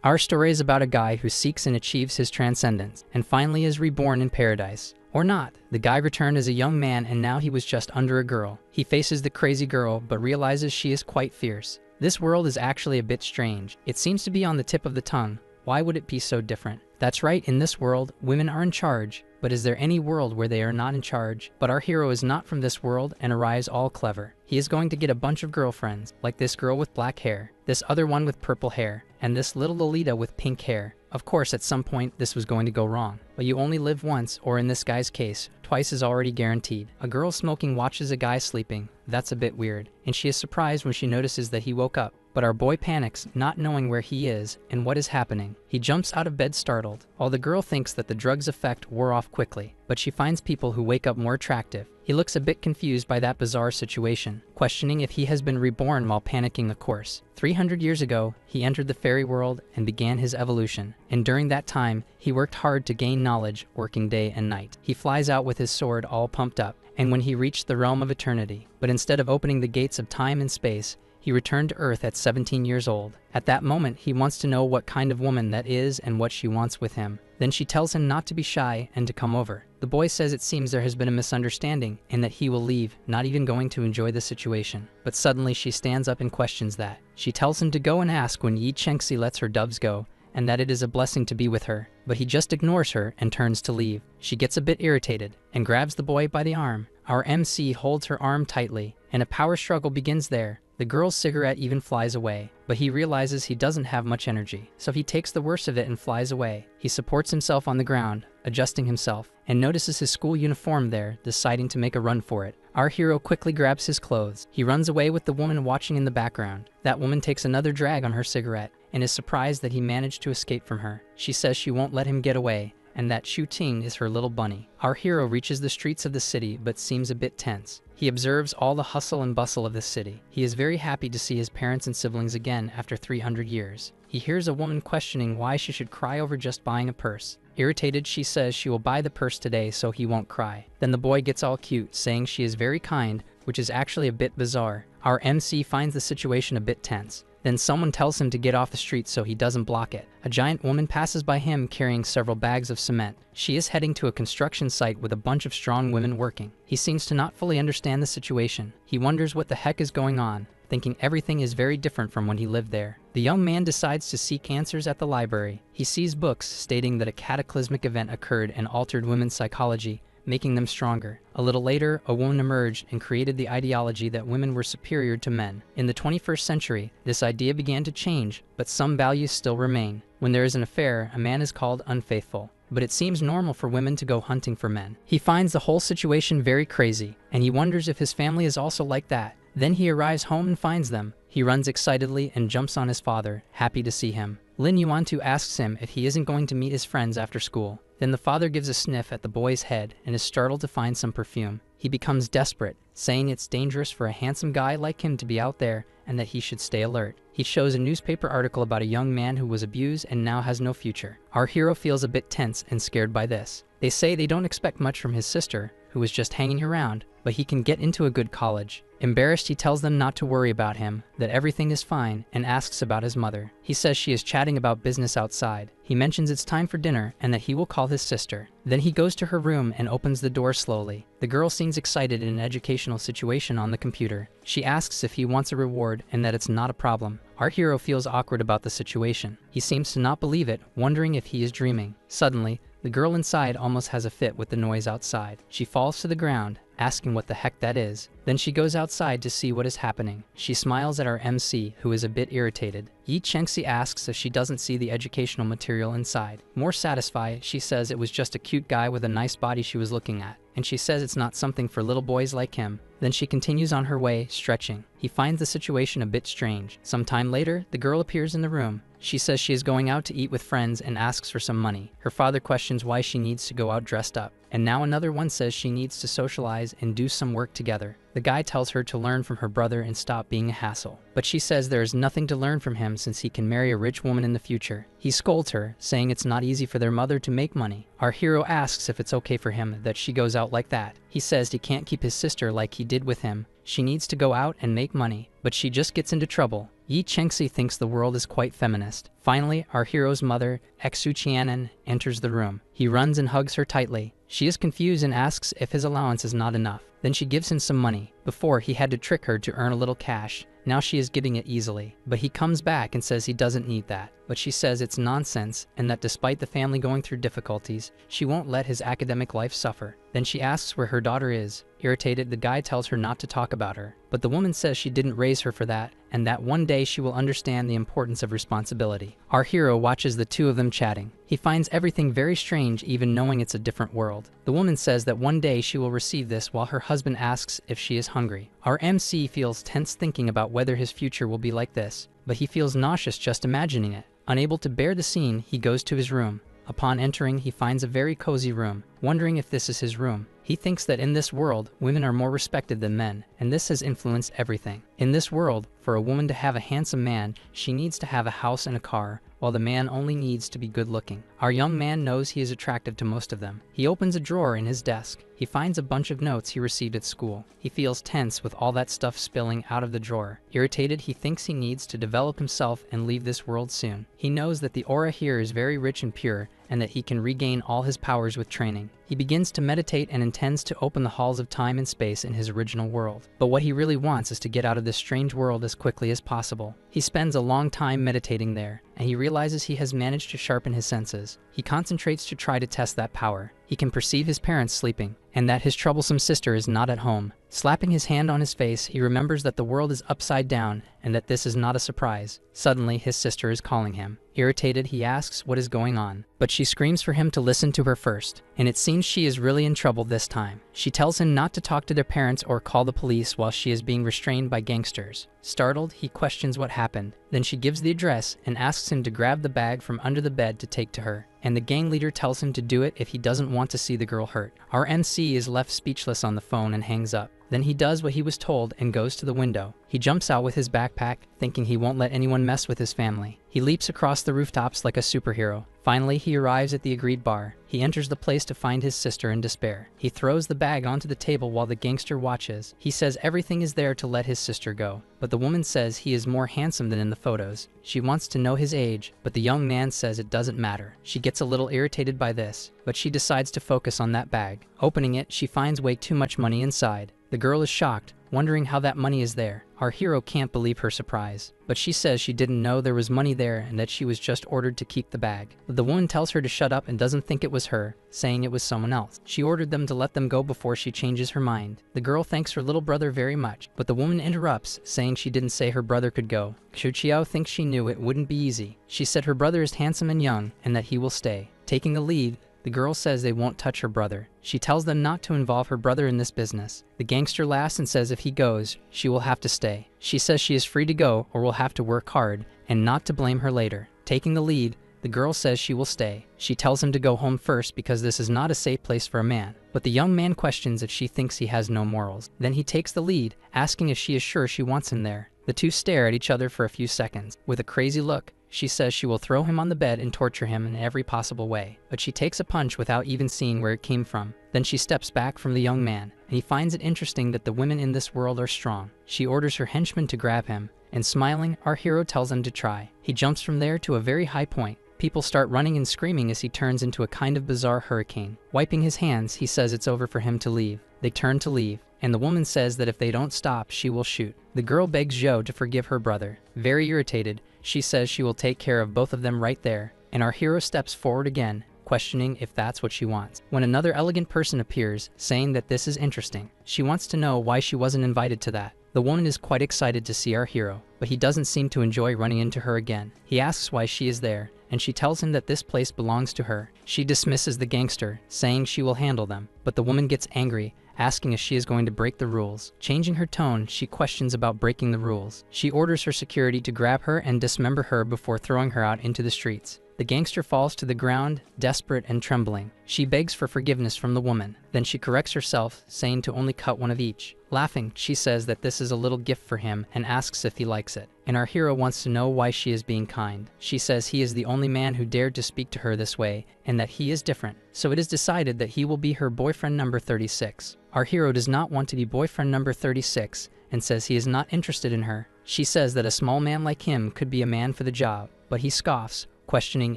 Our story is about a guy who seeks and achieves his transcendence, and finally is reborn in paradise. Or not. The guy returned as a young man and now he was just under a girl. He faces the crazy girl, but realizes she is quite fierce. This world is actually a bit strange. It seems to be on the tip of the tongue. Why would it be so different? That's right, in this world, women are in charge. But is there any world where they are not in charge? But our hero is not from this world and arrives all clever. He is going to get a bunch of girlfriends, like this girl with black hair, this other one with purple hair, and this little Lolita with pink hair. Of course, at some point, this was going to go wrong. But you only live once, or in this guy's case, twice is already guaranteed. A girl smoking watches a guy sleeping. That's a bit weird. And she is surprised when she notices that he woke up. But our boy panics, not knowing where he is and what is happening. He jumps out of bed startled, while the girl thinks that the drug's effect wore off quickly. But she finds people who wake up more attractive. He looks a bit confused by that bizarre situation, questioning if he has been reborn while panicking, of course. 300 years ago, he entered the fairy world and began his evolution. And during that time, he worked hard to gain knowledge, working day and night. He flies out with his sword all pumped up, and when he reached the realm of eternity, but instead of opening the gates of time and space, he returned to Earth at 17 years old. At that moment, he wants to know what kind of woman that is and what she wants with him. Then she tells him not to be shy and to come over. The boy says it seems there has been a misunderstanding and that he will leave, not even going to enjoy the situation. But suddenly she stands up and questions that. She tells him to go and ask when Yi Chengxi lets her doves go, and that it is a blessing to be with her. But he just ignores her and turns to leave. She gets a bit irritated and grabs the boy by the arm. Our MC holds her arm tightly, and a power struggle begins there. The girl's cigarette even flies away, but he realizes he doesn't have much energy, so he takes the worst of it and flies away. He supports himself on the ground, adjusting himself, and notices his school uniform there, deciding to make a run for it. Our hero quickly grabs his clothes. He runs away with the woman watching in the background. That woman takes another drag on her cigarette, and is surprised that he managed to escape from her. She says she won't let him get away, and that Shu Ting is her little bunny. Our hero reaches the streets of the city but seems a bit tense. He observes all the hustle and bustle of the city. He is very happy to see his parents and siblings again after 300 years. He hears a woman questioning why she should cry over just buying a purse. Irritated, she says she will buy the purse today so he won't cry. Then the boy gets all cute, saying she is very kind, which is actually a bit bizarre. Our MC finds the situation a bit tense. Then someone tells him to get off the street so he doesn't block it. A giant woman passes by him carrying several bags of cement. She is heading to a construction site with a bunch of strong women working. He seems to not fully understand the situation. He wonders what the heck is going on, thinking everything is very different from when he lived there. The young man decides to seek answers at the library. He sees books stating that a cataclysmic event occurred and altered women's psychology, making them stronger. A little later, a woman emerged and created the ideology that women were superior to men. In the 21st century, this idea began to change, but some values still remain. When there is an affair, a man is called unfaithful. But it seems normal for women to go hunting for men. He finds the whole situation very crazy, and he wonders if his family is also like that. Then he arrives home and finds them. He runs excitedly and jumps on his father, happy to see him. Lin Yuantu asks him if he isn't going to meet his friends after school. Then the father gives a sniff at the boy's head and is startled to find some perfume. He becomes desperate, saying it's dangerous for a handsome guy like him to be out there and that he should stay alert. He shows a newspaper article about a young man who was abused and now has no future. Our hero feels a bit tense and scared by this. They say they don't expect much from his sister, who was just hanging around, but he can get into a good college. Embarrassed, he tells them not to worry about him, that everything is fine, and asks about his mother. He says she is chatting about business outside. He mentions it's time for dinner and that he will call his sister. Then he goes to her room and opens the door slowly. The girl seems excited in an educational situation on the computer. She asks if he wants a reward and that it's not a problem. Our hero feels awkward about the situation. He seems to not believe it, wondering if he is dreaming. Suddenly, the girl inside almost has a fit with the noise outside. She falls to the ground, asking what the heck that is. Then she goes outside to see what is happening. She smiles at our MC, who is a bit irritated. Yi Chengxi asks if she doesn't see the educational material inside. More satisfied, she says it was just a cute guy with a nice body she was looking at, and she says it's not something for little boys like him. Then she continues on her way, stretching. He finds the situation a bit strange. Some time later, the girl appears in the room. She says she is going out to eat with friends and asks for some money. Her father questions why she needs to go out dressed up. And now another one says she needs to socialize and do some work together. The guy tells her to learn from her brother and stop being a hassle. But she says there is nothing to learn from him since he can marry a rich woman in the future. He scolds her, saying it's not easy for their mother to make money. Our hero asks if it's okay for him that she goes out like that. He says he can't keep his sister like he did with him. She needs to go out and make money, but she just gets into trouble. Yi Chengxi thinks the world is quite feminist. Finally, our hero's mother, Xu Qianan, enters the room. He runs and hugs her tightly. She is confused and asks if his allowance is not enough. Then she gives him some money. Before, he had to trick her to earn a little cash. Now she is getting it easily. But he comes back and says he doesn't need that. But she says it's nonsense and that despite the family going through difficulties, she won't let his academic life suffer. Then she asks where her daughter is. Irritated, the guy tells her not to talk about her. But the woman says she didn't raise her for that, and that one day she will understand the importance of responsibility. Our hero watches the two of them chatting. He finds everything very strange, even knowing it's a different world. The woman says that one day she will receive this while her husband asks if she is hungry. Our MC feels tense thinking about whether his future will be like this, but he feels nauseous just imagining it. Unable to bear the scene, he goes to his room. Upon entering, he finds a very cozy room, wondering if this is his room. He thinks that in this world, women are more respected than men, and this has influenced everything. In this world, for a woman to have a handsome man, she needs to have a house and a car, while the man only needs to be good looking. Our young man knows he is attractive to most of them. He opens a drawer in his desk. He finds a bunch of notes he received at school. He feels tense with all that stuff spilling out of the drawer. Irritated, he thinks he needs to develop himself and leave this world soon. He knows that the aura here is very rich and pure, and that he can regain all his powers with training. He begins to meditate and intends to open the halls of time and space in his original world. But what he really wants is to get out of this strange world as quickly as possible. He spends a long time meditating there, and he realizes he has managed to sharpen his senses. He concentrates to try to test that power. He can perceive his parents sleeping, and that his troublesome sister is not at home. Slapping his hand on his face, he remembers that the world is upside down and that this is not a surprise. Suddenly, his sister is calling him. Irritated, he asks what is going on, but she screams for him to listen to her first, and it seems she is really in trouble this time. She tells him not to talk to their parents or call the police while she is being restrained by gangsters. Startled, he questions what happened. Then she gives the address and asks him to grab the bag from under the bed to take to her, and the gang leader tells him to do it if he doesn't want to see the girl hurt. Our MC is left speechless on the phone and hangs up. Then he does what he was told and goes to the window. He jumps out with his backpack, thinking he won't let anyone mess with his family. He leaps across the rooftops like a superhero. Finally, he arrives at the agreed bar. He enters the place to find his sister in despair. He throws the bag onto the table while the gangster watches. He says everything is there to let his sister go, but the woman says he is more handsome than in the photos. She wants to know his age, but the young man says it doesn't matter. She gets a little irritated by this, but she decides to focus on that bag. Opening it, she finds way too much money inside. The girl is shocked, wondering how that money is there. Our hero can't believe her surprise, but she says she didn't know there was money there and that she was just ordered to keep the bag. But the woman tells her to shut up and doesn't think it was her, saying it was someone else. She ordered them to let them go before she changes her mind. The girl thanks her little brother very much, but the woman interrupts, saying she didn't say her brother could go. Xu Qiao thinks she knew it wouldn't be easy. She said her brother is handsome and young, and that he will stay. Taking the lead, the girl says they won't touch her brother. She tells them not to involve her brother in this business. The gangster laughs and says if he goes, she will have to stay. She says she is free to go or will have to work hard, and not to blame her later. Taking the lead, the girl says she will stay. She tells him to go home first because this is not a safe place for a man. But the young man questions if she thinks he has no morals. Then he takes the lead, asking if she is sure she wants him there. The two stare at each other for a few seconds. With a crazy look, she says she will throw him on the bed and torture him in every possible way. But she takes a punch without even seeing where it came from. Then she steps back from the young man, and he finds it interesting that the women in this world are strong. She orders her henchman to grab him, and smiling, our hero tells him to try. He jumps from there to a very high point. People start running and screaming as he turns into a kind of bizarre hurricane. Wiping his hands, he says it's over for him to leave. They turn to leave, and the woman says that if they don't stop, she will shoot. The girl begs Zhou to forgive her brother. Very irritated, she says she will take care of both of them right there, and our hero steps forward again, questioning if that's what she wants. When another elegant person appears, saying that this is interesting. She wants to know why she wasn't invited to that. The woman is quite excited to see our hero, but he doesn't seem to enjoy running into her again. He asks why she is there, and she tells him that this place belongs to her. She dismisses the gangster, saying she will handle them, but the woman gets angry, asking if she is going to break the rules. Changing her tone, she questions about breaking the rules. She orders her security to grab her and dismember her before throwing her out into the streets. The gangster falls to the ground, desperate and trembling. She begs for forgiveness from the woman. Then she corrects herself, saying to only cut one of each. Laughing, she says that this is a little gift for him and asks if he likes it. And our hero wants to know why she is being kind. She says he is the only man who dared to speak to her this way and that he is different. So it is decided that he will be her boyfriend number 36. Our hero does not want to be boyfriend number 36 and says he is not interested in her. She says that a small man like him could be a man for the job, but he scoffs, questioning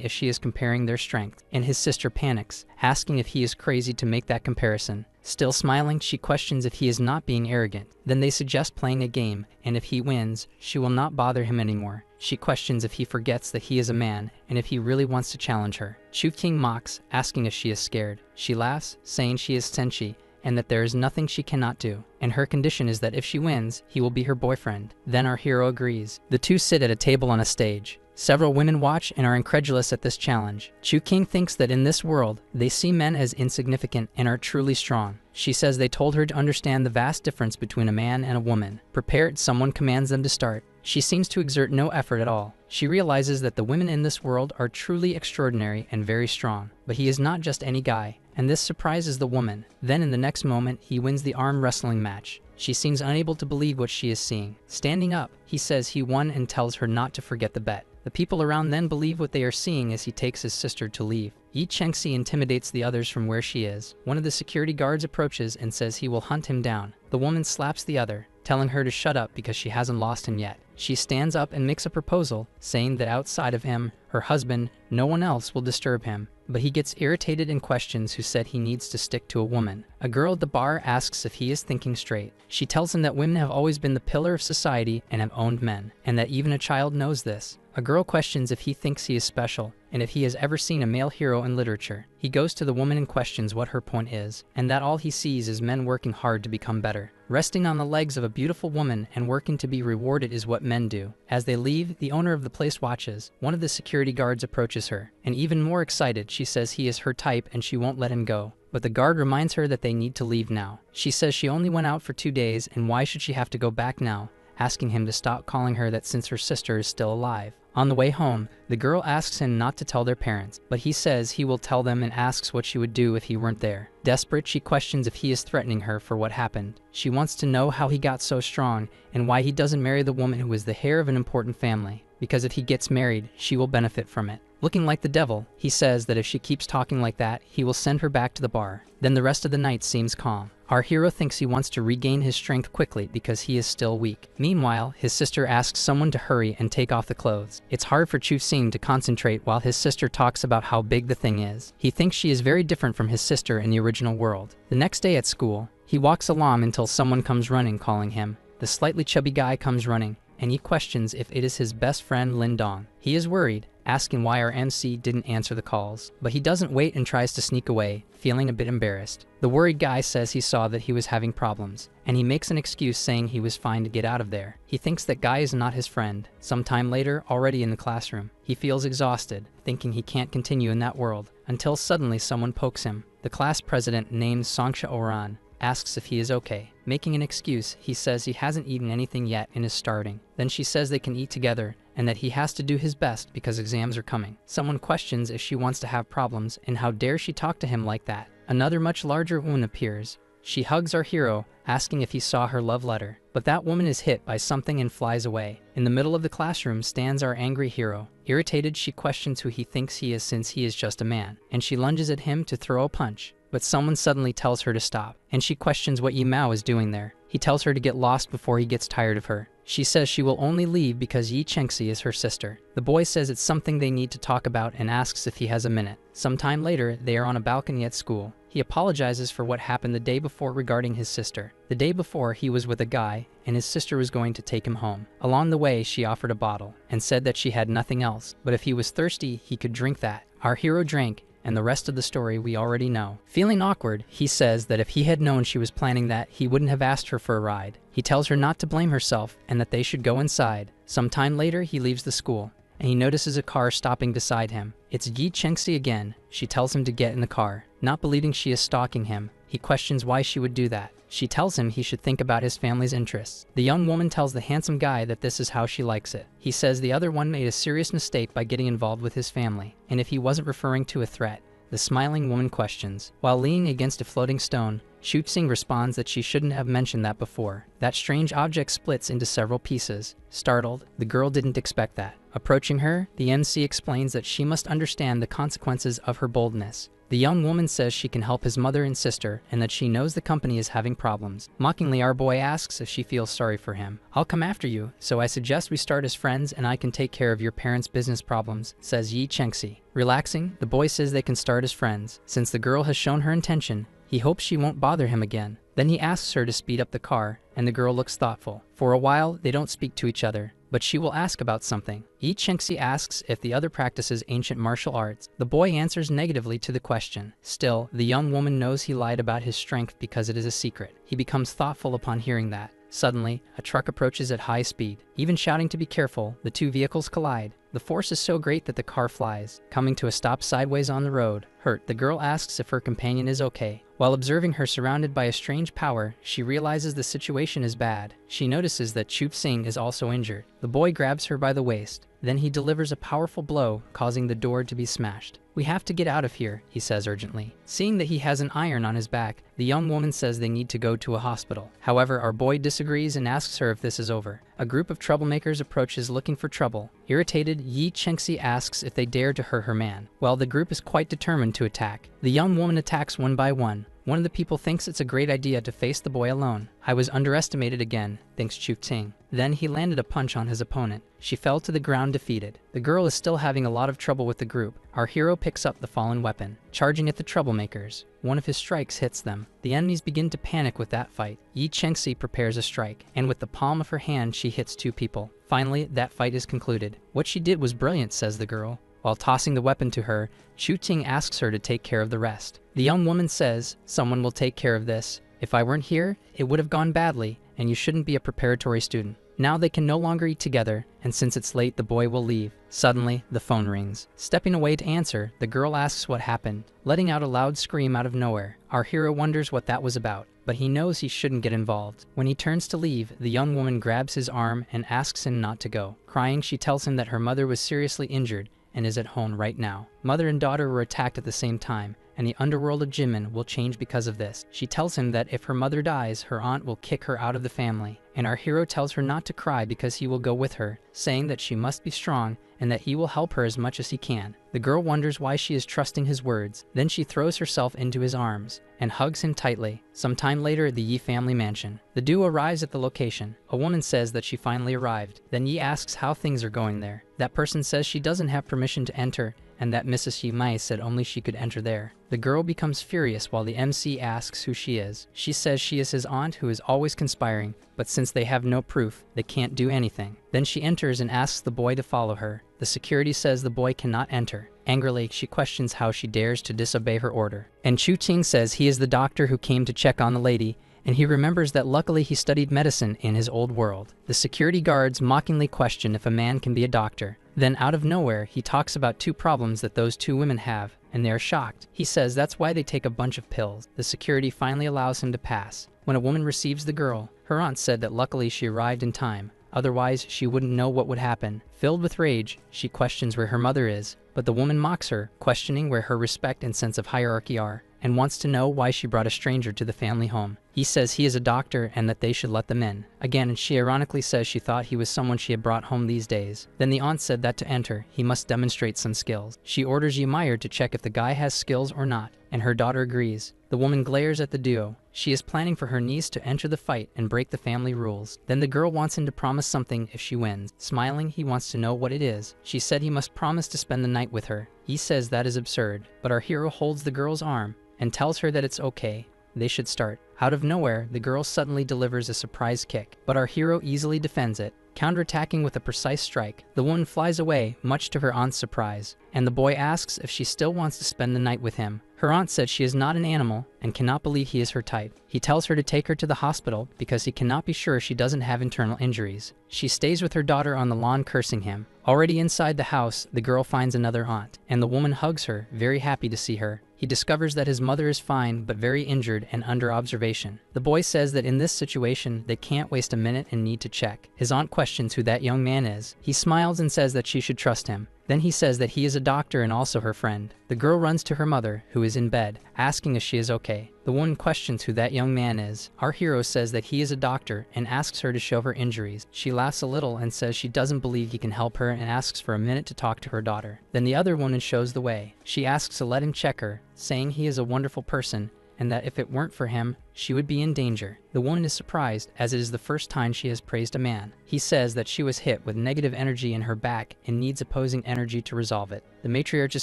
if she is comparing their strength, and his sister panics, asking if he is crazy to make that comparison. Still smiling, she questions if he is not being arrogant. Then they suggest playing a game, and if he wins, she will not bother him anymore. She questions if he forgets that he is a man, and if he really wants to challenge her. Chu-King mocks, asking if she is scared. She laughs, saying she is senshi, and that there is nothing she cannot do, and her condition is that if she wins, he will be her boyfriend. Then our hero agrees. The two sit at a table on a stage. Several women watch and are incredulous at this challenge. Chu-King thinks that in this world, they see men as insignificant and are truly strong. She says they told her to understand the vast difference between a man and a woman. Prepared, someone commands them to start. She seems to exert no effort at all. She realizes that the women in this world are truly extraordinary and very strong. But he is not just any guy, and this surprises the woman. Then in the next moment, he wins the arm wrestling match. She seems unable to believe what she is seeing. Standing up, he says he won and tells her not to forget the bet. The people around then believe what they are seeing as he takes his sister to leave. Yi Chengxi intimidates the others from where she is. One of the security guards approaches and says he will hunt him down. The woman slaps the other, telling her to shut up because she hasn't lost him yet. She stands up and makes a proposal, saying that outside of him, her husband, no one else will disturb him. But he gets irritated and questions who said he needs to stick to a woman. A girl at the bar asks if he is thinking straight. She tells him that women have always been the pillar of society and have owned men, and that even a child knows this. A girl questions if he thinks he is special, and if he has ever seen a male hero in literature. He goes to the woman and questions what her point is, and that all he sees is men working hard to become better. Resting on the legs of a beautiful woman and working to be rewarded is what men do. As they leave, the owner of the place watches. One of the security guards approaches her, and even more excited, she says he is her type and she won't let him go. But the guard reminds her that they need to leave now. She says she only went out for 2 days, and why should she have to go back now, asking him to stop calling her that since her sister is still alive. On the way home, the girl asks him not to tell their parents, but he says he will tell them and asks what she would do if he weren't there. Desperate, she questions if he is threatening her for what happened. She wants to know how he got so strong and why he doesn't marry the woman who is the heir of an important family, because if he gets married, she will benefit from it. Looking like the devil, he says that if she keeps talking like that, he will send her back to the bar. Then the rest of the night seems calm. Our hero thinks he wants to regain his strength quickly because he is still weak. Meanwhile, his sister asks someone to hurry and take off the clothes. It's hard for Chu-Sing to concentrate while his sister talks about how big the thing is. He thinks she is very different from his sister in the original world. The next day at school, he walks along until someone comes running calling him. The slightly chubby guy comes running, and he questions if it is his best friend Lin Dong. He is worried, asking why our MC didn't answer the calls, but he doesn't wait and tries to sneak away, feeling a bit embarrassed. The worried guy says he saw that he was having problems, and he makes an excuse saying he was fine to get out of there. He thinks that guy is not his friend. Sometime later, already in the classroom, he feels exhausted, thinking he can't continue in that world, until suddenly someone pokes him. The class president, named Songsha Oran, asks if he is okay. Making an excuse, he says he hasn't eaten anything yet and is starving. Then she says they can eat together and that he has to do his best because exams are coming. Someone questions if she wants to have problems and how dare she talk to him like that. Another much larger woman appears. She hugs our hero, asking if he saw her love letter. But that woman is hit by something and flies away. In the middle of the classroom stands our angry hero. Irritated, she questions who he thinks he is since he is just a man, and she lunges at him to throw a punch. But someone suddenly tells her to stop, and she questions what Yimao is doing there. He tells her to get lost before he gets tired of her. She says she will only leave because Yi Chengxi is her sister. The boy says it's something they need to talk about and asks if he has a minute. Sometime later, they are on a balcony at school. He apologizes for what happened the day before regarding his sister. The day before, he was with a guy, and his sister was going to take him home. Along the way, she offered a bottle, and said that she had nothing else, but if he was thirsty, he could drink that. Our hero drank, and the rest of the story we already know. Feeling awkward, he says that if he had known she was planning that, he wouldn't have asked her for a ride. He tells her not to blame herself and that they should go inside. Sometime later, he leaves the school, and he notices a car stopping beside him. It's Yi Chengxi again. She tells him to get in the car. Not believing she is stalking him, he questions why she would do that. She tells him he should think about his family's interests. The young woman tells the handsome guy that this is how she likes it. He says the other one made a serious mistake by getting involved with his family, and if he wasn't referring to a threat. The smiling woman questions. While leaning against a floating stone, Chu-Sing responds that she shouldn't have mentioned that before. That strange object splits into several pieces. Startled, the girl didn't expect that. Approaching her, the MC explains that she must understand the consequences of her boldness. The young woman says she can help his mother and sister and that she knows the company is having problems. Mockingly, our boy asks if she feels sorry for him. "I'll come after you, so I suggest we start as friends and I can take care of your parents' business problems," says Yi Chengxi. Relaxing, the boy says they can start as friends. Since the girl has shown her intention, he hopes she won't bother him again. Then he asks her to speed up the car, and the girl looks thoughtful. For a while, they don't speak to each other, but she will ask about something. Yi Chengxi asks if the other practices ancient martial arts. The boy answers negatively to the question. Still, the young woman knows he lied about his strength because it is a secret. He becomes thoughtful upon hearing that. Suddenly, a truck approaches at high speed. Even shouting to be careful, the two vehicles collide. The force is so great that the car flies, coming to a stop sideways on the road. Hurt, the girl asks if her companion is okay. While observing her surrounded by a strange power, she realizes the situation is bad. She notices that Chup Sing is also injured. The boy grabs her by the waist. Then he delivers a powerful blow, causing the door to be smashed. "We have to get out of here," he says urgently. Seeing that he has an iron on his back, the young woman says they need to go to a hospital. However, our boy disagrees and asks her if this is over. A group of troublemakers approaches looking for trouble. Irritated, Yi Chengxi asks if they dare to hurt her man. Well, the group is quite determined to attack. The young woman attacks one by one. One of the people thinks it's a great idea to face the boy alone. "I was underestimated again," thinks Chu Ting. Then he landed a punch on his opponent. She fell to the ground defeated. The girl is still having a lot of trouble with the group. Our hero picks up the fallen weapon, charging at the troublemakers. One of his strikes hits them. The enemies begin to panic with that fight. Yi Chengxi prepares a strike, and with the palm of her hand she hits two people. Finally, that fight is concluded. "What she did was brilliant," says the girl. While tossing the weapon to her, Chu Ting asks her to take care of the rest. The young woman says, "Someone will take care of this. If I weren't here, it would have gone badly, and you shouldn't be a preparatory student." Now they can no longer eat together, and since it's late, the boy will leave. Suddenly, the phone rings. Stepping away to answer, the girl asks what happened, letting out a loud scream out of nowhere. Our hero wonders what that was about, but he knows he shouldn't get involved. When he turns to leave, the young woman grabs his arm and asks him not to go. Crying, she tells him that her mother was seriously injured and is at home right now. Mother and daughter were attacked at the same time, and the underworld of Jimin will change because of this. She tells him that if her mother dies, her aunt will kick her out of the family, and our hero tells her not to cry because he will go with her, saying that she must be strong and that he will help her as much as he can. The girl wonders why she is trusting his words. Then she throws herself into his arms and hugs him tightly. Some time later at the Yi family mansion, the duo arrives at the location. A woman says that she finally arrived. Then Yi asks how things are going there. That person says she doesn't have permission to enter, and that Mrs. Yi Mai said only she could enter there. The girl becomes furious while the MC asks who she is. She says she is his aunt who is always conspiring, but since they have no proof, they can't do anything. Then she enters and asks the boy to follow her. The security says the boy cannot enter. Angrily, she questions how she dares to disobey her order. And Chu Ting says he is the doctor who came to check on the lady, and he remembers that luckily he studied medicine in his old world. The security guards mockingly question if a man can be a doctor. Then out of nowhere, he talks about two problems that those two women have, and they are shocked. He says that's why they take a bunch of pills. The security finally allows him to pass. When a woman receives the girl, her aunt said that luckily she arrived in time. Otherwise, she wouldn't know what would happen. Filled with rage, she questions where her mother is, but the woman mocks her, questioning where her respect and sense of hierarchy are, and wants to know why she brought a stranger to the family home. He says he is a doctor and that they should let them in. Again, she ironically says she thought he was someone she had brought home these days. Then the aunt said that to enter, he must demonstrate some skills. She orders Ymir to check if the guy has skills or not, and her daughter agrees. The woman glares at the duo. She is planning for her niece to enter the fight and break the family rules. Then the girl wants him to promise something if she wins. Smiling, he wants to know what it is. She said he must promise to spend the night with her. He says that is absurd, but our hero holds the girl's arm and tells her that it's okay. They should start. Out of nowhere, the girl suddenly delivers a surprise kick, but our hero easily defends it, counterattacking with a precise strike. The woman flies away, much to her aunt's surprise, and the boy asks if she still wants to spend the night with him. Her aunt said she is not an animal and cannot believe he is her type. He tells her to take her to the hospital because he cannot be sure she doesn't have internal injuries. She stays with her daughter on the lawn cursing him. Already inside the house, the girl finds another aunt, and the woman hugs her, very happy to see her. He discovers that his mother is fine but very injured and under observation. The boy says that in this situation, they can't waste a minute and need to check. His aunt questions who that young man is. He smiles and says that she should trust him. Then he says that he is a doctor and also her friend. The girl runs to her mother, who is in bed, asking if she is okay. The woman questions who that young man is. Our hero says that he is a doctor and asks her to show her injuries. She laughs a little and says she doesn't believe he can help her and asks for a minute to talk to her daughter. Then the other woman shows the way. She asks to let him check her, saying he is a wonderful person and that if it weren't for him, she would be in danger. The woman is surprised, as it is the first time she has praised a man. He says that she was hit with negative energy in her back and needs opposing energy to resolve it. The matriarch is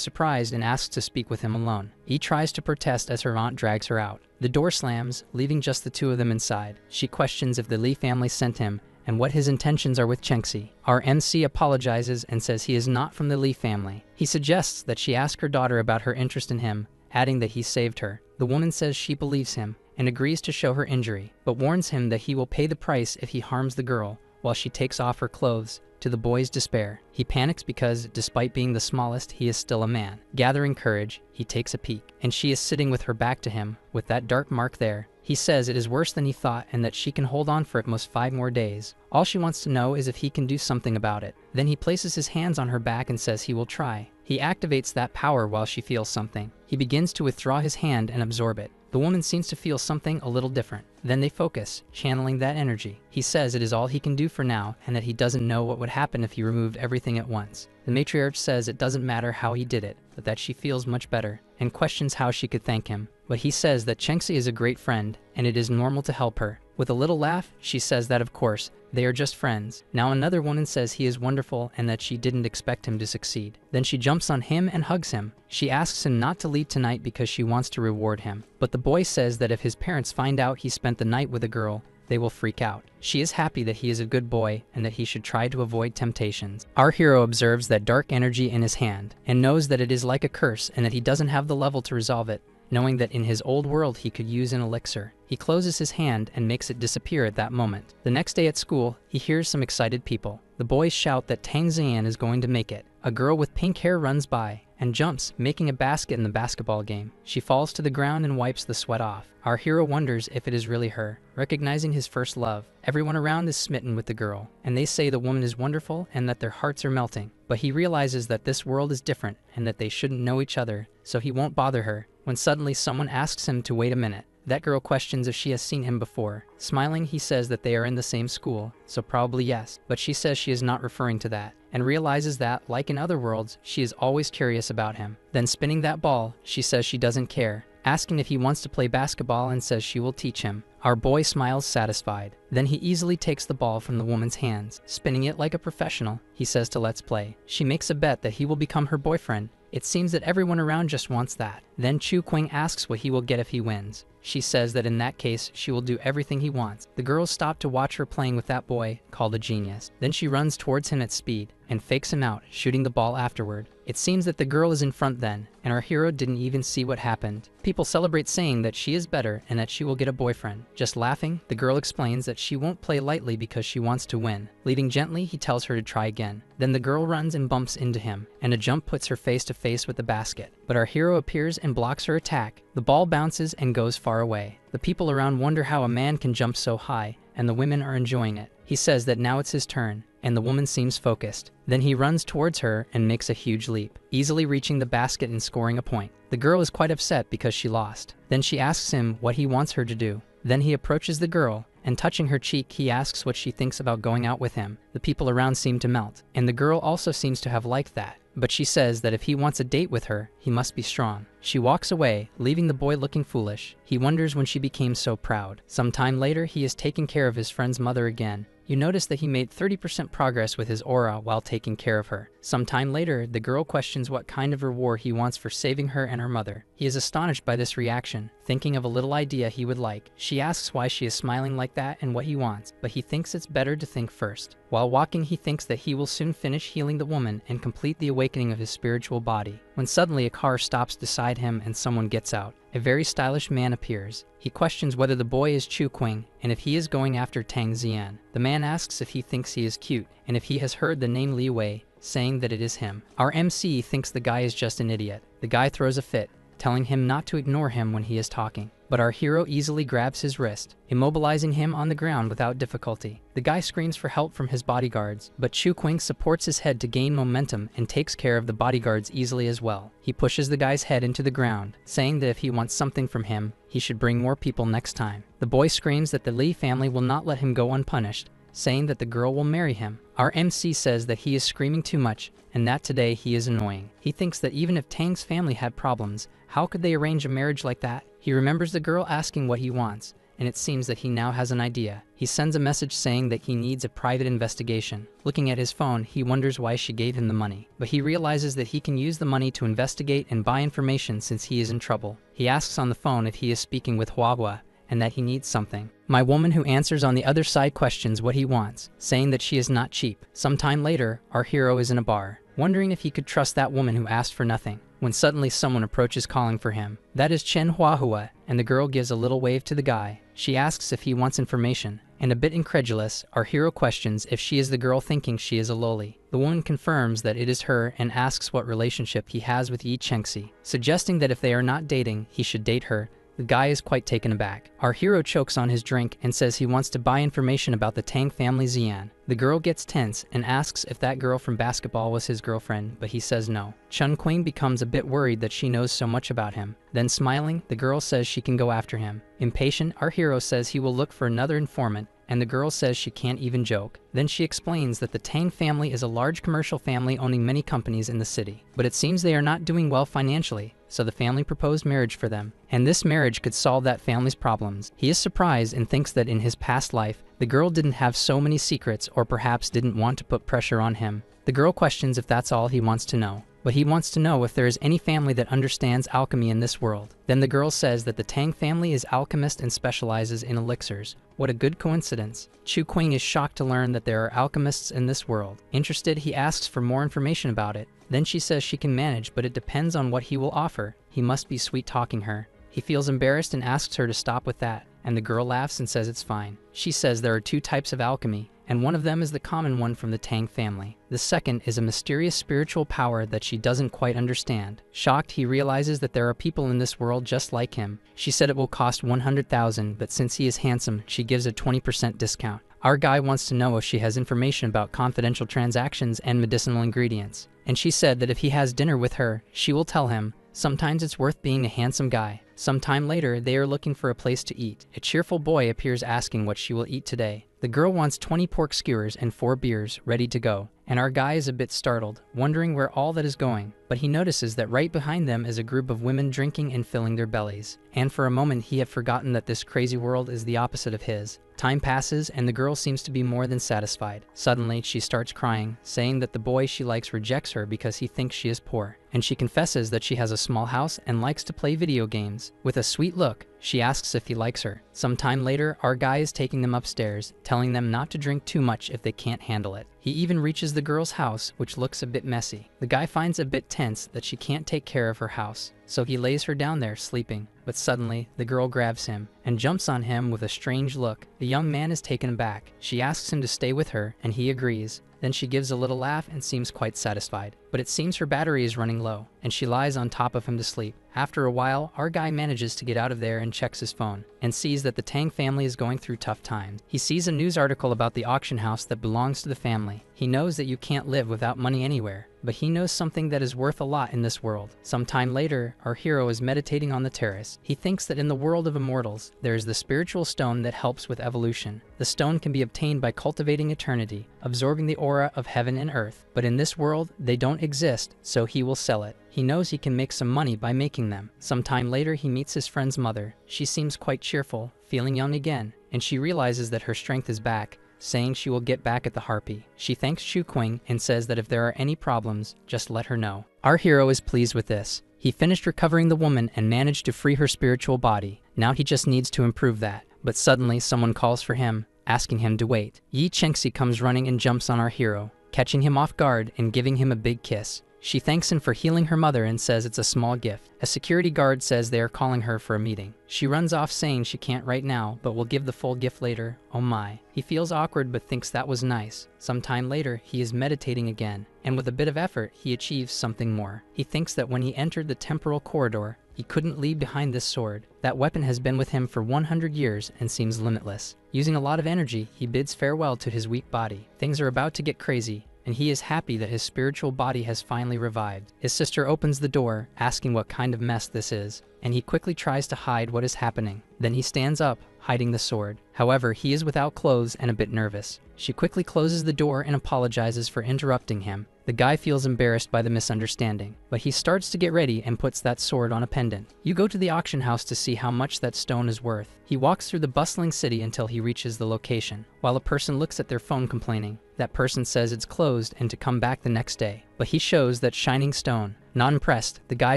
surprised and asks to speak with him alone. He tries to protest as her aunt drags her out. The door slams, leaving just the two of them inside. She questions if the Lee family sent him and what his intentions are with Chengxi. Our MC apologizes and says he is not from the Lee family. He suggests that she ask her daughter about her interest in him, adding that he saved her. The woman says she believes him and agrees to show her injury, but warns him that he will pay the price if he harms the girl while she takes off her clothes. To the boy's despair, he panics because, despite being the smallest, he is still a man. Gathering courage, he takes a peek, and she is sitting with her back to him, with that dark mark there. He says it is worse than he thought and that she can hold on for at most 5 more days. All she wants to know is if he can do something about it. Then he places his hands on her back and says he will try. He activates that power while she feels something. He begins to withdraw his hand and absorb it. The woman seems to feel something a little different. Then they focus, channeling that energy. He says it is all he can do for now and that he doesn't know what would happen if he removed everything at once. The matriarch says it doesn't matter how he did it, but that she feels much better, and questions how she could thank him. But he says that Chengxi is a great friend, and it is normal to help her. With a little laugh, she says that of course, they are just friends. Now another woman says he is wonderful and that she didn't expect him to succeed. Then she jumps on him and hugs him. She asks him not to leave tonight because she wants to reward him. But the boy says that if his parents find out he spent the night with a girl, they will freak out. She is happy that he is a good boy and that he should try to avoid temptations. Our hero observes that dark energy in his hand and knows that it is like a curse and that he doesn't have the level to resolve it. Knowing that in his old world he could use an elixir, he closes his hand and makes it disappear at that moment. The next day at school, he hears some excited people. The boys shout that Tang Zian is going to make it. A girl with pink hair runs by and jumps, making a basket in the basketball game. She falls to the ground and wipes the sweat off. Our hero wonders if it is really her, recognizing his first love. Everyone around is smitten with the girl, and they say the woman is wonderful and that their hearts are melting. But he realizes that this world is different and that they shouldn't know each other, so he won't bother her. When suddenly someone asks him to wait a minute. That girl questions if she has seen him before. Smiling, he says that they are in the same school, so probably yes, but she says she is not referring to that, and realizes that, like in other worlds, she is always curious about him. Then spinning that ball, she says she doesn't care, asking if he wants to play basketball and says she will teach him. Our boy smiles satisfied. Then he easily takes the ball from the woman's hands. Spinning it like a professional, he says to let's play. She makes a bet that he will become her boyfriend. It seems that everyone around just wants that. Then Chu Qing asks what he will get if he wins. She says that in that case, she will do everything he wants. The girls stop to watch her playing with that boy, called a genius. Then she runs towards him at speed and fakes him out, shooting the ball afterward. It seems that the girl is in front then, and our hero didn't even see what happened. People celebrate saying that she is better and that she will get a boyfriend. Just laughing, the girl explains that she won't play lightly because she wants to win. Leaving gently, he tells her to try again. Then the girl runs and bumps into him, and a jump puts her face to face with the basket. But our hero appears and blocks her attack. The ball bounces and goes far away. The people around wonder how a man can jump so high, and the women are enjoying it. He says that now it's his turn, and the woman seems focused. Then he runs towards her and makes a huge leap, easily reaching the basket and scoring a point. The girl is quite upset because she lost. Then she asks him what he wants her to do. Then he approaches the girl, and touching her cheek, he asks what she thinks about going out with him. The people around seem to melt, and the girl also seems to have liked that. But she says that if he wants a date with her, he must be strong. She walks away, leaving the boy looking foolish. He wonders when she became so proud. Some time later, he is taking care of his friend's mother again. You notice that he made 30% progress with his aura while taking care of her. Some time later, the girl questions what kind of reward he wants for saving her and her mother. He is astonished by this reaction, thinking of a little idea he would like. She asks why she is smiling like that and what he wants, but he thinks it's better to think first. While walking, he thinks that he will soon finish healing the woman and complete the awakening of his spiritual body. When suddenly a car stops beside him and someone gets out. A very stylish man appears. He questions whether the boy is Chu Qing and if he is going after Tang Zian. The man asks if he thinks he is cute and if he has heard the name Li Wei, saying that it is him. Our MC thinks the guy is just an idiot. The guy throws a fit, telling him not to ignore him when he is talking. but our hero easily grabs his wrist, immobilizing him on the ground without difficulty. The guy screams for help from his bodyguards, but Chu Qing supports his head to gain momentum and takes care of the bodyguards easily as well. He pushes the guy's head into the ground, saying that if he wants something from him, he should bring more people next time. The boy screams that the Li family will not let him go unpunished, saying that the girl will marry him. Our MC says that he is screaming too much and that today he is annoying. He thinks that even if Tang's family had problems, how could they arrange a marriage like that? He remembers the girl asking what he wants, and it seems that he now has an idea. He sends a message saying that he needs a private investigation. Looking at his phone, he wonders why she gave him the money, but he realizes that he can use the money to investigate and buy information since he is in trouble. He asks on the phone if he is speaking with Huahua, and that he needs something. My woman who answers on the other side questions what he wants, saying that she is not cheap. Sometime later, our hero is in a bar, wondering if he could trust that woman who asked for nothing, when suddenly someone approaches calling for him. That is Chen Huahua, and the girl gives a little wave to the guy. She asks if he wants information, and a bit incredulous, our hero questions if she is the girl thinking she is a loli. The woman confirms that it is her and asks what relationship he has with Yi Chengxi, suggesting that if they are not dating, he should date her. The guy is quite taken aback. Our hero chokes on his drink and says he wants to buy information about the Tang family Xian. The girl gets tense and asks if that girl from basketball was his girlfriend, but he says no. Chun Qing becomes a bit worried that she knows so much about him. Then smiling, the girl says she can go after him. Impatient, our hero says he will look for another informant, and the girl says she can't even joke. Then she explains that the Tang family is a large commercial family owning many companies in the city, but it seems they are not doing well financially, so the family proposed marriage for them, and this marriage could solve that family's problems. He is surprised and thinks that in his past life, the girl didn't have so many secrets or perhaps didn't want to put pressure on him. The girl questions if that's all he wants to know, but he wants to know if there is any family that understands alchemy in this world. Then the girl says that the Tang family is alchemist and specializes in elixirs. What a good coincidence. Chu Qing is shocked to learn that there are alchemists in this world. Interested, he asks for more information about it. Then she says she can manage, but it depends on what he will offer. He must be sweet-talking her. He feels embarrassed and asks her to stop with that, and the girl laughs and says it's fine. She says there are two types of alchemy, and one of them is the common one from the Tang family. The second is a mysterious spiritual power that she doesn't quite understand. Shocked, he realizes that there are people in this world just like him. She said it will cost 100,000, but since he is handsome, she gives a 20% discount. Our guy wants to know if she has information about confidential transactions and medicinal ingredients, and she said that if he has dinner with her, she will tell him. Sometimes it's worth being a handsome guy. Sometime later, they are looking for a place to eat. A cheerful boy appears asking what she will eat today. The girl wants 20 pork skewers and 4 beers ready to go, and our guy is a bit startled, wondering where all that is going, but he notices that right behind them is a group of women drinking and filling their bellies, and for a moment he had forgotten that this crazy world is the opposite of his. Time passes and the girl seems to be more than satisfied. Suddenly, she starts crying, saying that the boy she likes rejects her because he thinks she is poor, and she confesses that she has a small house and likes to play video games. With a sweet look, she asks if he likes her. Some time later, our guy is taking them upstairs, telling them not to drink too much if they can't handle it. He even reaches the girl's house, which looks a bit messy. The guy finds a bit tense that she can't take care of her house, so he lays her down there sleeping. But suddenly, the girl grabs him and jumps on him with a strange look. The young man is taken aback. She asks him to stay with her, and he agrees. Then she gives a little laugh and seems quite satisfied. But it seems her battery is running low, and she lies on top of him to sleep. After a while, our guy manages to get out of there and checks his phone, and sees that the Tang family is going through tough times. He sees a news article about the auction house that belongs to the family. He knows that you can't live without money anywhere, but he knows something that is worth a lot in this world. Some time later, our hero is meditating on the terrace. He thinks that in the world of immortals, there is the spiritual stone that helps with evolution. The stone can be obtained by cultivating eternity, absorbing the aura of heaven and earth, but in this world, they don't exist, so he will sell it. He knows he can make some money by making them. Some time later, he meets his friend's mother. She seems quite cheerful, feeling young again, and she realizes that her strength is back, saying she will get back at the harpy. She thanks Chu Qing and says that if there are any problems, just let her know. Our hero is pleased with this. He finished recovering the woman and managed to free her spiritual body. Now he just needs to improve that. But suddenly someone calls for him, asking him to wait. Yi Chengxi comes running and jumps on our hero, catching him off guard and giving him a big kiss. She thanks him for healing her mother and says it's a small gift. A security guard says they are calling her for a meeting. She runs off saying she can't right now, but will give the full gift later. Oh my. He feels awkward but thinks that was nice. Sometime later, he is meditating again, and with a bit of effort, he achieves something more. He thinks that when he entered the temporal corridor, He couldn't leave behind this sword. That weapon has been with him for 100 years and seems limitless. Using a lot of energy, he bids farewell to his weak body. Things are about to get crazy, and he is happy that his spiritual body has finally revived. His sister opens the door, asking what kind of mess this is, and he quickly tries to hide what is happening. Then he stands up, hiding the sword. However, he is without clothes and a bit nervous. She quickly closes the door and apologizes for interrupting him. The guy feels embarrassed by the misunderstanding, but he starts to get ready and puts that sword on a pendant. You go to the auction house to see how much that stone is worth. He walks through the bustling city until he reaches the location, while a person looks at their phone complaining. That person says it's closed and to come back the next day, but he shows that shining stone. Not impressed, the guy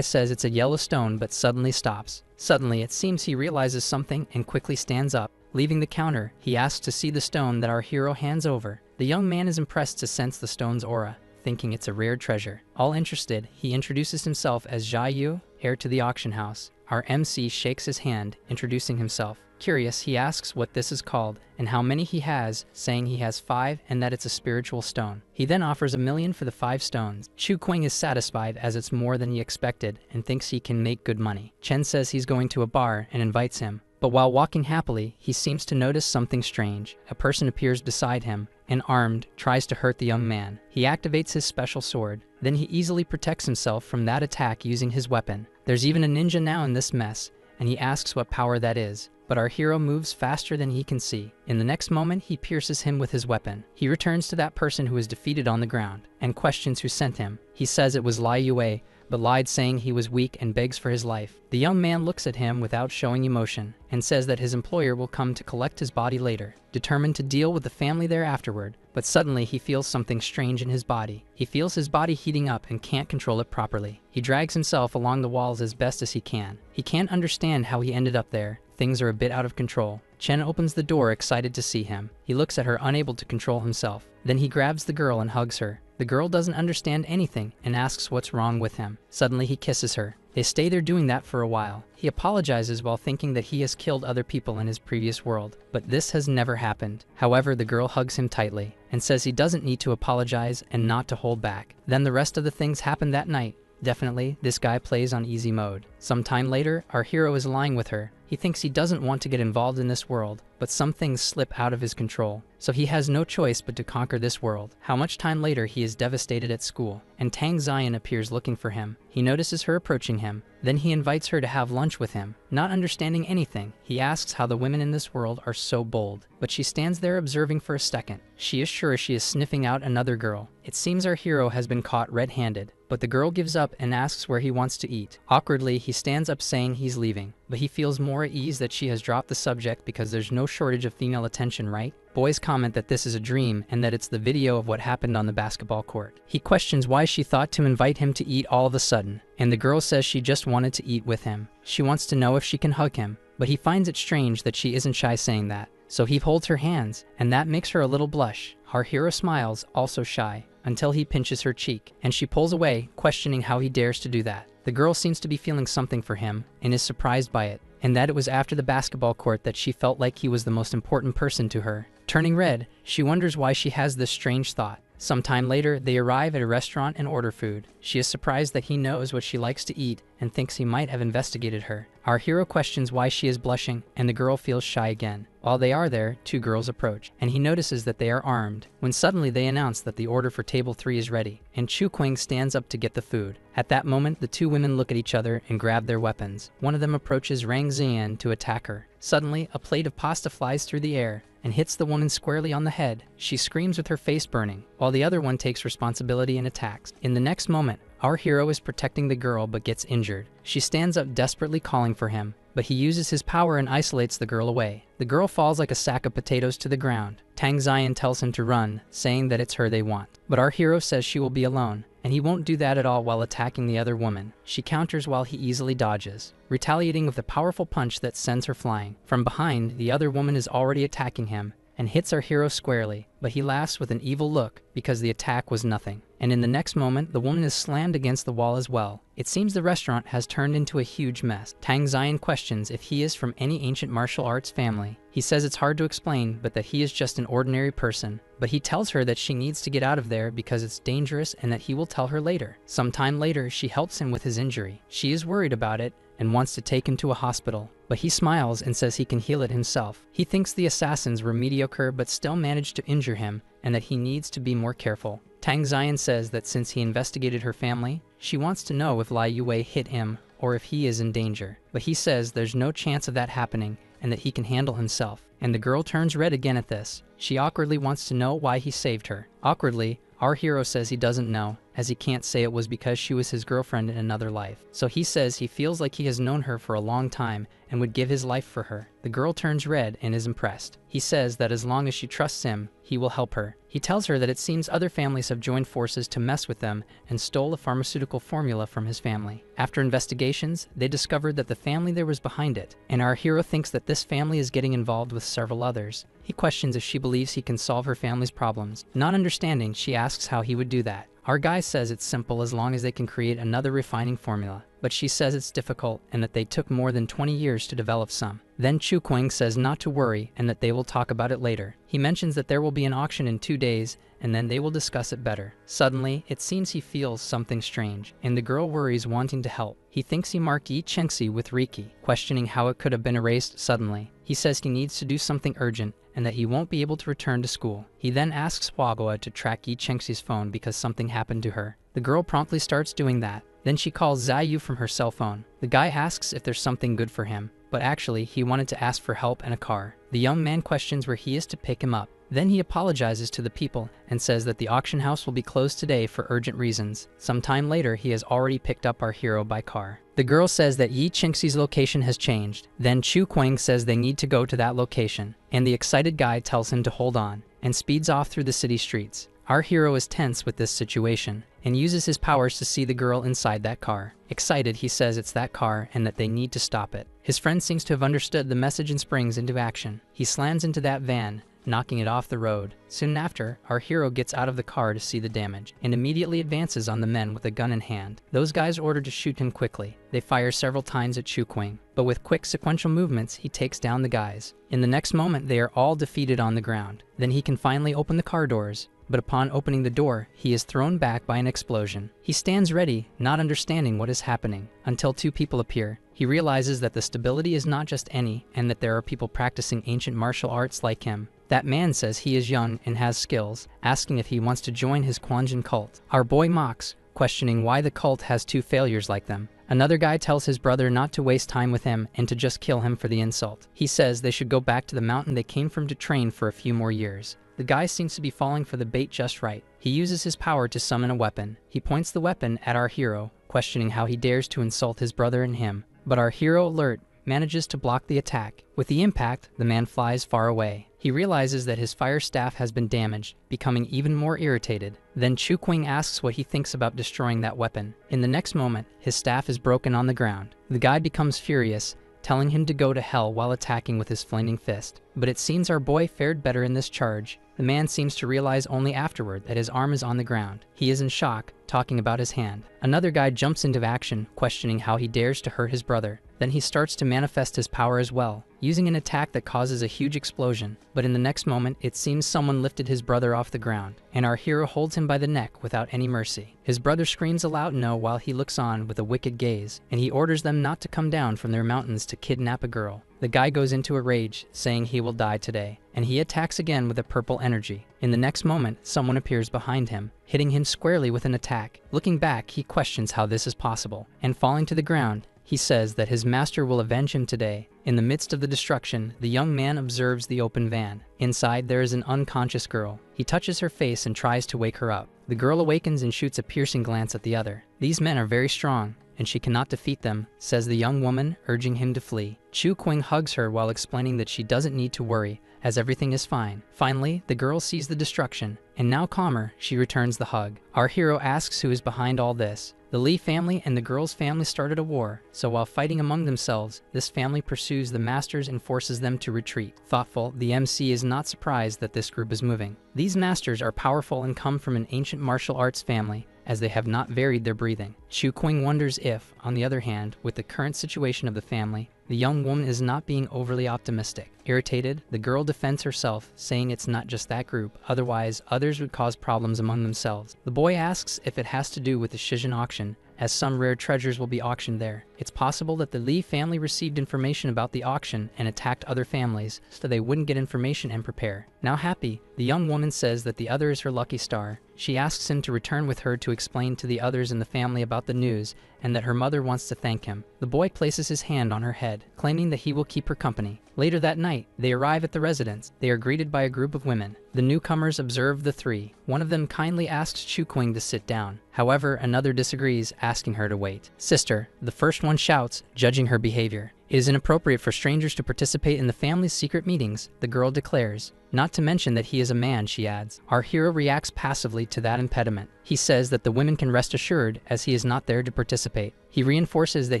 says it's a yellow stone but suddenly stops. Suddenly, it seems he realizes something and quickly stands up. Leaving the counter, he asks to see the stone that our hero hands over. The young man is impressed to sense the stone's aura, thinking it's a rare treasure. All interested, he introduces himself as Jia Yu, heir to the auction house. Our MC shakes his hand, introducing himself. Curious, he asks what this is called and how many he has, saying he has 5 and that it's a spiritual stone. He then offers $1 million for the 5 stones. Chu Qing is satisfied as it's more than he expected and thinks he can make good money. Chen says he's going to a bar and invites him. But while walking happily, he seems to notice something strange. A person appears beside him and, armed, tries to hurt the young man. He activates his special sword. Then he easily protects himself from that attack using his weapon. There's even a ninja now in this mess, and he asks what power that is. But our hero moves faster than he can see. In the next moment, he pierces him with his weapon. He returns to that person who is defeated on the ground and questions who sent him. He says it was Lai Yue, but lied, saying he was weak and begs for his life. The young man looks at him without showing emotion and says that his employer will come to collect his body later, determined to deal with the family there afterward. But suddenly he feels something strange in his body. He feels his body heating up and can't control it properly. He drags himself along the walls as best as he can. He can't understand how he ended up there. Things are a bit out of control. Chen opens the door, excited to see him. He looks at her, unable to control himself. Then he grabs the girl and hugs her. The girl doesn't understand anything and asks what's wrong with him. Suddenly he kisses her. They stay there doing that for a while. He apologizes while thinking that he has killed other people in his previous world, but this has never happened. However, the girl hugs him tightly and says he doesn't need to apologize and not to hold back. Then the rest of the things happen that night. Definitely, this guy plays on easy mode. Sometime later, our hero is lying with her. He thinks he doesn't want to get involved in this world, but some things slip out of his control. So he has no choice but to conquer this world. How much time later, he is devastated at school, and Tang Ziyan appears looking for him. He notices her approaching him. Then he invites her to have lunch with him. Not understanding anything, he asks how the women in this world are so bold, but she stands there observing for a second. She is sure she is sniffing out another girl. It seems our hero has been caught red-handed, but the girl gives up and asks where he wants to eat. Awkwardly, he stands up saying he's leaving, but he feels more at ease that she has dropped the subject because there's no shortage of female attention, right? Boys comment that this is a dream and that it's the video of what happened on the basketball court. He questions why she thought to invite him to eat all of a sudden, and the girl says she just wanted to eat with him. She wants to know if she can hug him, but he finds it strange that she isn't shy saying that. So he holds her hands, and that makes her a little blush. Our hero smiles, also shy, until he pinches her cheek, and she pulls away, questioning how he dares to do that. The girl seems to be feeling something for him, and is surprised by it, and that it was after the basketball court that she felt like he was the most important person to her. Turning red, she wonders why she has this strange thought. Sometime later, they arrive at a restaurant and order food. She is surprised that he knows what she likes to eat and thinks he might have investigated her. Our hero questions why she is blushing, and the girl feels shy again. While they are there, 2 girls approach, and he notices that they are armed, when suddenly they announce that the order for table 3 is ready, and Chu Qing stands up to get the food. At that moment, the 2 women look at each other and grab their weapons. One of them approaches Rang Ziyan to attack her. Suddenly, a plate of pasta flies through the air and hits the woman squarely on the head. She screams with her face burning, while the other one takes responsibility and attacks. In the next moment, our hero is protecting the girl but gets injured. She stands up desperately calling for him, but he uses his power and isolates the girl away. The girl falls like a sack of potatoes to the ground. Tang Ziyan tells him to run, saying that it's her they want. But our hero says she will be alone, and he won't do that at all while attacking the other woman. She counters while he easily dodges, retaliating with a powerful punch that sends her flying. From behind, the other woman is already attacking him and hits our hero squarely, but he laughs with an evil look because the attack was nothing. And in the next moment, the woman is slammed against the wall as well. It seems the restaurant has turned into a huge mess. Tang Ziyan questions if he is from any ancient martial arts family. He says it's hard to explain, but that he is just an ordinary person. But he tells her that she needs to get out of there because it's dangerous and that he will tell her later. Sometime later, she helps him with his injury. She is worried about it and wants to take him to a hospital, but he smiles and says he can heal it himself. He thinks the assassins were mediocre but still managed to injure him and that he needs to be more careful. Tang Xian says that since he investigated her family, she wants to know if Lai Yue hit him or if he is in danger, but he says there's no chance of that happening and that he can handle himself. And the girl turns red again at this. She awkwardly wants to know why he saved her. Awkwardly, our hero says he doesn't know, as he can't say it was because she was his girlfriend in another life. So he says he feels like he has known her for a long time and would give his life for her. The girl turns red and is impressed. He says that as long as she trusts him, he will help her. He tells her that it seems other families have joined forces to mess with them and stole a pharmaceutical formula from his family. After investigations, they discovered that the family there was behind it, and our hero thinks that this family is getting involved with several others. He questions if she believes he can solve her family's problems. Not understanding, she asks how he would do that. Our guy says it's simple as long as they can create another refining formula, but she says it's difficult and that they took more than 20 years to develop some. Then Chu Qing says not to worry and that they will talk about it later. He mentions that there will be an auction in 2 days and then they will discuss it better. Suddenly, it seems he feels something strange, and the girl worries, wanting to help. He thinks he marked Yi Chengxi with Riki, questioning how it could have been erased suddenly. He says he needs to do something urgent and that he won't be able to return to school. He then asks Huaguo to track Yi Chengxi's phone because something happened to her. The girl promptly starts doing that. Then she calls Zaiyu from her cell phone. The guy asks if there's something good for him, but actually he wanted to ask for help and a car. The young man questions where he is to pick him up. Then he apologizes to the people and says that the auction house will be closed today for urgent reasons. Some time later, he has already picked up our hero by car. The girl says that Yi Chengxi's location has changed. Then Chu Qing says they need to go to that location, and the excited guy tells him to hold on and speeds off through the city streets. Our hero is tense with this situation and uses his powers to see the girl inside that car. Excited, he says it's that car and that they need to stop it. His friend seems to have understood the message and springs into action. He slams into that van, knocking it off the road. Soon after, our hero gets out of the car to see the damage and immediately advances on the men with a gun in hand. Those guys order to shoot him quickly. They fire several times at Chu Qing, but with quick sequential movements, he takes down the guys. In the next moment, they are all defeated on the ground. Then he can finally open the car doors, but upon opening the door, he is thrown back by an explosion. He stands ready, not understanding what is happening, until 2 people appear. He realizes that the stability is not just any, and that there are people practicing ancient martial arts like him. That man says he is young and has skills, asking if he wants to join his Quanjin cult. Our boy mocks, questioning why the cult has 2 failures like them. Another guy tells his brother not to waste time with him and to just kill him for the insult. He says they should go back to the mountain they came from to train for a few more years. The guy seems to be falling for the bait just right. He uses his power to summon a weapon. He points the weapon at our hero, questioning how he dares to insult his brother and him. But our hero, alert, manages to block the attack. With the impact, the man flies far away. He realizes that his fire staff has been damaged, becoming even more irritated. Then Chu Qing asks what he thinks about destroying that weapon. In the next moment, his staff is broken on the ground. The guy becomes furious, telling him to go to hell while attacking with his flaming fist. But it seems our boy fared better in this charge. The man seems to realize only afterward that his arm is on the ground. He is in shock, talking about his hand. Another guy jumps into action, questioning how he dares to hurt his brother. Then he starts to manifest his power as well, using an attack that causes a huge explosion. But in the next moment, it seems someone lifted his brother off the ground, and our hero holds him by the neck without any mercy. His brother screams a loud no while he looks on with a wicked gaze, and he orders them not to come down from their mountains to kidnap a girl. The guy goes into a rage, saying he will die today, and he attacks again with a purple energy. In the next moment, someone appears behind him, hitting him squarely with an attack. Looking back, he questions how this is possible, and falling to the ground, he says that his master will avenge him today. In the midst of the destruction, the young man observes the open van. Inside, there is an unconscious girl. He touches her face and tries to wake her up. The girl awakens and shoots a piercing glance at the other. These men are very strong, and she cannot defeat them, says the young woman, urging him to flee. Chu Qing hugs her while explaining that she doesn't need to worry, as everything is fine. Finally, the girl sees the destruction, and now calmer, she returns the hug. Our hero asks who is behind all this. The Li family and the girl's family started a war, so while fighting among themselves, this family pursues the masters and forces them to retreat. Thoughtful, the MC is not surprised that this group is moving. These masters are powerful and come from an ancient martial arts family, as they have not varied their breathing. Chu Qing wonders if, on the other hand, with the current situation of the family, the young woman is not being overly optimistic. Irritated, the girl defends herself, saying it's not just that group, otherwise others would cause problems among themselves. The boy asks if it has to do with the Shijin auction, as some rare treasures will be auctioned there. It's possible that the Lee family received information about the auction and attacked other families so they wouldn't get information and prepare. Now happy, the young woman says that the other is her lucky star. She asks him to return with her to explain to the others in the family about the news and that her mother wants to thank him. The boy places his hand on her head, claiming that he will keep her company. Later that night, they arrive at the residence. They are greeted by a group of women. The newcomers observe the three. One of them kindly asks Chukwing to sit down. However, another disagrees, asking her to wait. Sister, the first one shouts, judging her behavior. It is inappropriate for strangers to participate in the family's secret meetings, the girl declares. Not to mention that he is a man, she adds. Our hero reacts passively to that impediment. He says that the women can rest assured as he is not there to participate. He reinforces that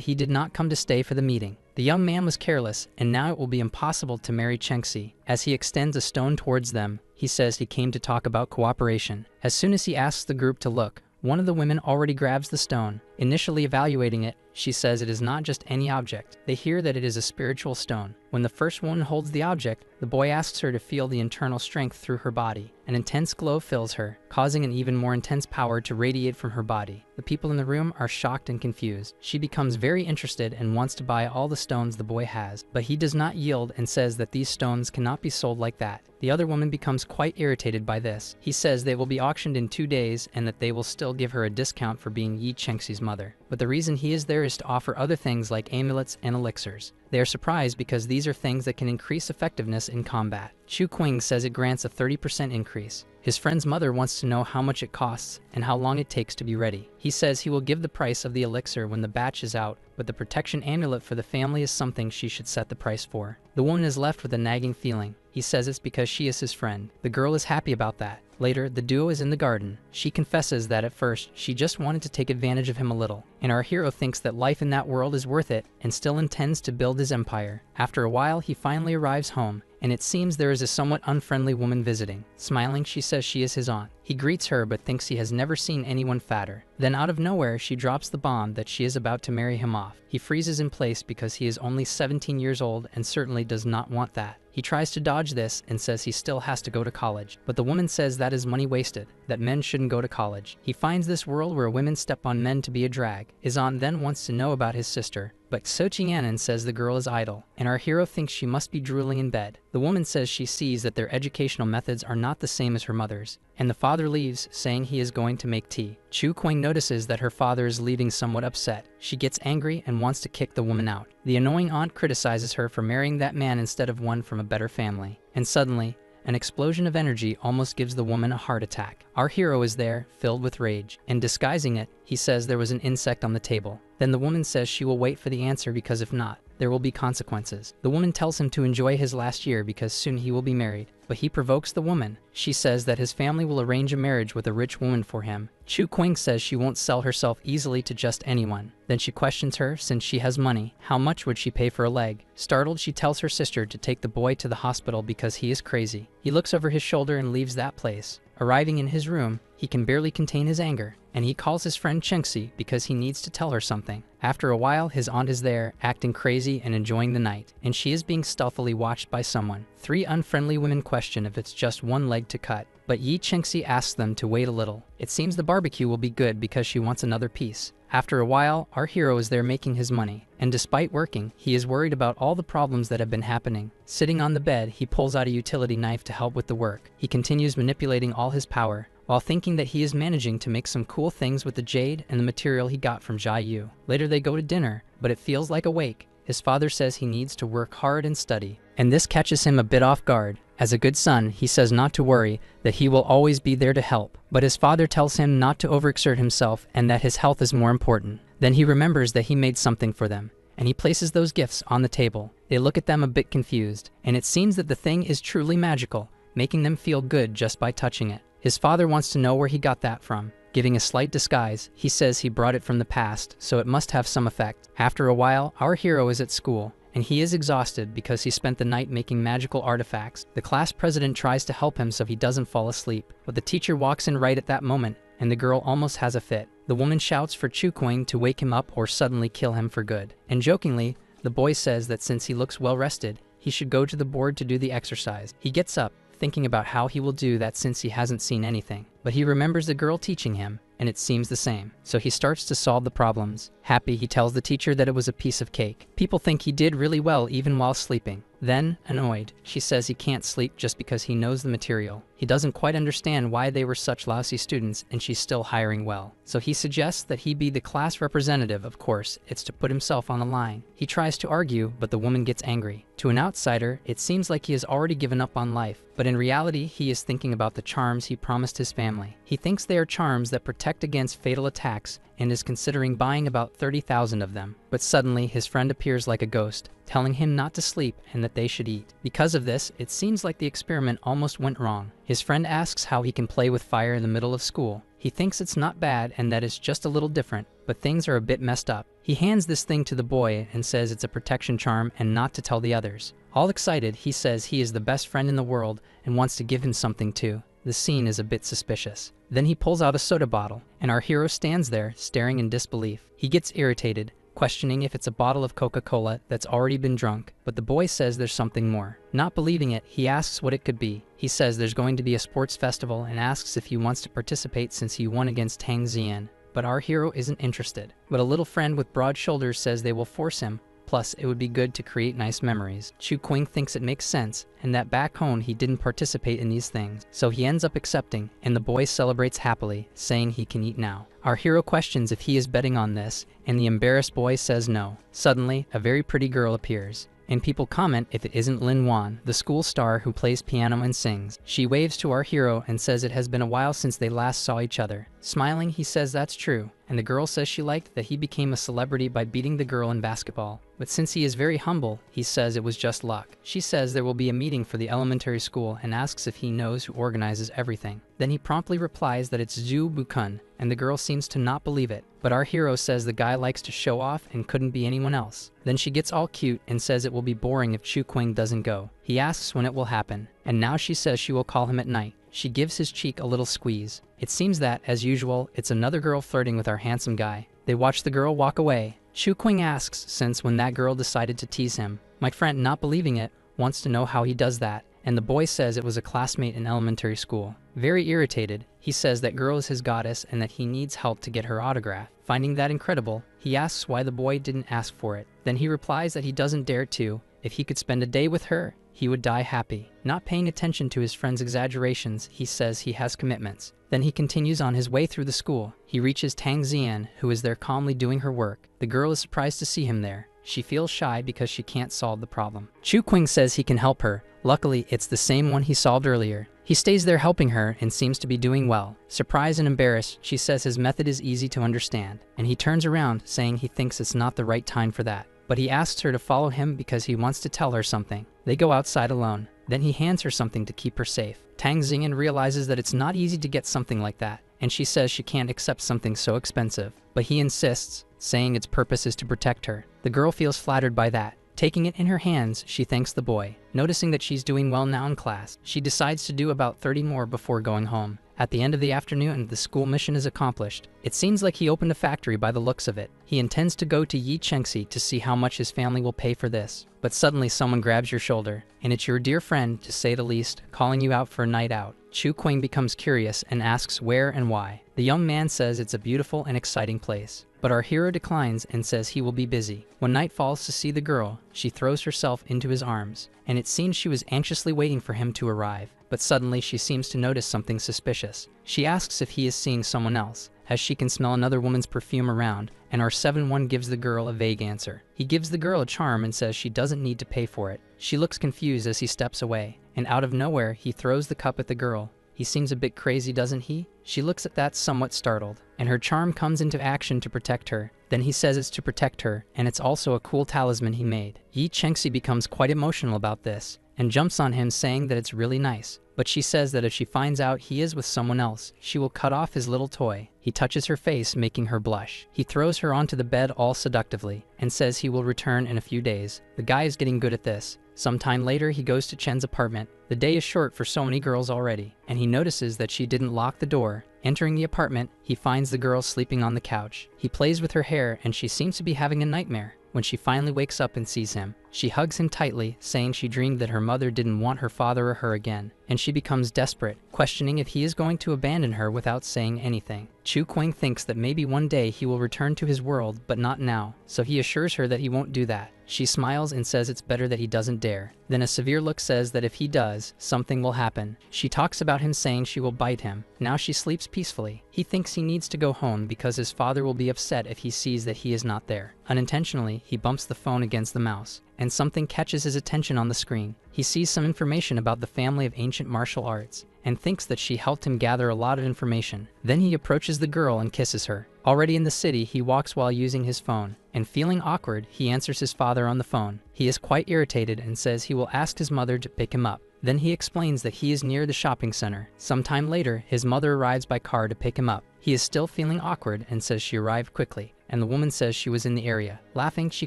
he did not come to stay for the meeting. The young man was careless, and now it will be impossible to marry Chengxi. As he extends a stone towards them, he says he came to talk about cooperation. As soon as he asks the group to look, one of the women already grabs the stone. Initially evaluating it, she says it is not just any object. They hear that it is a spiritual stone. When the first woman holds the object, the boy asks her to feel the internal strength through her body. An intense glow fills her, causing an even more intense power to radiate from her body. The people in the room are shocked and confused. She becomes very interested and wants to buy all the stones the boy has, but he does not yield and says that these stones cannot be sold like that. The other woman becomes quite irritated by this. He says they will be auctioned in 2 days and that they will still give her a discount for being Yi Chengxi's mother. But the reason he is there is to offer other things like amulets and elixirs. They are surprised because these are things that can increase effectiveness in combat. Chukwing says it grants a 30% increase. His friend's mother wants to know how much it costs and how long it takes to be ready. He says he will give the price of the elixir when the batch is out, but the protection amulet for the family is something she should set the price for. The woman is left with a nagging feeling. He says it's because she is his friend. The girl is happy about that. Later, the duo is in the garden. She confesses that at first, she just wanted to take advantage of him a little, and our hero thinks that life in that world is worth it and still intends to build his empire. After a while, he finally arrives home, and it seems there is a somewhat unfriendly woman visiting. Smiling, she says she is his aunt. He greets her but thinks he has never seen anyone fatter. Then out of nowhere, she drops the bomb that she is about to marry him off. He freezes in place because he is only 17 years old and certainly does not want that. He tries to dodge this and says he still has to go to college, but the woman says that is money wasted, that men shouldn't go to college. He finds this world where women step on men to be a drag. His aunt then wants to know about his sister, but Sochianan says the girl is idle, and our hero thinks she must be drooling in bed. The woman says she sees that their educational methods are not the same as her mother's, and the father leaves, saying he is going to make tea. Chukwing notices that her father is leaving somewhat upset. She gets angry and wants to kick the woman out. The annoying aunt criticizes her for marrying that man instead of one from a better family. And suddenly, an explosion of energy almost gives the woman a heart attack. Our hero is there, filled with rage, and disguising it, he says there was an insect on the table. Then the woman says she will wait for the answer because if not, there will be consequences. The woman tells him to enjoy his last year because soon he will be married, but he provokes the woman. She says that his family will arrange a marriage with a rich woman for him. Chukwing says she won't sell herself easily to just anyone. Then she questions her, since she has money, how much would she pay for a leg? Startled, she tells her sister to take the boy to the hospital because he is crazy. He looks over his shoulder and leaves that place. Arriving in his room, he can barely contain his anger, and he calls his friend Chengxi because he needs to tell her something. After a while, his aunt is there, acting crazy and enjoying the night, and she is being stealthily watched by someone. 3 unfriendly women question if it's just one leg to cut, but Yi Chengxi asks them to wait a little. It seems the barbecue will be good because she wants another piece. After a while, our hero is there making his money, and despite working, he is worried about all the problems that have been happening. Sitting on the bed, he pulls out a utility knife to help with the work. He continues manipulating all his power, while thinking that he is managing to make some cool things with the jade and the material he got from Jai Yu. Later they go to dinner, but it feels like a wake. His father says he needs to work hard and study, and this catches him a bit off guard. As a good son, he says not to worry, that he will always be there to help. But his father tells him not to overexert himself and that his health is more important. Then he remembers that he made something for them, and he places those gifts on the table. They look at them a bit confused, and it seems that the thing is truly magical, making them feel good just by touching it. His father wants to know where he got that from. Giving a slight disguise, he says he brought it from the past, so it must have some effect. After a while, our hero is at school, and he is exhausted because he spent the night making magical artifacts. The class president tries to help him so he doesn't fall asleep, but the teacher walks in right at that moment, and the girl almost has a fit. The woman shouts for Chukwing to wake him up or suddenly kill him for good. And jokingly, the boy says that since he looks well rested, he should go to the board to do the exercise. He gets up, thinking about how he will do that since he hasn't seen anything. but he remembers the girl teaching him, and it seems the same. So he starts to solve the problems. Happy, he tells the teacher that it was a piece of cake. People think he did really well even while sleeping. Then, annoyed, she says he can't sleep just because he knows the material. He doesn't quite understand why they were such lousy students, and she's still hiring well. So he suggests that he be the class representative. Of course, it's to put himself on the line. He tries to argue, but the woman gets angry. To an outsider, it seems like he has already given up on life, but in reality, he is thinking about the charms he promised his family. He thinks they are charms that protect against fatal attacks and is considering buying about 30,000 of them. But suddenly, his friend appears like a ghost, telling him not to sleep and that they should eat. Because of this, it seems like the experiment almost went wrong. His friend asks how he can play with fire in the middle of school. He thinks it's not bad and that it's just a little different, but things are a bit messed up. He hands this thing to the boy and says it's a protection charm and not to tell the others. All excited, he says he is the best friend in the world and wants to give him something too. The scene is a bit suspicious. Then he pulls out a soda bottle, and our hero stands there, staring in disbelief. He gets irritated, questioning if it's a bottle of Coca-Cola that's already been drunk, but the boy says there's something more. Not believing it, he asks what it could be. He says there's going to be a sports festival and asks if he wants to participate since he won against Tang Xian. But our hero isn't interested. But a little friend with broad shoulders says they will force him. Plus, it would be good to create nice memories. Chu Qing thinks it makes sense, and that back home he didn't participate in these things. So he ends up accepting, and the boy celebrates happily, saying he can eat now. Our hero questions if he is betting on this, and the embarrassed boy says no. Suddenly, a very pretty girl appears, and people comment if it isn't Lin Wan, the school star who plays piano and sings. She waves to our hero and says it has been a while since they last saw each other. Smiling, he says that's true, and the girl says she liked that he became a celebrity by beating the girl in basketball. But since he is very humble, he says it was just luck. She says there will be a meeting for the elementary school and asks if he knows who organizes everything. Then he promptly replies that it's Zhu Bukun, and the girl seems to not believe it. But our hero says the guy likes to show off and couldn't be anyone else. Then she gets all cute and says it will be boring if Chu Qing doesn't go. He asks when it will happen, and now she says she will call him at night. She gives his cheek a little squeeze. It seems that, as usual, it's another girl flirting with our handsome guy. They watch the girl walk away. Chu Qing asks since when that girl decided to tease him. My friend, not believing it, wants to know how he does that, and the boy says it was a classmate in elementary school. Very irritated, he says that girl is his goddess and that he needs help to get her autograph. Finding that incredible, he asks why the boy didn't ask for it. Then he replies that he doesn't dare to. If he could spend a day with her, he would die happy. Not paying attention to his friend's exaggerations, he says he has commitments. Then he continues on his way through the school. He reaches Tang Xian, who is there calmly doing her work. The girl is surprised to see him there. She feels shy because she can't solve the problem. Chu Qing says he can help her. Luckily, it's the same one he solved earlier. He stays there helping her and seems to be doing well. Surprised and embarrassed, she says his method is easy to understand, and he turns around saying he thinks it's not the right time for that. But he asks her to follow him because he wants to tell her something. They go outside alone. Then he hands her something to keep her safe. Tang Xian realizes that it's not easy to get something like that, and she says she can't accept something so expensive. But he insists, saying its purpose is to protect her. The girl feels flattered by that. Taking it in her hands, she thanks the boy. Noticing that she's doing well now in class, she decides to do about 30 more before going home. At the end of the afternoon, the school mission is accomplished. It seems like he opened a factory by the looks of it. He intends to go to Yi Chengxi to see how much his family will pay for this. But suddenly someone grabs your shoulder, and it's your dear friend, to say the least, calling you out for a night out. Chu Qing becomes curious and asks where and why. The young man says it's a beautiful and exciting place. But our hero declines and says he will be busy. When night falls to see the girl, she throws herself into his arms, and it seems she was anxiously waiting for him to arrive. But suddenly she seems to notice something suspicious. She asks if he is seeing someone else, as she can smell another woman's perfume around, and our 7-1 gives the girl a vague answer. He gives the girl a charm and says she doesn't need to pay for it. She looks confused as he steps away, and out of nowhere he throws the cup at the girl. He seems a bit crazy, doesn't he? She looks at that somewhat startled, and her charm comes into action to protect her. Then he says it's to protect her, and it's also a cool talisman he made. Yi Chengxi becomes quite emotional about this, and jumps on him saying that it's really nice. But she says that if she finds out he is with someone else, she will cut off his little toy. He touches her face, making her blush. He throws her onto the bed all seductively, and says he will return in a few days. The guy is getting good at this. Sometime later, he goes to Chen's apartment. The day is short for so many girls already, and he notices that she didn't lock the door. Entering the apartment, he finds the girl sleeping on the couch. He plays with her hair, and she seems to be having a nightmare. When she finally wakes up and sees him, She hugs him tightly, saying she dreamed that her mother didn't want her father or her again, and she becomes desperate, questioning if he is going to abandon her without saying anything. Chu Quing thinks that maybe one day he will return to his world, but not now, so he assures her that he won't do that. She smiles and says it's better that he doesn't dare. Then a severe look says that if he does, something will happen. She talks about him saying she will bite him. Now she sleeps peacefully. He thinks he needs to go home because his father will be upset if he sees that he is not there. Unintentionally, he bumps the phone against the mouse, and something catches his attention on the screen. He sees some information about the family of ancient martial arts, and thinks that she helped him gather a lot of information. Then he approaches the girl and kisses her. Already in the city, he walks while using his phone, and feeling awkward, he answers his father on the phone. He is quite irritated and says he will ask his mother to pick him up. Then he explains that he is near the shopping center. Sometime later, his mother arrives by car to pick him up. He is still feeling awkward and says she arrived quickly, and the woman says she was in the area. Laughing, she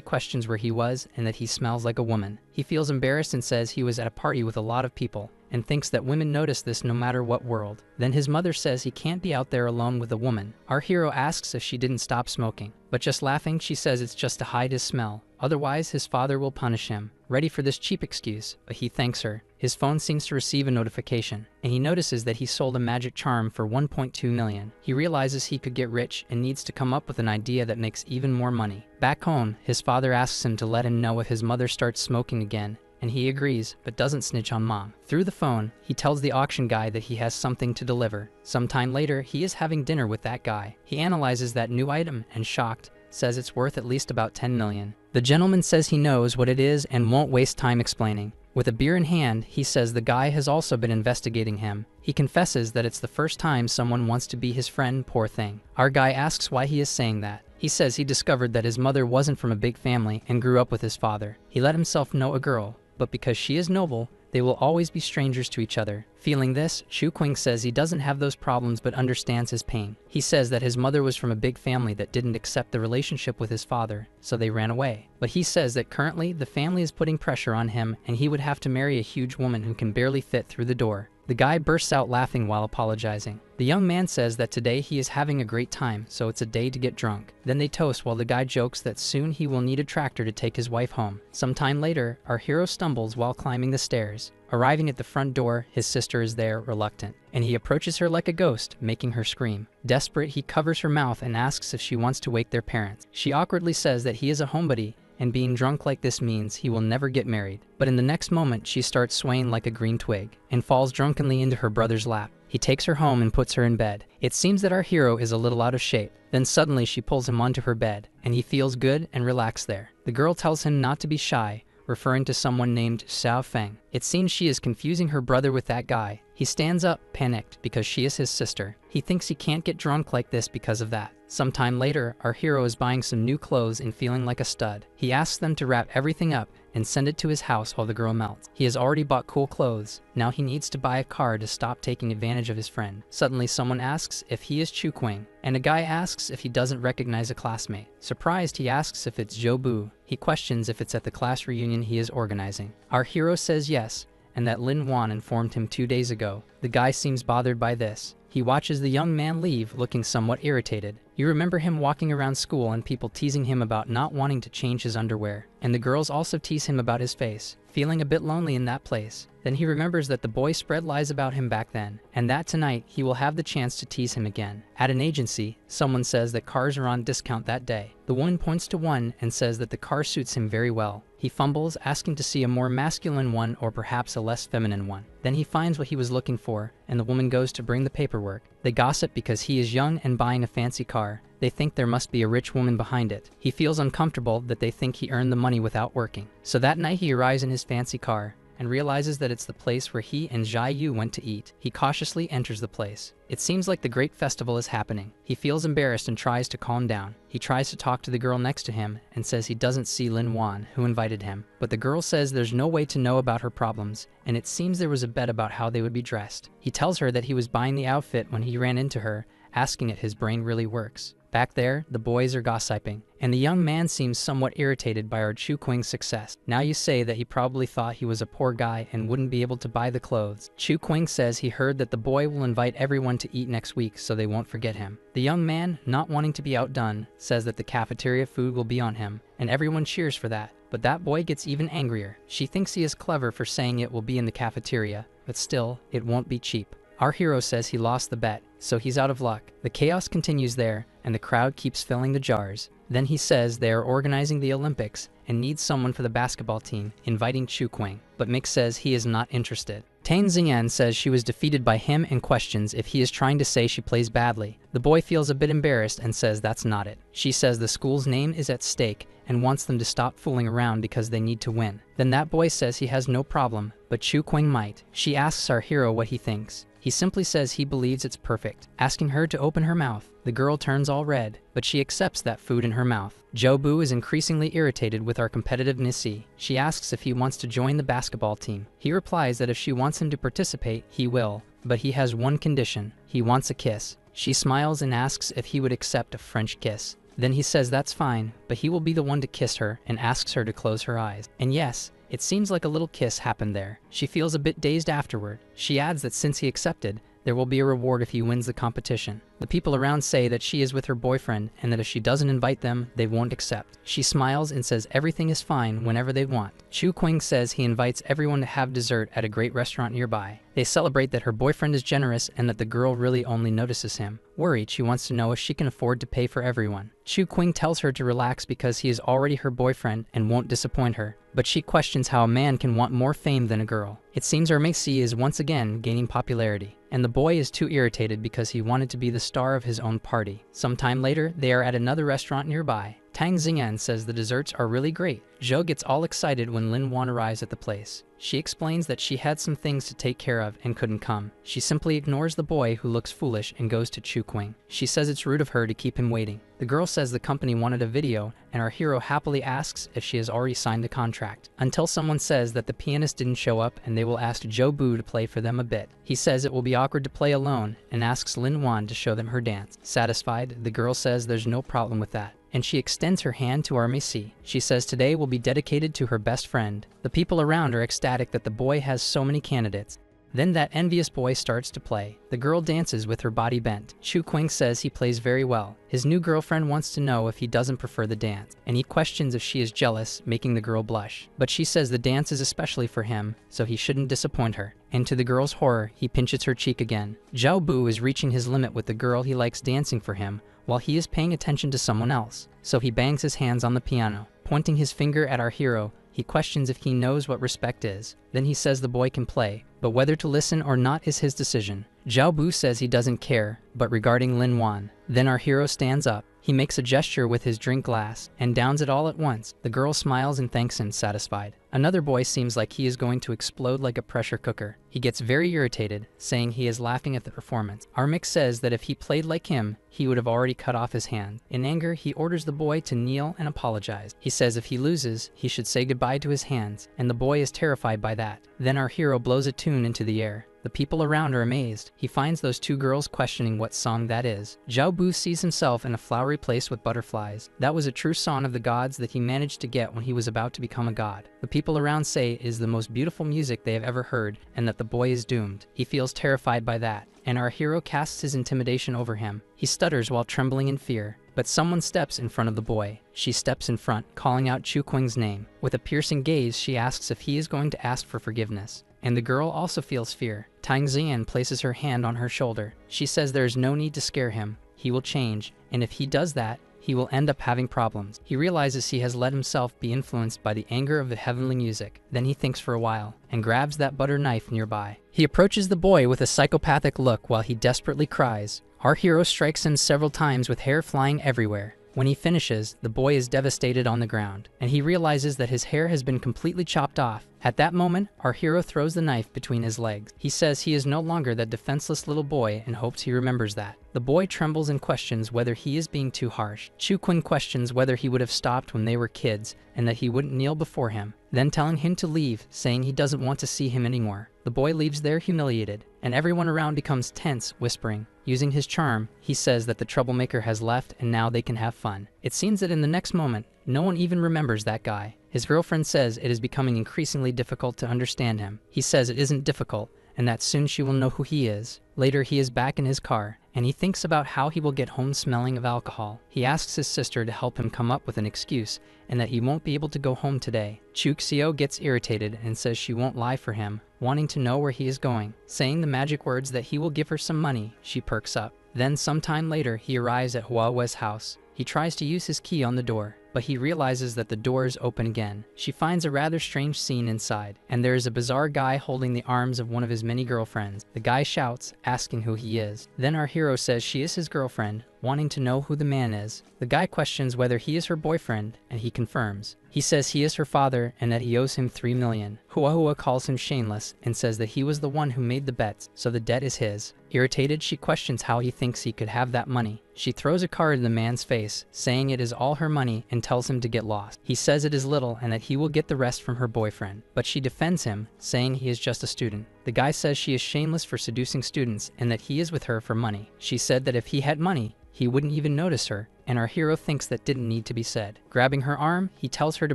questions where he was and that he smells like a woman. He feels embarrassed and says he was at a party with a lot of people, and thinks that women notice this no matter what world. Then his mother says he can't be out there alone with a woman. Our hero asks if she didn't stop smoking, but just laughing, she says it's just to hide his smell. Otherwise, his father will punish him. Ready for this cheap excuse, but he thanks her. His phone seems to receive a notification, and he notices that he sold a magic charm for 1.2 million. He realizes he could get rich and needs to come up with an idea that makes even more money. Back home, his father asks him to let him know if his mother starts smoking again, and he agrees, but doesn't snitch on mom. Through the phone, he tells the auction guy that he has something to deliver. Sometime later, he is having dinner with that guy. He analyzes that new item and, shocked, says it's worth at least about 10 million. The gentleman says he knows what it is and won't waste time explaining. With a beer in hand, he says the guy has also been investigating him. He confesses that it's the first time someone wants to be his friend, poor thing. Our guy asks why he is saying that. He says he discovered that his mother wasn't from a big family and grew up with his father. He let himself know a girl, but because she is noble, they will always be strangers to each other. Feeling this, Chu Quing says he doesn't have those problems but understands his pain. He says that his mother was from a big family that didn't accept the relationship with his father, so they ran away. But he says that currently the family is putting pressure on him and he would have to marry a huge woman who can barely fit through the door. The guy bursts out laughing while apologizing. The young man says that today he is having a great time, so it's a day to get drunk. Then they toast while the guy jokes that soon he will need a tractor to take his wife home. Sometime later, our hero stumbles while climbing the stairs. Arriving at the front door, his sister is there, reluctant, and he approaches her like a ghost, making her scream. Desperate, he covers her mouth and asks if she wants to wake their parents. She awkwardly says that he is a homebody, and being drunk like this means he will never get married. But in the next moment, she starts swaying like a green twig and falls drunkenly into her brother's lap. He takes her home and puts her in bed. It seems that our hero is a little out of shape. Then suddenly she pulls him onto her bed, and he feels good and relaxed there. The girl tells him not to be shy, referring to someone named Xiao Feng. It seems she is confusing her brother with that guy. He stands up, panicked, because she is his sister. He thinks he can't get drunk like this because of that. Sometime later, our hero is buying some new clothes and feeling like a stud. He asks them to wrap everything up and send it to his house while the girl melts. He has already bought cool clothes. Now he needs to buy a car to stop taking advantage of his friend. Suddenly someone asks if he is Chu Quing, and a guy asks if he doesn't recognize a classmate. Surprised, he asks if it's Zhou Bu. He questions if it's at the class reunion he is organizing. Our hero says yes, and that Lin Wan informed him 2 days ago. The guy seems bothered by this. He watches the young man leave, looking somewhat irritated. You remember him walking around school and people teasing him about not wanting to change his underwear, and the girls also tease him about his face, feeling a bit lonely in that place. Then he remembers that the boy spread lies about him back then, and that tonight he will have the chance to tease him again. At an agency, someone says that cars are on discount that day. The woman points to one and says that the car suits him very well. He fumbles, asking to see a more masculine one or perhaps a less feminine one. Then he finds what he was looking for, and the woman goes to bring the paperwork. They gossip because he is young and buying a fancy car. They think there must be a rich woman behind it. He feels uncomfortable that they think he earned the money without working. So that night he arrives in his fancy car and realizes that it's the place where he and Zhai Yu went to eat. He cautiously enters the place. It seems like the great festival is happening. He feels embarrassed and tries to calm down. He tries to talk to the girl next to him and says he doesn't see Lin Wan, who invited him. But the girl says there's no way to know about her problems, and it seems there was a bet about how they would be dressed. He tells her that he was buying the outfit when he ran into her, asking if his brain really works. Back there, the boys are gossiping, and the young man seems somewhat irritated by our Chu Quing's success. Now you say that he probably thought he was a poor guy and wouldn't be able to buy the clothes. Chu Quing says he heard that the boy will invite everyone to eat next week so they won't forget him. The young man, not wanting to be outdone, says that the cafeteria food will be on him, and everyone cheers for that. But that boy gets even angrier. She thinks he is clever for saying it will be in the cafeteria, but still, it won't be cheap. Our hero says he lost the bet, so he's out of luck. The chaos continues there, and the crowd keeps filling the jars. Then he says they are organizing the Olympics and need someone for the basketball team, inviting Chu Qing. But Mick says he is not interested. Tang Xingyan says she was defeated by him and questions if he is trying to say she plays badly. The boy feels a bit embarrassed and says that's not it. She says the school's name is at stake and wants them to stop fooling around because they need to win. Then that boy says he has no problem, but Chu Qing might. She asks our hero what he thinks. He simply says he believes it's perfect, asking her to open her mouth. The girl turns all red, but she accepts that food in her mouth. Zhou Bu is increasingly irritated with our competitive Nissi. She asks if he wants to join the basketball team. He replies that if she wants him to participate, he will, but he has one condition. He wants a kiss. She smiles and asks if he would accept a French kiss. Then he says that's fine, but he will be the one to kiss her and asks her to close her eyes. And yes, it seems like a little kiss happened there. She feels a bit dazed afterward. She adds that since he accepted, there will be a reward if he wins the competition. The people around say that she is with her boyfriend and that if she doesn't invite them, they won't accept. She smiles and says everything is fine whenever they want. Chu Qing says he invites everyone to have dessert at a great restaurant nearby. They celebrate that her boyfriend is generous and that the girl really only notices him. Worried, she wants to know if she can afford to pay for everyone. Chu Qing tells her to relax because he is already her boyfriend and won't disappoint her, but she questions how a man can want more fame than a girl. It seems our Mixi is once again gaining popularity, and the boy is too irritated because he wanted to be the star of his own party. Sometime later, they are at another restaurant nearby. Tang Xingyan says the desserts are really great. Zhou gets all excited when Lin Wan arrives at the place. She explains that she had some things to take care of and couldn't come. She simply ignores the boy who looks foolish and goes to Chu Qing. She says it's rude of her to keep him waiting. The girl says the company wanted a video, and our hero happily asks if she has already signed the contract. Until someone says that the pianist didn't show up and they will ask Zhou Bu to play for them a bit. He says it will be awkward to play alone and asks Lin Wan to show them her dance. Satisfied, the girl says there's no problem with that, and she extends her hand to our Missy. She says today will be dedicated to her best friend. The people around are ecstatic that the boy has so many candidates. Then that envious boy starts to play. The girl dances with her body bent. Chu Qing says he plays very well. His new girlfriend wants to know if he doesn't prefer the dance, and he questions if she is jealous, making the girl blush. But she says the dance is especially for him, so he shouldn't disappoint her. And to the girl's horror, he pinches her cheek again. Zhao Bu is reaching his limit with the girl he likes dancing for him, while he is paying attention to someone else. So he bangs his hands on the piano. Pointing his finger at our hero, he questions if he knows what respect is. Then he says the boy can play, but whether to listen or not is his decision. Zhao Bu says he doesn't care, but regarding Lin Wan. Then our hero stands up. He makes a gesture with his drink glass and downs it all at once. The girl smiles and thanks him, satisfied. Another boy seems like he is going to explode like a pressure cooker. He gets very irritated, saying he is laughing at the performance. Armik says that if he played like him, he would have already cut off his hand. In anger, he orders the boy to kneel and apologize. He says if he loses, he should say goodbye to his hands, and the boy is terrified by that. Then our hero blows a tune into the air. The people around are amazed. He finds those two girls questioning what song that is. Zhao Bu sees himself in a flowery place with butterflies. That was a true song of the gods that he managed to get when he was about to become a god. The people around say it is the most beautiful music they have ever heard, and that the boy is doomed. He feels terrified by that, and our hero casts his intimidation over him. He stutters while trembling in fear, but someone steps in front of the boy. She steps in front, calling out Chu Qing's name. With a piercing gaze, she asks if he is going to ask for forgiveness. And the girl also feels fear. Tang Xian places her hand on her shoulder. She says there is no need to scare him. He will change, and if he does that, he will end up having problems. He realizes he has let himself be influenced by the anger of the heavenly music. Then he thinks for a while, and grabs that butter knife nearby. He approaches the boy with a psychopathic look while he desperately cries. Our hero strikes him several times with hair flying everywhere. When he finishes, the boy is devastated on the ground, and he realizes that his hair has been completely chopped off. At that moment, our hero throws the knife between his legs. He says he is no longer that defenseless little boy and hopes he remembers that. The boy trembles and questions whether he is being too harsh. Chu Qing questions whether he would have stopped when they were kids and that he wouldn't kneel before him, then telling him to leave, saying he doesn't want to see him anymore. The boy leaves there humiliated, and everyone around becomes tense, whispering. Using his charm, he says that the troublemaker has left and now they can have fun. It seems that in the next moment, no one even remembers that guy. His girlfriend says it is becoming increasingly difficult to understand him. He says it isn't difficult, and that soon she will know who he is. Later, he is back in his car, and he thinks about how he will get home smelling of alcohol. He asks his sister to help him come up with an excuse and that he won't be able to go home today. Chuxio gets irritated and says she won't lie for him, wanting to know where he is going. Saying the magic words that he will give her some money, she perks up. Then sometime later, he arrives at Huawe's house. He tries to use his key on the door, but he realizes that the door is open again. She finds a rather strange scene inside, and there is a bizarre guy holding the arms of one of his many girlfriends. The guy shouts, asking who he is. Then our hero says she is his girlfriend, wanting to know who the man is. The guy questions whether he is her boyfriend, and he confirms. He says he is her father and that he owes him 3 million. Huahua calls him shameless and says that he was the one who made the bets, so the debt is his. Irritated, she questions how he thinks he could have that money. She throws a card in the man's face, saying it is all her money and tells him to get lost. He says it is little and that he will get the rest from her boyfriend, but she defends him, saying he is just a student. The guy says she is shameless for seducing students and that he is with her for money. She said that if he had money, he wouldn't even notice her, and our hero thinks that didn't need to be said. Grabbing her arm, he tells her to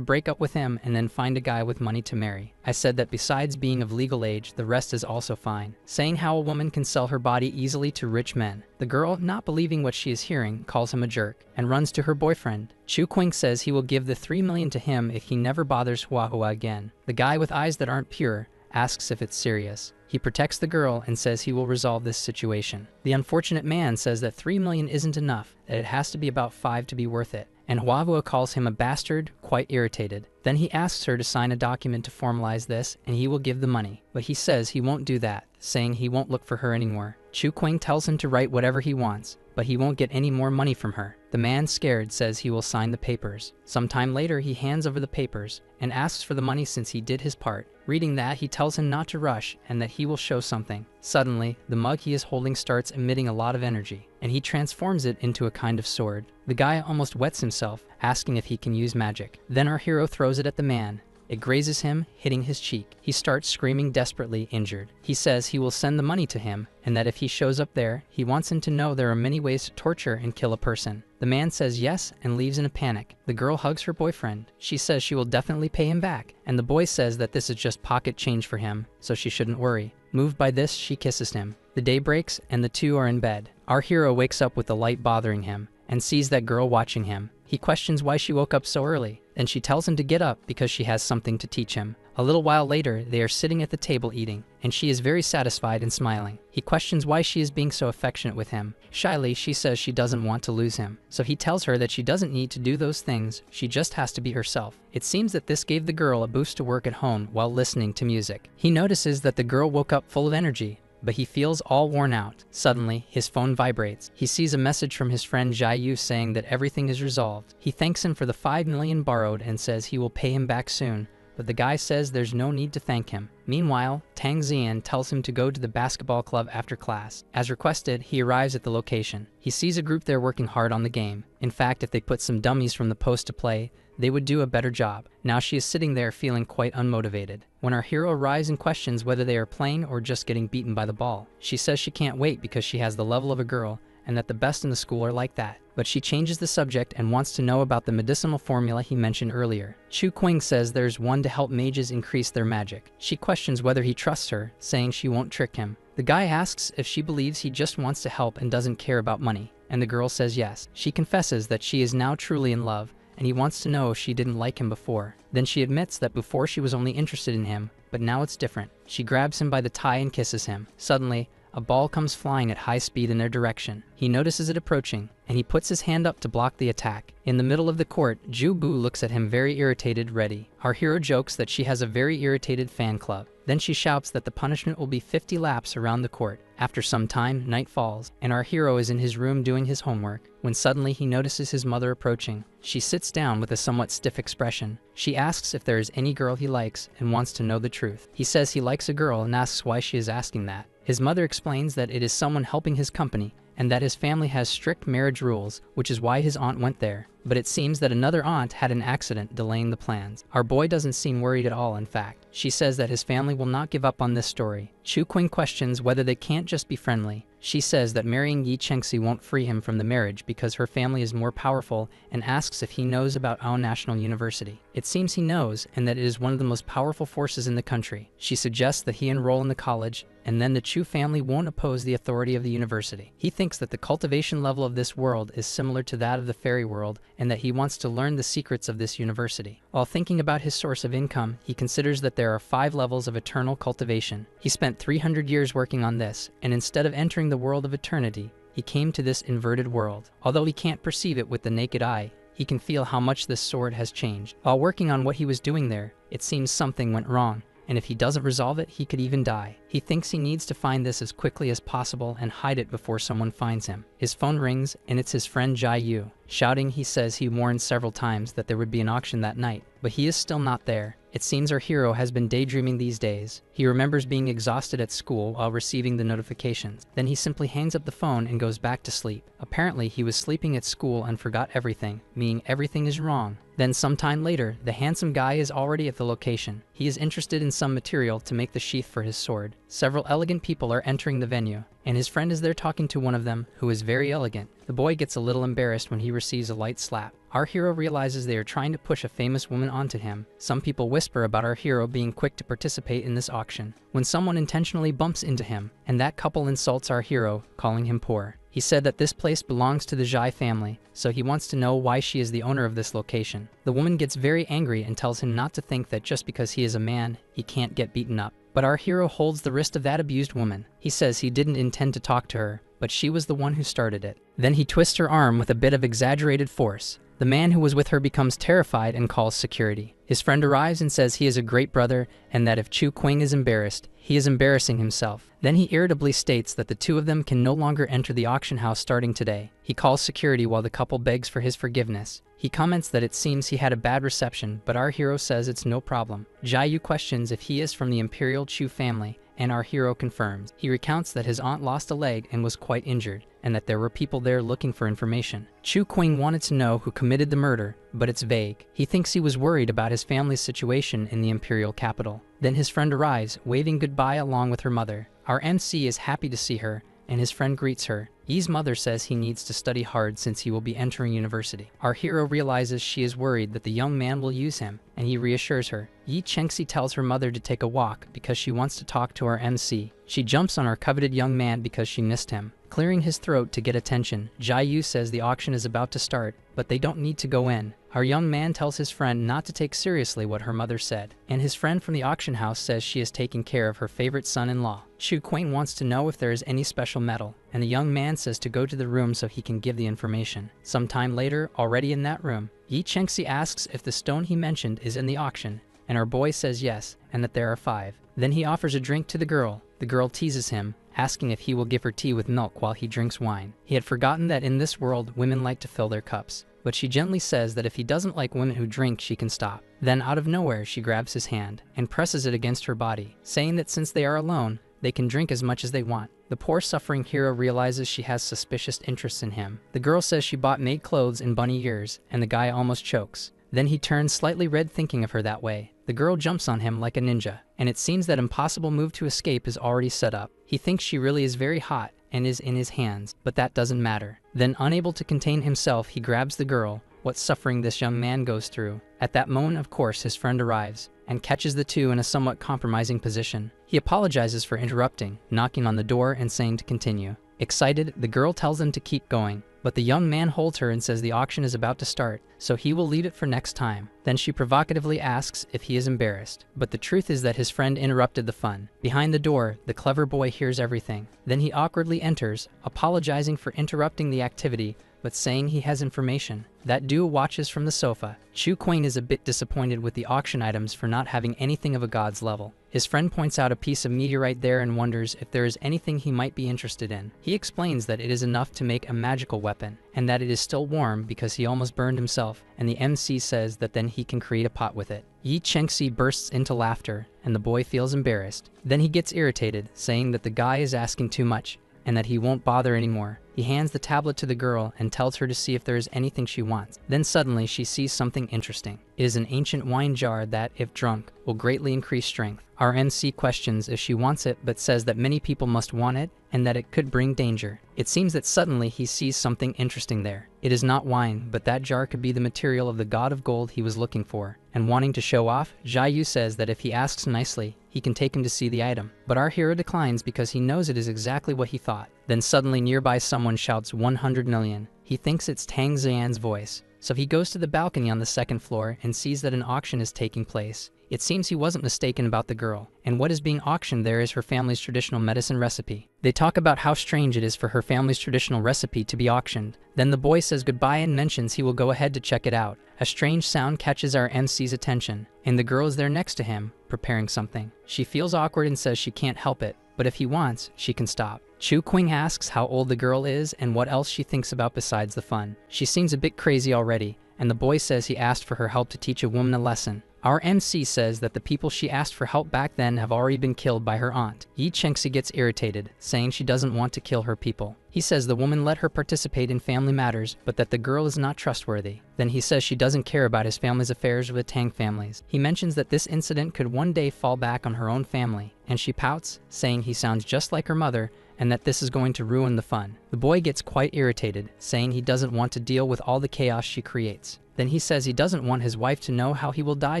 break up with him and then find a guy with money to marry. I said that besides being of legal age, the rest is also fine. Saying how a woman can sell her body easily to rich men. The girl, not believing what she is hearing, calls him a jerk and runs to her boyfriend. Chu Qing says he will give the 3 million to him if he never bothers Huahua again. The guy with eyes that aren't pure asks if it's serious. He protects the girl and says he will resolve this situation. The unfortunate man says that 3 million isn't enough, that it has to be about 5 to be worth it, and Huahua calls him a bastard, quite irritated. Then he asks her to sign a document to formalize this, and he will give the money. But he says he won't do that, saying he won't look for her anymore. Chu Qing tells him to write whatever he wants, but he won't get any more money from her. The man, scared, says he will sign the papers. Sometime later, he hands over the papers and asks for the money since he did his part. Reading that, he tells him not to rush and that he will show something. Suddenly, the mug he is holding starts emitting a lot of energy, and he transforms it into a kind of sword. The guy almost wets himself, asking if he can use magic. Then our hero throws it at the man. It grazes him, hitting his cheek. He starts screaming desperately, injured. He says he will send the money to him, and that if he shows up there, he wants him to know there are many ways to torture and kill a person. The man says yes and leaves in a panic. The girl hugs her boyfriend. She says she will definitely pay him back, and the boy says that this is just pocket change for him, so she shouldn't worry. Moved by this, she kisses him. The day breaks, and the two are in bed. Our hero wakes up with the light bothering him, and sees that girl watching him. He questions why she woke up so early, and she tells him to get up because she has something to teach him. A little while later, they are sitting at the table eating, and she is very satisfied and smiling. He questions why she is being so affectionate with him. Shyly, she says she doesn't want to lose him, so he tells her that she doesn't need to do those things, she just has to be herself. It seems that this gave the girl a boost to work at home while listening to music. He notices that the girl woke up full of energy, but he feels all worn out. Suddenly, his phone vibrates. He sees a message from his friend Jai Yu saying that everything is resolved. He thanks him for the 5 million borrowed and says he will pay him back soon, but the guy says there's no need to thank him. Meanwhile, Tang Xian tells him to go to the basketball club after class. As requested, he arrives at the location. He sees a group there working hard on the game. In fact, if they put some dummies from the post to play, they would do a better job. Now she is sitting there feeling quite unmotivated. When our hero arrives and questions whether they are playing or just getting beaten by the ball, she says she can't wait because she has the level of a girl and that the best in the school are like that. But she changes the subject and wants to know about the medicinal formula he mentioned earlier. Chu Qing says there's one to help mages increase their magic. She questions whether he trusts her, saying she won't trick him. The guy asks if she believes he just wants to help and doesn't care about money, and the girl says yes. She confesses that she is now truly in love, and he wants to know if she didn't like him before. Then she admits that before she was only interested in him, but now it's different. She grabs him by the tie and kisses him. Suddenly, a ball comes flying at high speed in their direction. He notices it approaching, and he puts his hand up to block the attack. In the middle of the court, Ju Bu looks at him very irritated, ready. Our hero jokes that she has a very irritated fan club. Then she shouts that the punishment will be 50 laps around the court. After some time, night falls, and our hero is in his room doing his homework, when suddenly he notices his mother approaching. She sits down with a somewhat stiff expression. She asks if there is any girl he likes and wants to know the truth. He says he likes a girl and asks why she is asking that. His mother explains that it is someone helping his company, and that his family has strict marriage rules, which is why his aunt went there. But it seems that another aunt had an accident delaying the plans. Our boy doesn't seem worried at all, in fact. She says that his family will not give up on this story. Chu Qing questions whether they can't just be friendly. She says that marrying Yi Chengxi won't free him from the marriage because her family is more powerful, and asks if he knows about Ao National University. It seems he knows, and that it is one of the most powerful forces in the country. She suggests that he enroll in the college, and then the Chu family won't oppose the authority of the university. He thinks thinks that the cultivation level of this world is similar to that of the fairy world and that he wants to learn the secrets of this university. While thinking about his source of income, he considers that there are 5 levels of eternal cultivation. He spent 300 years working on this, and instead of entering the world of eternity, he came to this inverted world. Although he can't perceive it with the naked eye, he can feel how much this sword has changed. While working on what he was doing there, it seems something went wrong, and if he doesn't resolve it, he could even die. He thinks he needs to find this as quickly as possible and hide it before someone finds him. His phone rings, and it's his friend Jai Yu. Shouting, he says he warned several times that there would be an auction that night, but he is still not there. It seems our hero has been daydreaming these days. He remembers being exhausted at school while receiving the notifications. Then he simply hangs up the phone and goes back to sleep. Apparently, he was sleeping at school and forgot everything, meaning everything is wrong. Then sometime later, the handsome guy is already at the location. He is interested in some material to make the sheath for his sword. Several elegant people are entering the venue, and his friend is there talking to one of them, who is very elegant. The boy gets a little embarrassed when he receives a light slap. Our hero realizes they are trying to push a famous woman onto him. Some people whisper about our hero being quick to participate in this auction, when someone intentionally bumps into him, and that couple insults our hero, calling him poor. He said that this place belongs to the Zhai family, so he wants to know why she is the owner of this location. The woman gets very angry and tells him not to think that just because he is a man, he can't get beaten up. But our hero holds the wrist of that abused woman. He says he didn't intend to talk to her, but she was the one who started it. Then he twists her arm with a bit of exaggerated force. The man who was with her becomes terrified and calls security. His friend arrives and says he is a great brother and that if Chu Qing is embarrassed, he is embarrassing himself. Then he irritably states that the two of them can no longer enter the auction house starting today. He calls security while the couple begs for his forgiveness. He comments that it seems he had a bad reception, but our hero says it's no problem. Jai Yu questions if he is from the Imperial Chu family, and our hero confirms. He recounts that his aunt lost a leg and was quite injured, and that there were people there looking for information. Chu Qing wanted to know who committed the murder, but it's vague. He thinks he was worried about his family's situation in the imperial capital. Then his friend arrives, waving goodbye along with her mother. Our MC is happy to see her, and his friend greets her. Yi's mother says he needs to study hard since he will be entering university. Our hero realizes she is worried that the young man will use him, and he reassures her. Yi Chengxi tells her mother to take a walk because she wants to talk to our MC. She jumps on our coveted young man because she missed him. Clearing his throat to get attention, Jai Yu says the auction is about to start, but they don't need to go in. Our young man tells his friend not to take seriously what her mother said, and his friend from the auction house says she is taking care of her favorite son-in-law. Chu Qing wants to know if there is any special metal, and the young man says to go to the room so he can give the information. Sometime later, already in that room, Yi Chengxi asks if the stone he mentioned is in the auction, and our boy says yes, and that there are 5. Then he offers a drink to the girl. The girl teases him, asking if he will give her tea with milk while he drinks wine. He had forgotten that in this world, women like to fill their cups, but she gently says that if he doesn't like women who drink, she can stop. Then out of nowhere, she grabs his hand and presses it against her body, saying that since they are alone, they can drink as much as they want. The poor suffering hero realizes she has suspicious interests in him. The girl says she bought maid clothes in bunny ears, and the guy almost chokes. Then he turns slightly red thinking of her that way. The girl jumps on him like a ninja, and it seems that impossible move to escape is already set up. He thinks she really is very hot and is in his hands, but that doesn't matter. Then unable to contain himself, he grabs the girl. What suffering this young man goes through. At that moment, of course, his friend arrives and catches the two in a somewhat compromising position. He apologizes for interrupting, knocking on the door and saying to continue. Excited, the girl tells them to keep going, but the young man holds her and says the auction is about to start, so he will leave it for next time. Then she provocatively asks if he is embarrassed, but the truth is that his friend interrupted the fun. Behind the door, the clever boy hears everything. Then he awkwardly enters, apologizing for interrupting the activity, but saying he has information. That duo watches from the sofa. Chu Qing is a bit disappointed with the auction items for not having anything of a god's level. His friend points out a piece of meteorite there and wonders if there is anything he might be interested in. He explains that it is enough to make a magical weapon, and that it is still warm because he almost burned himself, and the MC says that then he can create a pot with it. Yi Chengxi bursts into laughter, and the boy feels embarrassed. Then he gets irritated, saying that the guy is asking too much, and that he won't bother anymore. He hands the tablet to the girl and tells her to see if there is anything she wants. Then suddenly she sees something interesting. It is an ancient wine jar that, if drunk, will greatly increase strength. Our MC questions if she wants it but says that many people must want it and that it could bring danger. It seems that suddenly he sees something interesting there. It is not wine, but that jar could be the material of the god of gold he was looking for. And wanting to show off, Jiayu says that if he asks nicely, he can take him to see the item. But our hero declines because he knows it is exactly what he thought. Then suddenly nearby someone shouts 100 million. He thinks it's Tang Xian's voice. So he goes to the balcony on the second floor and sees that an auction is taking place. It seems he wasn't mistaken about the girl, and what is being auctioned there is her family's traditional medicine recipe. They talk about how strange it is for her family's traditional recipe to be auctioned. Then the boy says goodbye and mentions he will go ahead to check it out. A strange sound catches our MC's attention, and the girl is there next to him, preparing something. She feels awkward and says she can't help it, but if he wants, she can stop. Chu Qing asks how old the girl is and what else she thinks about besides the fun. She seems a bit crazy already, and the boy says he asked for her help to teach a woman a lesson. Our MC says that the people she asked for help back then have already been killed by her aunt. Yi Chengxi gets irritated, saying she doesn't want to kill her people. He says the woman let her participate in family matters, but that the girl is not trustworthy. Then he says she doesn't care about his family's affairs with the Tang families. He mentions that this incident could one day fall back on her own family, and she pouts, saying he sounds just like her mother, and that this is going to ruin the fun. The boy gets quite irritated, saying he doesn't want to deal with all the chaos she creates. Then he says he doesn't want his wife to know how he will die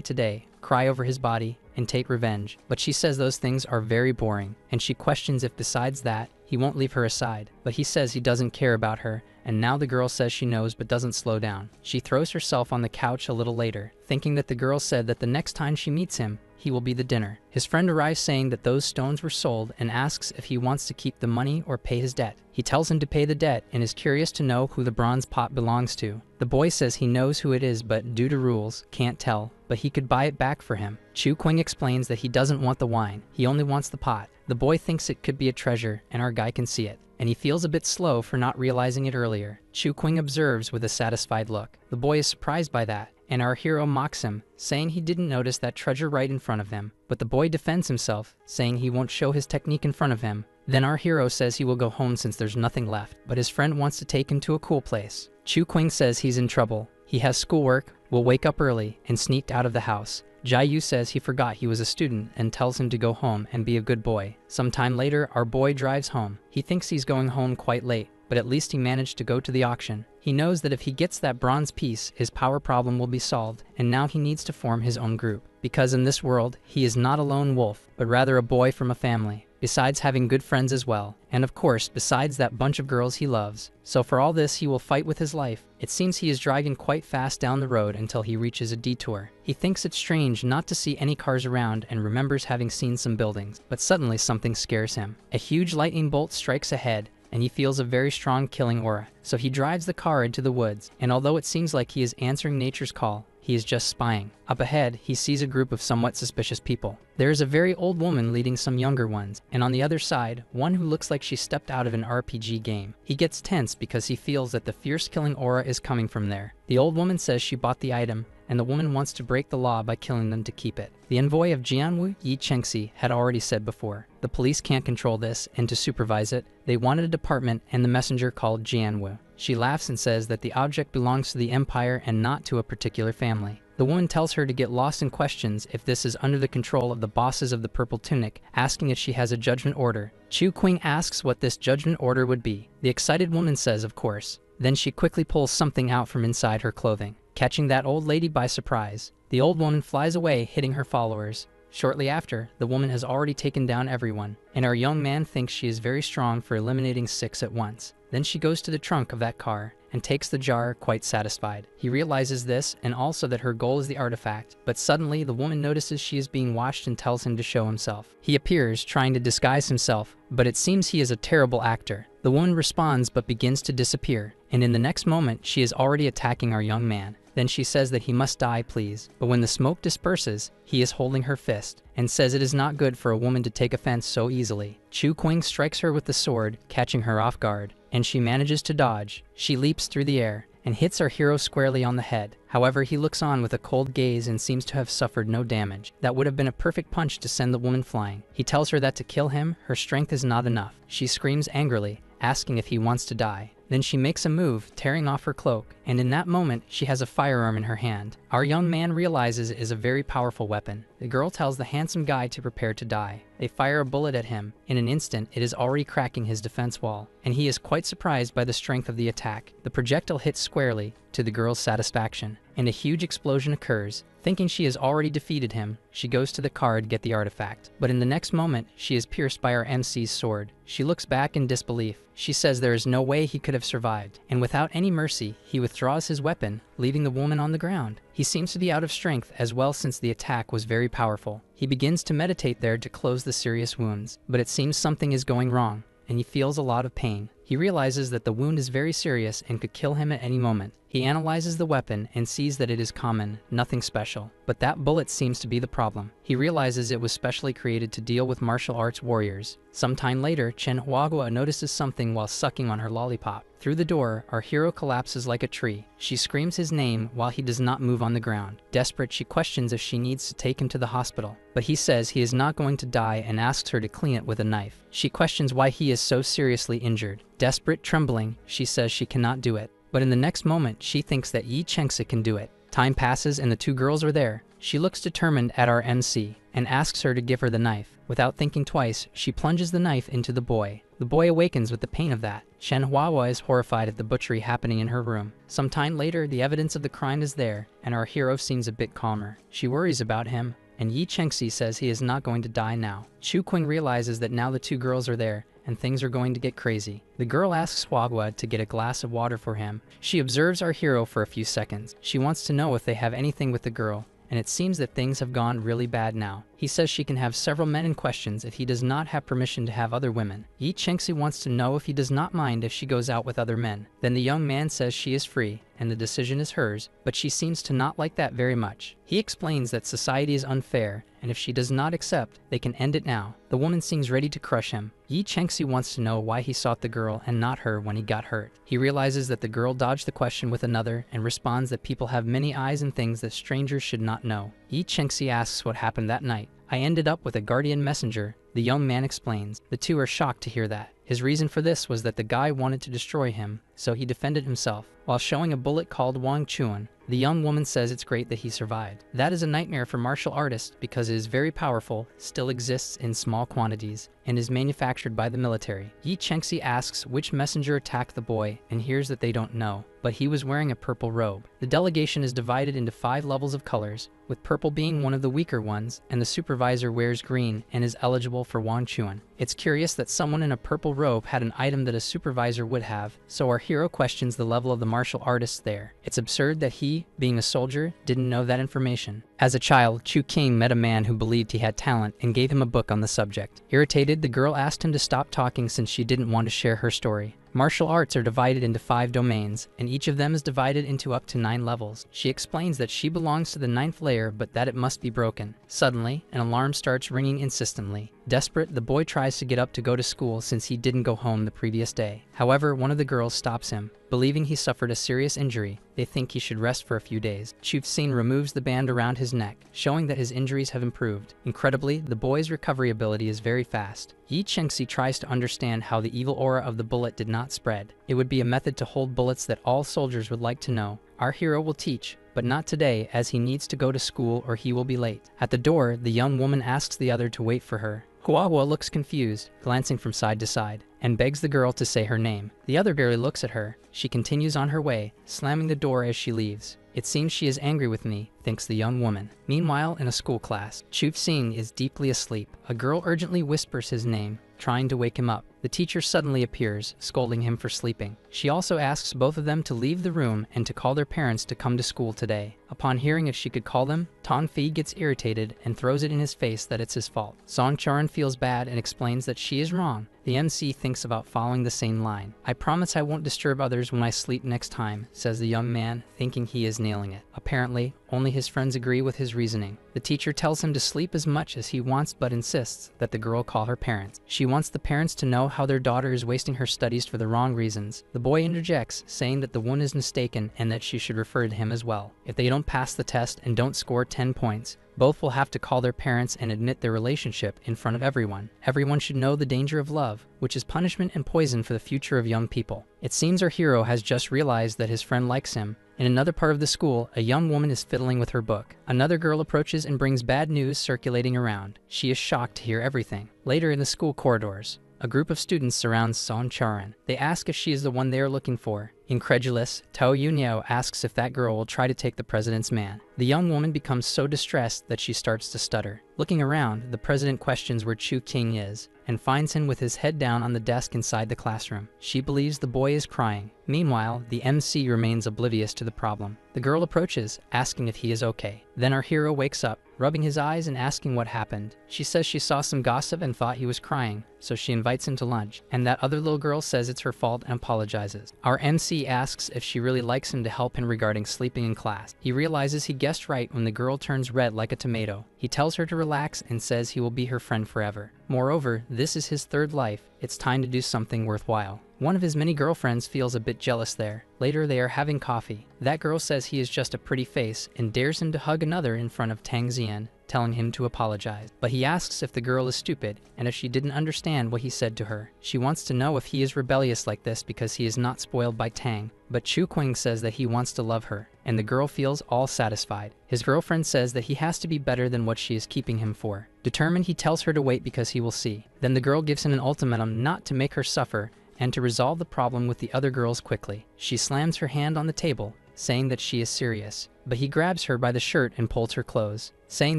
today, cry over his body, and take revenge. But she says those things are very boring, and she questions if besides that, he won't leave her aside. But he says he doesn't care about her, and now the girl says she knows but doesn't slow down. She throws herself on the couch a little later, thinking that the girl said that the next time she meets him, he will be the dinner. His friend arrives saying that those stones were sold and asks if he wants to keep the money or pay his debt. He tells him to pay the debt and is curious to know who the bronze pot belongs to. The boy says he knows who it is but due to rules, can't tell, but he could buy it back for him. Chu Qing explains that he doesn't want the wine, he only wants the pot. The boy thinks it could be a treasure and our guy can see it, and he feels a bit slow for not realizing it earlier. Chu Qing observes with a satisfied look. The boy is surprised by that, and our hero mocks him, saying he didn't notice that treasure right in front of him. But the boy defends himself, saying he won't show his technique in front of him. Then our hero says he will go home since there's nothing left, but his friend wants to take him to a cool place. Chu Qing says he's in trouble. He has schoolwork, will wake up early, and sneaked out of the house. Jiayu says he forgot he was a student and tells him to go home and be a good boy. Sometime later, our boy drives home. He thinks he's going home quite late, but at least he managed to go to the auction. He knows that if he gets that bronze piece, his power problem will be solved, and now he needs to form his own group. Because in this world, he is not a lone wolf, but rather a boy from a family, besides having good friends as well, and of course, besides that bunch of girls he loves. So for all this, he will fight with his life. It seems he is driving quite fast down the road until he reaches a detour. He thinks it's strange not to see any cars around and remembers having seen some buildings, but suddenly something scares him. A huge lightning bolt strikes ahead, and he feels a very strong killing aura. So he drives the car into the woods, and although it seems like he is answering nature's call, he is just spying. Up ahead, he sees a group of somewhat suspicious people. There is a very old woman leading some younger ones, and on the other side, one who looks like she stepped out of an RPG game. He gets tense because he feels that the fierce killing aura is coming from there. The old woman says she bought the item, and the woman wants to break the law by killing them to keep it. The envoy of Jianwu, Yi Chengxi, had already said before, the police can't control this, and to supervise it, they wanted a department and the messenger called Jianwu. She laughs and says that the object belongs to the empire and not to a particular family. The woman tells her to get lost in questions if this is under the control of the bosses of the Purple Tunic, asking if she has a judgment order. Chu Qing asks what this judgment order would be. The excited woman says, of course. Then she quickly pulls something out from inside her clothing, catching that old lady by surprise. The old woman flies away, hitting her followers. Shortly after, the woman has already taken down everyone, and our young man thinks she is very strong for eliminating 6 at once. Then she goes to the trunk of that car and takes the jar, quite satisfied. He realizes this and also that her goal is the artifact, but suddenly the woman notices she is being watched and tells him to show himself. He appears, trying to disguise himself, but it seems he is a terrible actor. The woman responds but begins to disappear, and in the next moment she is already attacking our young man. Then she says that he must die, please. But when the smoke disperses, he is holding her fist and says it is not good for a woman to take offense so easily. Chu Qing strikes her with the sword, catching her off guard, and she manages to dodge. She leaps through the air and hits our hero squarely on the head. However, he looks on with a cold gaze and seems to have suffered no damage. That would have been a perfect punch to send the woman flying. He tells her that to kill him, her strength is not enough. She screams angrily, asking if he wants to die. Then she makes a move, tearing off her cloak, and in that moment, she has a firearm in her hand. Our young man realizes it is a very powerful weapon. The girl tells the handsome guy to prepare to die. They fire a bullet at him. In an instant, it is already cracking his defense wall, and he is quite surprised by the strength of the attack. The projectile hits squarely, to the girl's satisfaction, and a huge explosion occurs. Thinking she has already defeated him, she goes to the car to get the artifact. But in the next moment, she is pierced by our MC's sword. She looks back in disbelief. She says there is no way he could have survived, and without any mercy, he withdraws his weapon, leaving the woman on the ground. He seems to be out of strength as well since the attack was very powerful. He begins to meditate there to close the serious wounds, but it seems something is going wrong, and he feels a lot of pain. He realizes that the wound is very serious and could kill him at any moment. He analyzes the weapon and sees that it is common, nothing special. But that bullet seems to be the problem. He realizes it was specially created to deal with martial arts warriors. Sometime later, Chen Huagua notices something while sucking on her lollipop. Through the door, our hero collapses like a tree. She screams his name while he does not move on the ground. Desperate, she questions if she needs to take him to the hospital. But he says he is not going to die and asks her to clean it with a knife. She questions why he is so seriously injured. Desperate, trembling, she says she cannot do it. But in the next moment, she thinks that Yi Chengse can do it. Time passes and the two girls are there. She looks determined at our MC and asks her to give her the knife. Without thinking twice, she plunges the knife into the boy. The boy awakens with the pain of that. Shen Huahua is horrified at the butchery happening in her room. Some time later, the evidence of the crime is there, and our hero seems a bit calmer. She worries about him, and Yi Chengse says he is not going to die now. Chu Qing realizes that now the two girls are there, and things are going to get crazy. The girl asks Huagua to get a glass of water for him. She observes our hero for a few seconds. She wants to know if they have anything with the girl, and it seems that things have gone really bad now. He says she can have several men and questions if he does not have permission to have other women. Yi Chengse wants to know if he does not mind if she goes out with other men. Then the young man says she is free, and the decision is hers, but she seems to not like that very much. He explains that society is unfair, and if she does not accept, they can end it now. The woman seems ready to crush him. Yi Chengse wants to know why he sought the girl and not her when he got hurt. He realizes that the girl dodged the question with another and responds that people have many eyes and things that strangers should not know. Yi Chengse asks what happened that night. I ended up with a guardian messenger, the young man explains. The two are shocked to hear that. His reason for this was that the guy wanted to destroy him, so he defended himself. While showing a bullet called Wang Chuan, the young woman says it's great that he survived. That is a nightmare for martial artists because it is very powerful, still exists in small quantities, and is manufactured by the military. Yi Chengse asks which messenger attacked the boy and hears that they don't know, but he was wearing a purple robe. The delegation is divided into 5 levels of colors, with purple being one of the weaker ones, and the supervisor wears green and is eligible for Wang Chuan. It's curious that someone in a purple robe had an item that a supervisor would have, so our hero questions the level of the martial artists there. It's absurd that he, being a soldier, didn't know that information. As a child, Chu Qing met a man who believed he had talent and gave him a book on the subject. Irritated, the girl asked him to stop talking since she didn't want to share her story. Martial arts are divided into 5 domains, and each of them is divided into up to 9 levels. She explains that she belongs to the 9th layer, but that it must be broken. Suddenly, an alarm starts ringing insistently. Desperate, the boy tries to get up to go to school since he didn't go home the previous day. However, one of the girls stops him. Believing he suffered a serious injury, they think he should rest for a few days. Chu Xin removes the band around his neck, showing that his injuries have improved. Incredibly, the boy's recovery ability is very fast. Yi Chengse tries to understand how the evil aura of the bullet did not spread. It would be a method to hold bullets that all soldiers would like to know. Our hero will teach, but not today as he needs to go to school or he will be late. At the door, the young woman asks the other to wait for her. Huahua looks confused, glancing from side to side, and begs the girl to say her name. The other barely looks at her. She continues on her way, slamming the door as she leaves. It seems she is angry with me, thinks the young woman. Meanwhile, in a school class, Chu Xin is deeply asleep. A girl urgently whispers his name, trying to wake him up. The teacher suddenly appears, scolding him for sleeping. She also asks both of them to leave the room and to call their parents to come to school today. Upon hearing if she could call them, Tan Fi gets irritated and throws it in his face that it's his fault. Song Charan feels bad and explains that she is wrong. The MC thinks about following the same line. I promise I won't disturb others when I sleep next time, says the young man, thinking he is nailing it. Apparently, only his friends agree with his reasoning. The teacher tells him to sleep as much as he wants but insists that the girl call her parents. She wants the parents to know how their daughter is wasting her studies for the wrong reasons. The boy interjects, saying that the woman is mistaken and that she should refer to him as well. If they don't pass the test and don't score 10 points, both will have to call their parents and admit their relationship in front of everyone. Everyone should know the danger of love, which is punishment and poison for the future of young people. It seems our hero has just realized that his friend likes him. In another part of the school, a young woman is fiddling with her book. Another girl approaches and brings bad news circulating around. She is shocked to hear everything. Later in the school corridors, a group of students surrounds Son Charan. They ask if she is the one they are looking for. Incredulous, Tao Yunyo asks if that girl will try to take the president's man. The young woman becomes so distressed that she starts to stutter. Looking around, the president questions where Chu King is and finds him with his head down on the desk inside the classroom. She believes the boy is crying. Meanwhile, the MC remains oblivious to the problem. The girl approaches, asking if he is okay. Then our hero wakes up, rubbing his eyes and asking what happened. She says she saw some gossip and thought he was crying, so she invites him to lunch, and that other little girl says it's her fault and apologizes. Our MC asks if she really likes him to help him regarding sleeping in class. He realizes he guessed right when the girl turns red like a tomato. He tells her to relax and says he will be her friend forever. Moreover, this is his third life. It's time to do something worthwhile. One of his many girlfriends feels a bit jealous there. Later, they are having coffee. That girl says he is just a pretty face and dares him to hug another in front of Tang Xian, telling him to apologize. But he asks if the girl is stupid and if she didn't understand what he said to her. She wants to know if he is rebellious like this because he is not spoiled by Tang. But Chu Qing says that he wants to love her, and the girl feels all satisfied. His girlfriend says that he has to be better than what she is keeping him for. Determined, he tells her to wait because he will see. Then the girl gives him an ultimatum not to make her suffer and to resolve the problem with the other girls quickly. She slams her hand on the table, saying that she is serious, but he grabs her by the shirt and pulls her clothes, saying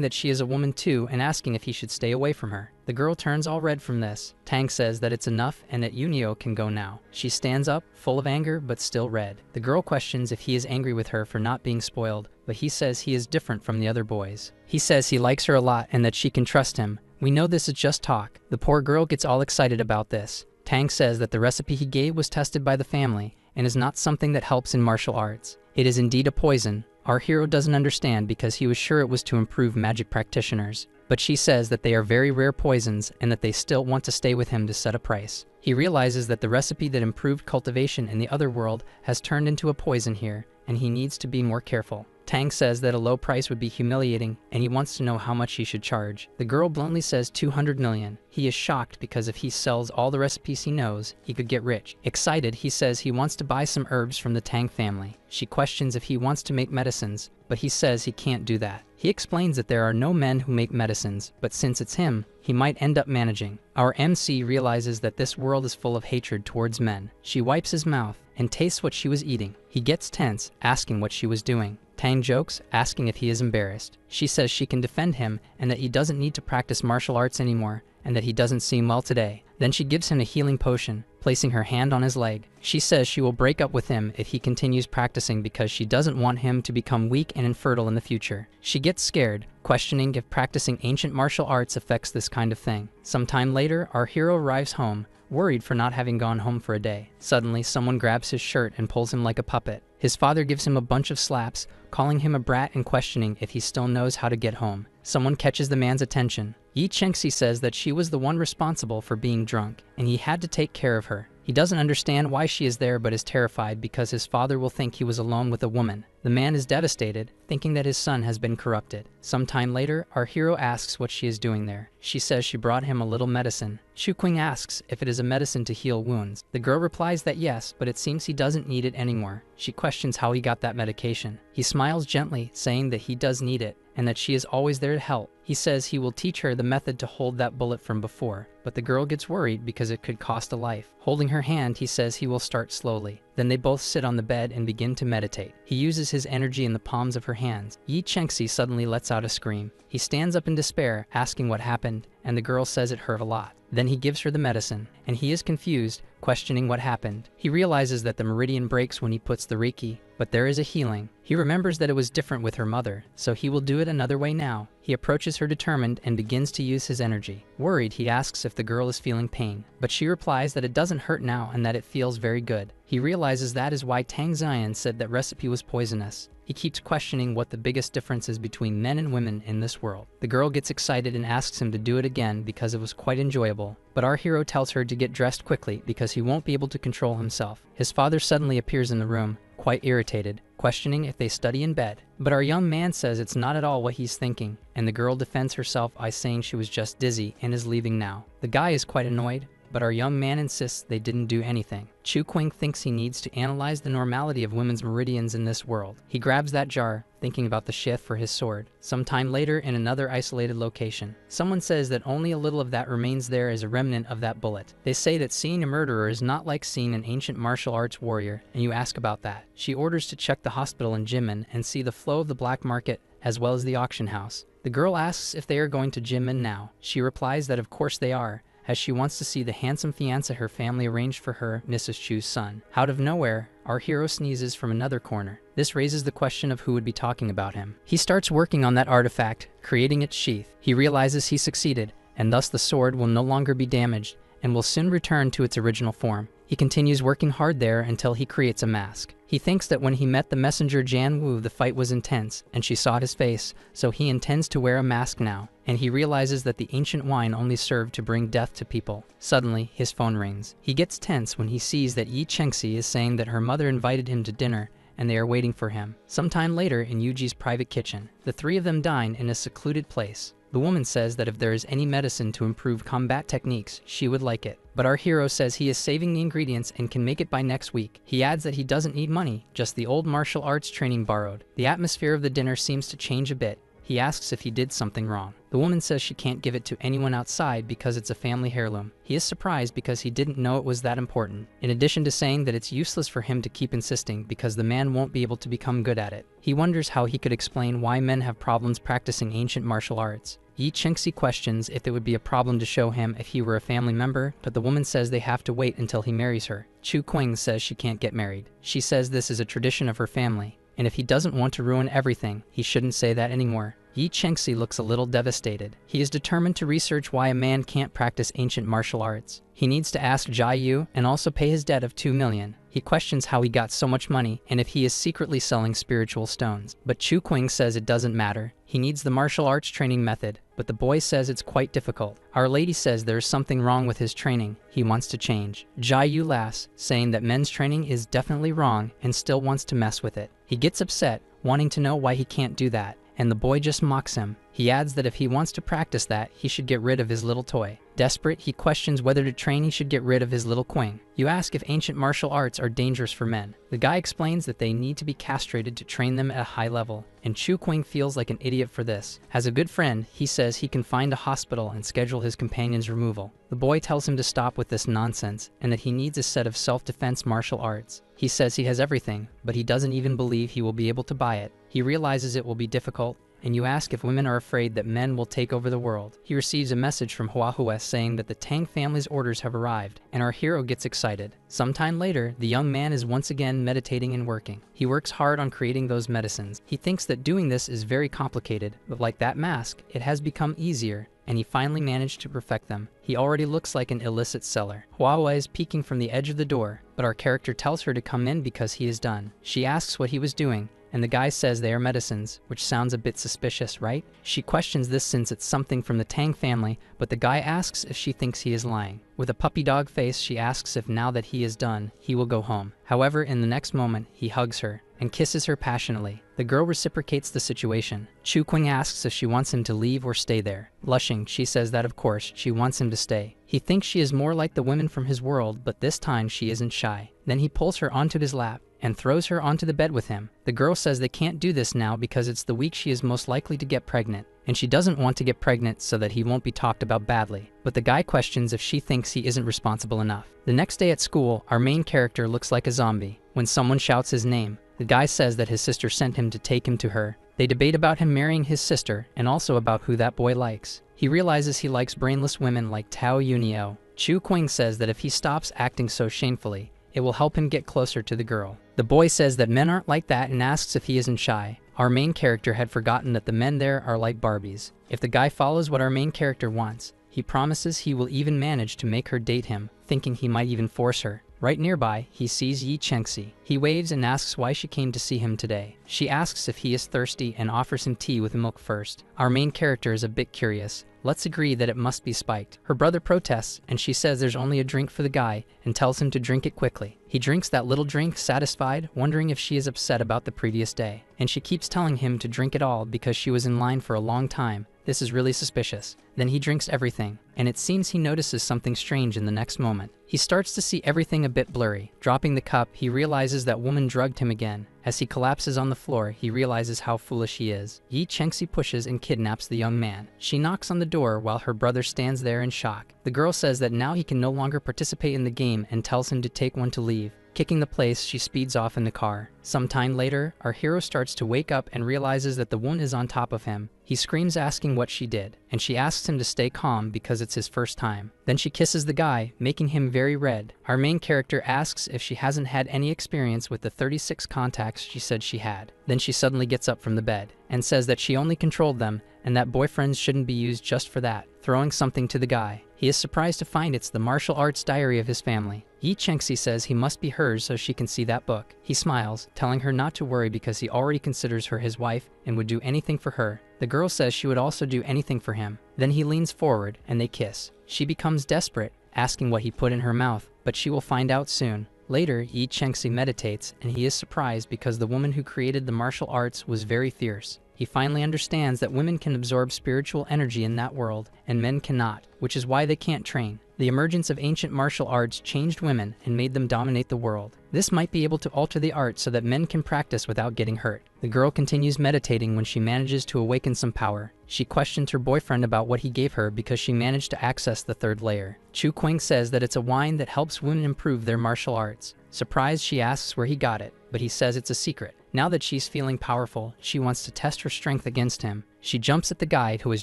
that she is a woman too and asking if he should stay away from her. The girl turns all red from this. Tang says that it's enough and that Yunio can go now. She stands up, full of anger but still red. The girl questions if he is angry with her for not being spoiled, but he says he is different from the other boys. He says he likes her a lot and that she can trust him. We know this is just talk. The poor girl gets all excited about this. Tang says that the recipe he gave was tested by the family and is not something that helps in martial arts. It is indeed a poison. Our hero doesn't understand because he was sure it was to improve magic practitioners. But she says that they are very rare poisons and that they still want to stay with him to set a price. He realizes that the recipe that improved cultivation in the other world has turned into a poison here, and he needs to be more careful. Tang says that a low price would be humiliating, and he wants to know how much he should charge. The girl bluntly says 200 million. He is shocked because if he sells all the recipes he knows, he could get rich. Excited, he says he wants to buy some herbs from the Tang family. She questions if he wants to make medicines, but he says he can't do that. He explains that there are no men who make medicines, but since it's him, he might end up managing. Our MC realizes that this world is full of hatred towards men. She wipes his mouth and tastes what she was eating. He gets tense, asking what she was doing. Tang jokes, asking if he is embarrassed. She says she can defend him and that he doesn't need to practice martial arts anymore and that he doesn't seem well today. Then she gives him a healing potion, placing her hand on his leg. She says she will break up with him if he continues practicing because she doesn't want him to become weak and infertile in the future. She gets scared, questioning if practicing ancient martial arts affects this kind of thing. Sometime later, our hero arrives home, worried for not having gone home for a day. Suddenly, someone grabs his shirt and pulls him like a puppet. His father gives him a bunch of slaps, calling him a brat and questioning if he still knows how to get home. Someone catches the man's attention. Yi Chengxi says that she was the one responsible for being drunk, and he had to take care of her. He doesn't understand why she is there but is terrified because his father will think he was alone with a woman. The man is devastated, thinking that his son has been corrupted. Sometime later, our hero asks what she is doing there. She says she brought him a little medicine. Xu Qing asks if it is a medicine to heal wounds. The girl replies that yes, but it seems he doesn't need it anymore. She questions how he got that medication. He smiles gently, saying that he does need it, and that she is always there to help. He says he will teach her the method to hold that bullet from before, but the girl gets worried because it could cost a life. Holding her hand, he says he will start slowly. Then they both sit on the bed and begin to meditate. He uses his energy in the palms of her hands. Yi Chengxi suddenly lets out a scream. He stands up in despair, asking what happened, and the girl says it hurt a lot. Then he gives her the medicine, and he is confused, questioning what happened. He realizes that the meridian breaks when he puts the Reiki, but there is a healing. He remembers that it was different with her mother, so he will do it another way now. He approaches her determined and begins to use his energy. Worried, he asks if the girl is feeling pain, but she replies that it doesn't hurt now and that it feels very good. He realizes that is why Tang Xian said that recipe was poisonous. He He keeps questioning what the biggest difference is between men and women in this world. The girl gets excited and asks him to do it again because it was quite enjoyable, but our hero tells her to get dressed quickly because he won't be able to control himself. His father suddenly appears in the room, quite irritated, questioning if they study in bed. But our young man says it's not at all what he's thinking, and the girl defends herself by saying she was just dizzy and is leaving now. The guy is quite annoyed, but our young man insists they didn't do anything. Chu Qing thinks he needs to analyze the normality of women's meridians in this world. He grabs that jar, thinking about the sheath for his sword. Sometime later, in another isolated location, someone says that only a little of that remains there as a remnant of that bullet. They say that seeing a murderer is not like seeing an ancient martial arts warrior, and you ask about that. She orders to check the hospital in Jimin and see the flow of the black market as well as the auction house. The girl asks if they are going to Jimin now. She replies that of course they are, as she wants to see the handsome fiancé her family arranged for her, Mrs. Chu's son. Out of nowhere, our hero sneezes from another corner. This raises the question of who would be talking about him. He starts working on that artifact, creating its sheath. He realizes he succeeded, and thus the sword will no longer be damaged and will soon return to its original form. He continues working hard there until he creates a mask. He thinks that when he met the messenger Jan Wu, the fight was intense, and she saw his face, so he intends to wear a mask now, and he realizes that the ancient wine only served to bring death to people. Suddenly, his phone rings. He gets tense when he sees that Yi Chengxi is saying that her mother invited him to dinner, and they are waiting for him. Sometime later, in Yuji's private kitchen, the three of them dine in a secluded place. The woman says that if there is any medicine to improve combat techniques, she would like it. But our hero says he is saving the ingredients and can make it by next week. He adds that he doesn't need money, just the old martial arts training borrowed. The atmosphere of the dinner seems to change a bit. He asks if he did something wrong. The woman says she can't give it to anyone outside because it's a family heirloom. He is surprised because he didn't know it was that important, in addition to saying that it's useless for him to keep insisting because the man won't be able to become good at it. He wonders how he could explain why men have problems practicing ancient martial arts. Yi Chengxi questions if it would be a problem to show him if he were a family member, but the woman says they have to wait until he marries her. Chu Qing says she can't get married. She says this is a tradition of her family, and if he doesn't want to ruin everything, he shouldn't say that anymore. Yi Chengxi looks a little devastated. He is determined to research why a man can't practice ancient martial arts. He needs to ask Jia Yu and also pay his debt of 2 million. He questions how he got so much money and if he is secretly selling spiritual stones. But Chu Qing says it doesn't matter. He needs the martial arts training method, but the boy says it's quite difficult. Our lady says there is something wrong with his training. He wants to change. Jia Yu laughs, saying that men's training is definitely wrong and still wants to mess with it. He gets upset, wanting to know why he can't do that, and the boy just mocks him. He adds that if he wants to practice that, he should get rid of his little toy. Desperate, he questions whether to train he should get rid of his little Qing. You ask if ancient martial arts are dangerous for men. The guy explains that they need to be castrated to train them at a high level, and Chu Qing feels like an idiot for this. As a good friend, he says he can find a hospital and schedule his companion's removal. The boy tells him to stop with this nonsense, and that he needs a set of self-defense martial arts. He says he has everything, but he doesn't even believe he will be able to buy it. He realizes it will be difficult, and you ask if women are afraid that men will take over the world. He receives a message from Manhua saying that the Tang family's orders have arrived, and our hero gets excited. Sometime later, the young man is once again meditating and working. He works hard on creating those medicines. He thinks that doing this is very complicated, but like that mask, it has become easier, and he finally managed to perfect them. He already looks like an illicit seller. Manhua is peeking from the edge of the door, but our character tells her to come in because he is done. She asks what he was doing, and the guy says they are medicines, which sounds a bit suspicious, right? She questions this since it's something from the Tang family, but the guy asks if she thinks he is lying. With a puppy dog face, she asks if now that he is done, he will go home. However, in the next moment, he hugs her and kisses her passionately. The girl reciprocates the situation. Chu Qing asks if she wants him to leave or stay there. Blushing, she says that of course, she wants him to stay. He thinks she is more like the women from his world, but this time she isn't shy. Then he pulls her onto his lap and throws her onto the bed with him. The girl says they can't do this now because it's the week she is most likely to get pregnant, and she doesn't want to get pregnant so that he won't be talked about badly. But the guy questions if she thinks he isn't responsible enough. The next day at school, our main character looks like a zombie. When someone shouts his name, the guy says that his sister sent him to take him to her. They debate about him marrying his sister and also about who that boy likes. He realizes he likes brainless women like Tao Yunio. Chu Qing says that if he stops acting so shamefully, it will help him get closer to the girl. The boy says that men aren't like that and asks if he isn't shy. Our main character had forgotten that the men there are like Barbies. If the guy follows what our main character wants, he promises he will even manage to make her date him, thinking he might even force her. Right nearby, he sees Yi Chengxi. He waves and asks why she came to see him today. She asks if he is thirsty and offers him tea with milk first. Our main character is a bit curious. Let's agree that it must be spiked. Her brother protests, and she says there's only a drink for the guy and tells him to drink it quickly. He drinks that little drink, satisfied, wondering if she is upset about the previous day. And she keeps telling him to drink it all because she was in line for a long time. This is really suspicious. Then he drinks everything, and it seems he notices something strange in the next moment. He starts to see everything a bit blurry. Dropping the cup, he realizes that woman drugged him again. As he collapses on the floor, he realizes how foolish he is. Yi Chengxi pushes and kidnaps the young man. She knocks on the door while her brother stands there in shock. The girl says that now he can no longer participate in the game and tells him to take one to leave. Kicking the place, she speeds off in the car. Some time later, our hero starts to wake up and realizes that the woman is on top of him. He screams asking what she did, and she asks him to stay calm because it's his first time. Then she kisses the guy, making him very red. Our main character asks if she hasn't had any experience with the 36 contacts she said she had. Then she suddenly gets up from the bed and says that she only controlled them and that boyfriends shouldn't be used just for that, throwing something to the guy. He is surprised to find it's the martial arts diary of his family. Yi Chengxi says he must be hers so she can see that book. He smiles, telling her not to worry because he already considers her his wife and would do anything for her. The girl says she would also do anything for him. Then he leans forward and they kiss. She becomes desperate, asking what he put in her mouth, but she will find out soon. Later, Yi Chengxi meditates and he is surprised because the woman who created the martial arts was very fierce. He finally understands that women can absorb spiritual energy in that world, and men cannot, which is why they can't train. The emergence of ancient martial arts changed women and made them dominate the world. This might be able to alter the art so that men can practice without getting hurt. The girl continues meditating when she manages to awaken some power. She questions her boyfriend about what he gave her because she managed to access the third layer. Chu Qing says that it's a wine that helps women improve their martial arts. Surprised, she asks where he got it, but he says it's a secret. Now that she's feeling powerful, she wants to test her strength against him. She jumps at the guide who is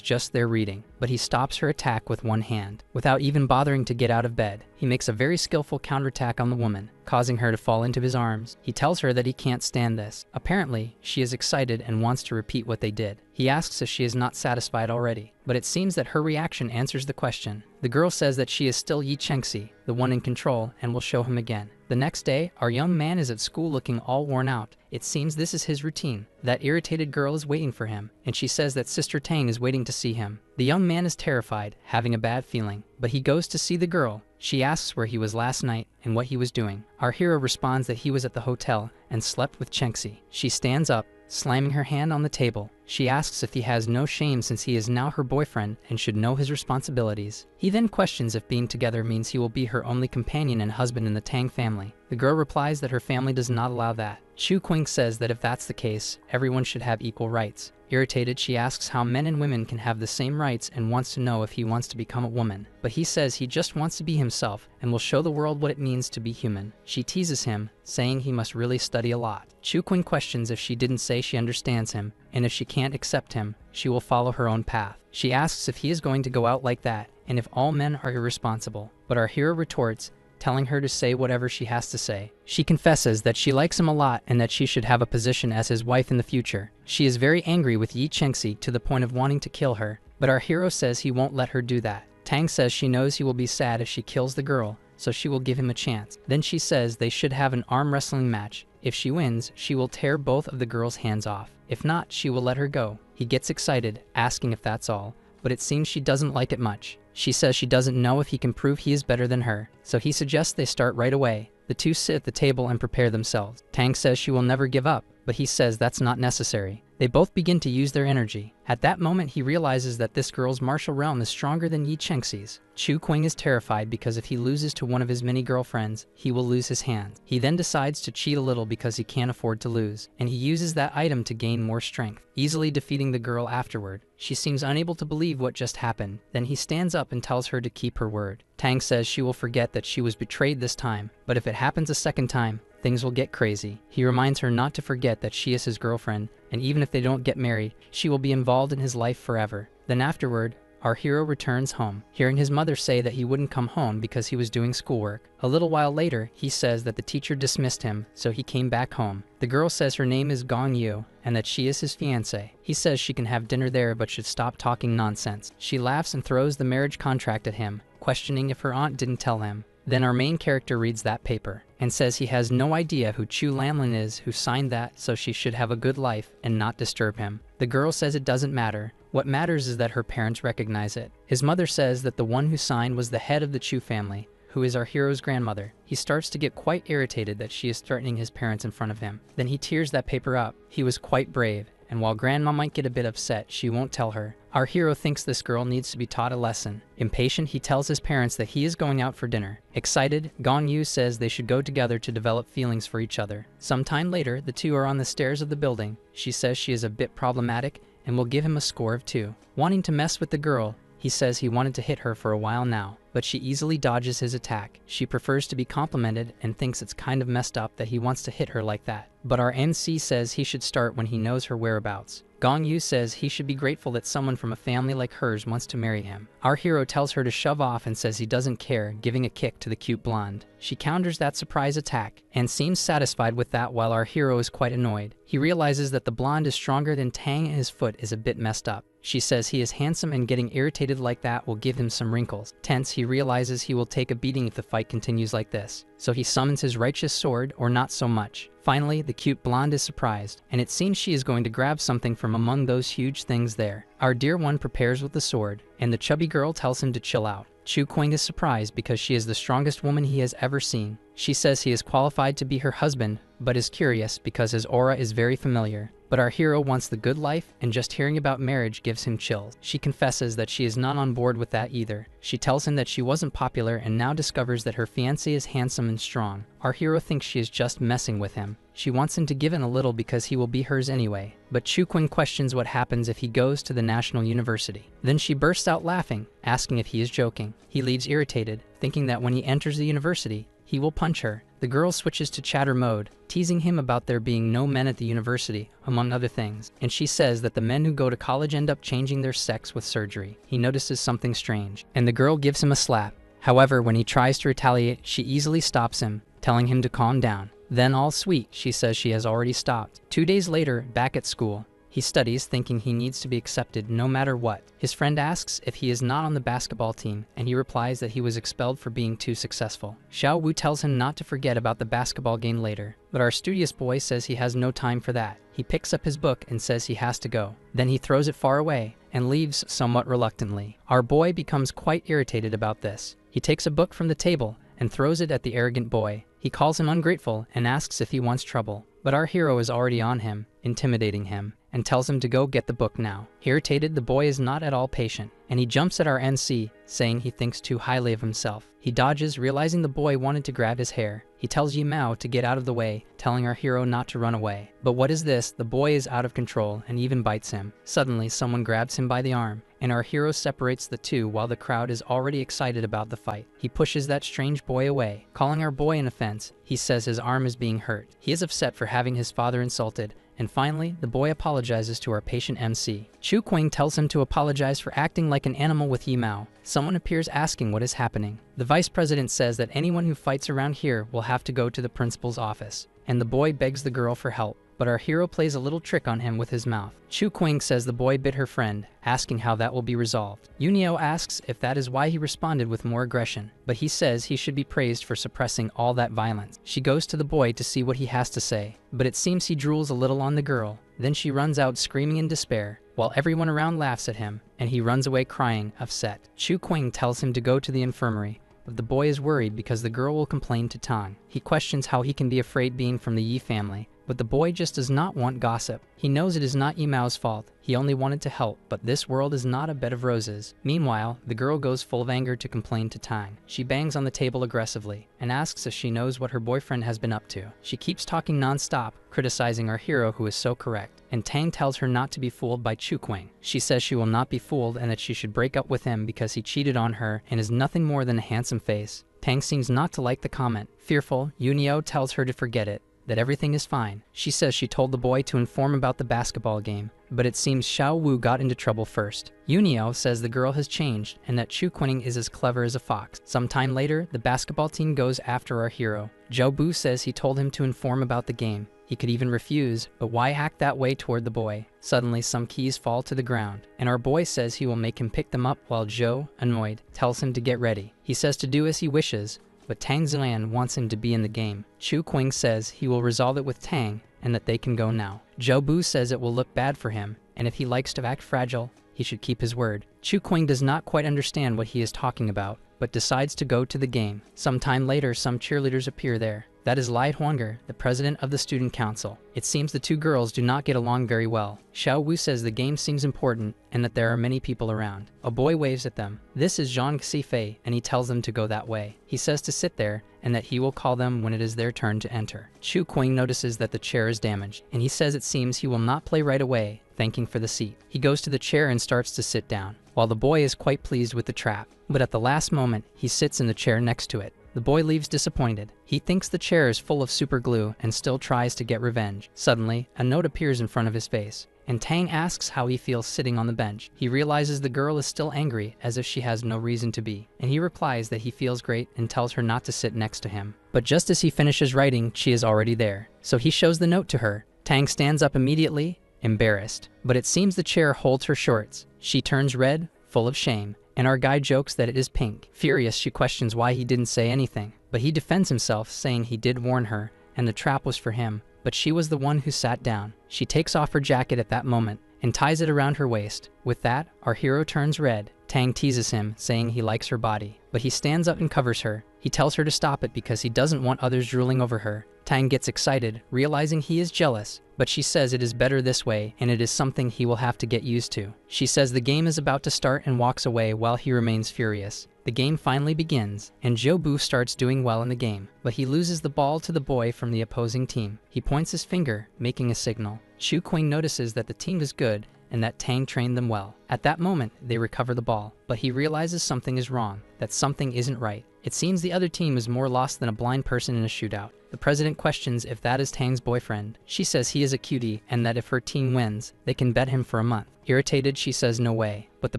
just there reading, but he stops her attack with one hand. Without even bothering to get out of bed, he makes a very skillful counterattack on the woman, causing her to fall into his arms. He tells her that he can't stand this. Apparently, she is excited and wants to repeat what they did. He asks if she is not satisfied already, but it seems that her reaction answers the question. The girl says that she is still Yi Chengxi, the one in control, and will show him again. The next day, our young man is at school looking all worn out. It seems this is his routine. That irritated girl is waiting for him, and she says that Sister Tang is waiting to see him. The young man is terrified, having a bad feeling, but he goes to see the girl. She asks where he was last night and what he was doing. Our hero responds that he was at the hotel and slept with Chengxi. She stands up, slamming her hand on the table. She asks if he has no shame since he is now her boyfriend and should know his responsibilities. He then questions if being together means he will be her only companion and husband in the Tang family. The girl replies that her family does not allow that. Chu Qing says that if that's the case, everyone should have equal rights. Irritated, she asks how men and women can have the same rights and wants to know if he wants to become a woman. But he says he just wants to be himself and will show the world what it means to be human. She teases him, saying he must really study a lot. Chu Qing questions if she didn't say she understands him, and if she can't accept him, she will follow her own path. She asks if he is going to go out like that, and if all men are irresponsible. But our hero retorts, telling her to say whatever she has to say. She confesses that she likes him a lot and that she should have a position as his wife in the future. She is very angry with Yi Chengxi to the point of wanting to kill her, but our hero says he won't let her do that. Tang says she knows he will be sad if she kills the girl, so she will give him a chance. Then she says they should have an arm wrestling match. If she wins, she will tear both of the girl's hands off. If not, she will let her go. He gets excited, asking if that's all, but it seems she doesn't like it much. She says she doesn't know if he can prove he is better than her, so he suggests they start right away. The two sit at the table and prepare themselves. Tang says she will never give up, but he says that's not necessary. They both begin to use their energy. At that moment, he realizes that this girl's martial realm is stronger than Yi Chengxi's. Chu Qing is terrified because if he loses to one of his many girlfriends, he will lose his hands. He then decides to cheat a little because he can't afford to lose, and he uses that item to gain more strength, easily defeating the girl afterward. She seems unable to believe what just happened. Then he stands up and tells her to keep her word. Tang says she will forget that she was betrayed this time, but if it happens a second time, things will get crazy. He reminds her not to forget that she is his girlfriend, and even if they don't get married, she will be involved in his life forever. Then afterward, our hero returns home, hearing his mother say that he wouldn't come home because he was doing schoolwork. A little while later, he says that the teacher dismissed him, so he came back home. The girl says her name is Gong Yu, and that she is his fiancée. He says she can have dinner there but should stop talking nonsense. She laughs and throws the marriage contract at him, questioning if her aunt didn't tell him. Then our main character reads that paper and says he has no idea who Chu Lanlin is who signed that, so she should have a good life and not disturb him. The girl says it doesn't matter. What matters is that her parents recognize it. His mother says that the one who signed was the head of the Chu family, who is our hero's grandmother. He starts to get quite irritated that she is threatening his parents in front of him. Then he tears that paper up. He was quite brave, and while grandma might get a bit upset, she won't tell her. Our hero thinks this girl needs to be taught a lesson. Impatient, he tells his parents that he is going out for dinner. Excited, Gong Yu says they should go together to develop feelings for each other. Sometime later, the two are on the stairs of the building. She says she is a bit problematic and will give him a score of 2. Wanting to mess with the girl, he says he wanted to hit her for a while now, but she easily dodges his attack. She prefers to be complimented and thinks it's kind of messed up that he wants to hit her like that. But our NC says he should start when he knows her whereabouts. Gong Yu says he should be grateful that someone from a family like hers wants to marry him. Our hero tells her to shove off and says he doesn't care, giving a kick to the cute blonde. She counters that surprise attack and seems satisfied with that, while our hero is quite annoyed. He realizes that the blonde is stronger than Tang and his foot is a bit messed up. She says he is handsome and getting irritated like that will give him some wrinkles. Tense, he realizes he will take a beating if the fight continues like this. So he summons his righteous sword, or not so much. Finally, the cute blonde is surprised, and it seems she is going to grab something from among those huge things there. Our dear one prepares with the sword, and the chubby girl tells him to chill out. Chu Qing is surprised because she is the strongest woman he has ever seen. She says he is qualified to be her husband, but is curious because his aura is very familiar. But our hero wants the good life, and just hearing about marriage gives him chills. She confesses that she is not on board with that either. She tells him that she wasn't popular and now discovers that her fiancé is handsome and strong. Our hero thinks she is just messing with him. She wants him to give in a little because he will be hers anyway. But Chu Qing questions what happens if he goes to the National University. Then she bursts out laughing, asking if he is joking. He leaves irritated, thinking that when he enters the university, he will punch her. The girl switches to chatter mode, teasing him about there being no men at the university, among other things, and she says that the men who go to college end up changing their sex with surgery. He notices something strange, and the girl gives him a slap. However, when he tries to retaliate, she easily stops him, telling him to calm down. Then, all sweet, she says she has already stopped. 2 days later, back at school, he studies, thinking he needs to be accepted no matter what. His friend asks if he is not on the basketball team, and he replies that he was expelled for being too successful. Xiao Wu tells him not to forget about the basketball game later, but our studious boy says he has no time for that. He picks up his book and says he has to go. Then he throws it far away and leaves somewhat reluctantly. Our boy becomes quite irritated about this. He takes a book from the table and throws it at the arrogant boy. He calls him ungrateful and asks if he wants trouble, but our hero is already on him, intimidating him, and tells him to go get the book now. Irritated, the boy is not at all patient, and he jumps at our NC, saying he thinks too highly of himself. He dodges, realizing the boy wanted to grab his hair. He tells Yimao to get out of the way, telling our hero not to run away. But what is this? The boy is out of control and even bites him. Suddenly, someone grabs him by the arm, and our hero separates the two while the crowd is already excited about the fight. He pushes that strange boy away. Calling our boy an offense, he says his arm is being hurt. He is upset for having his father insulted, and finally, the boy apologizes to our patient MC. Chu Qing tells him to apologize for acting like an animal with Yimao. Someone appears asking what is happening. The vice president says that anyone who fights around here will have to go to the principal's office, and the boy begs the girl for help. But our hero plays a little trick on him with his mouth. Chu Qing says the boy bit her friend, asking how that will be resolved. Yunio asks if that is why he responded with more aggression, but he says he should be praised for suppressing all that violence. She goes to the boy to see what he has to say, but it seems he drools a little on the girl. Then she runs out screaming in despair, while everyone around laughs at him, and he runs away crying, upset. Chu Qing tells him to go to the infirmary, but the boy is worried because the girl will complain to Tang. He questions how he can be afraid being from the Yi family, but the boy just does not want gossip. He knows it is not Yimao's fault. He only wanted to help, but this world is not a bed of roses. Meanwhile, the girl goes full of anger to complain to Tang. She bangs on the table aggressively and asks if she knows what her boyfriend has been up to. She keeps talking non-stop, criticizing our hero who is so correct, and Tang tells her not to be fooled by Chu Qing. She says she will not be fooled and that she should break up with him because he cheated on her and is nothing more than a handsome face. Tang seems not to like the comment. Fearful, Yunio tells her to forget it, that everything is fine. She says she told the boy to inform about the basketball game, but it seems Xiao Wu got into trouble first. Yunio says the girl has changed and that Chu Qing is as clever as a fox. Sometime later, the basketball team goes after our hero. Zhou Bu says he told him to inform about the game. He could even refuse, but why act that way toward the boy? Suddenly, some keys fall to the ground, and our boy says he will make him pick them up while Zhou, annoyed, tells him to get ready. He says to do as he wishes, but Tang Zilan wants him to be in the game. Chu Qing says he will resolve it with Tang and that they can go now. Zhou Bu says it will look bad for him, and if he likes to act fragile, he should keep his word. Chu Qing does not quite understand what he is talking about, but decides to go to the game. Some time later, some cheerleaders appear there. That is Lai Huanger, the president of the student council. It seems the two girls do not get along very well. Xiao Wu says the game seems important and that there are many people around. A boy waves at them. This is Zhang Xifei, and he tells them to go that way. He says to sit there and that he will call them when it is their turn to enter. Chu Qing notices that the chair is damaged, and he says it seems he will not play right away, thanking for the seat. He goes to the chair and starts to sit down, while the boy is quite pleased with the trap. But at the last moment, he sits in the chair next to it. The boy leaves disappointed. He thinks the chair is full of super glue and still tries to get revenge. Suddenly, a note appears in front of his face, and Tang asks how he feels sitting on the bench. He realizes the girl is still angry, as if she has no reason to be, and he replies that he feels great and tells her not to sit next to him. But just as he finishes writing, she is already there, so he shows the note to her. Tang stands up immediately, embarrassed, but it seems the chair holds her shorts. She turns red, full of shame, and our guy jokes that it is pink. Furious, she questions why he didn't say anything, but he defends himself, saying he did warn her, and the trap was for him, but she was the one who sat down. She takes off her jacket at that moment and ties it around her waist. With that, our hero turns red. Tang teases him, saying he likes her body, but he stands up and covers her. He tells her to stop it because he doesn't want others drooling over her. Tang gets excited, realizing he is jealous, but she says it is better this way and it is something he will have to get used to. She says the game is about to start and walks away while he remains furious. The game finally begins, and Zhou Bu starts doing well in the game, but he loses the ball to the boy from the opposing team. He points his finger, making a signal. Chu Qing notices that the team is good and that Tang trained them well. At that moment, they recover the ball, but he realizes something is wrong, that something isn't right. It seems the other team is more lost than a blind person in a shootout. The president questions if that is Tang's boyfriend. She says he is a cutie and that if her team wins, they can bet him for a month. Irritated, she says no way, but the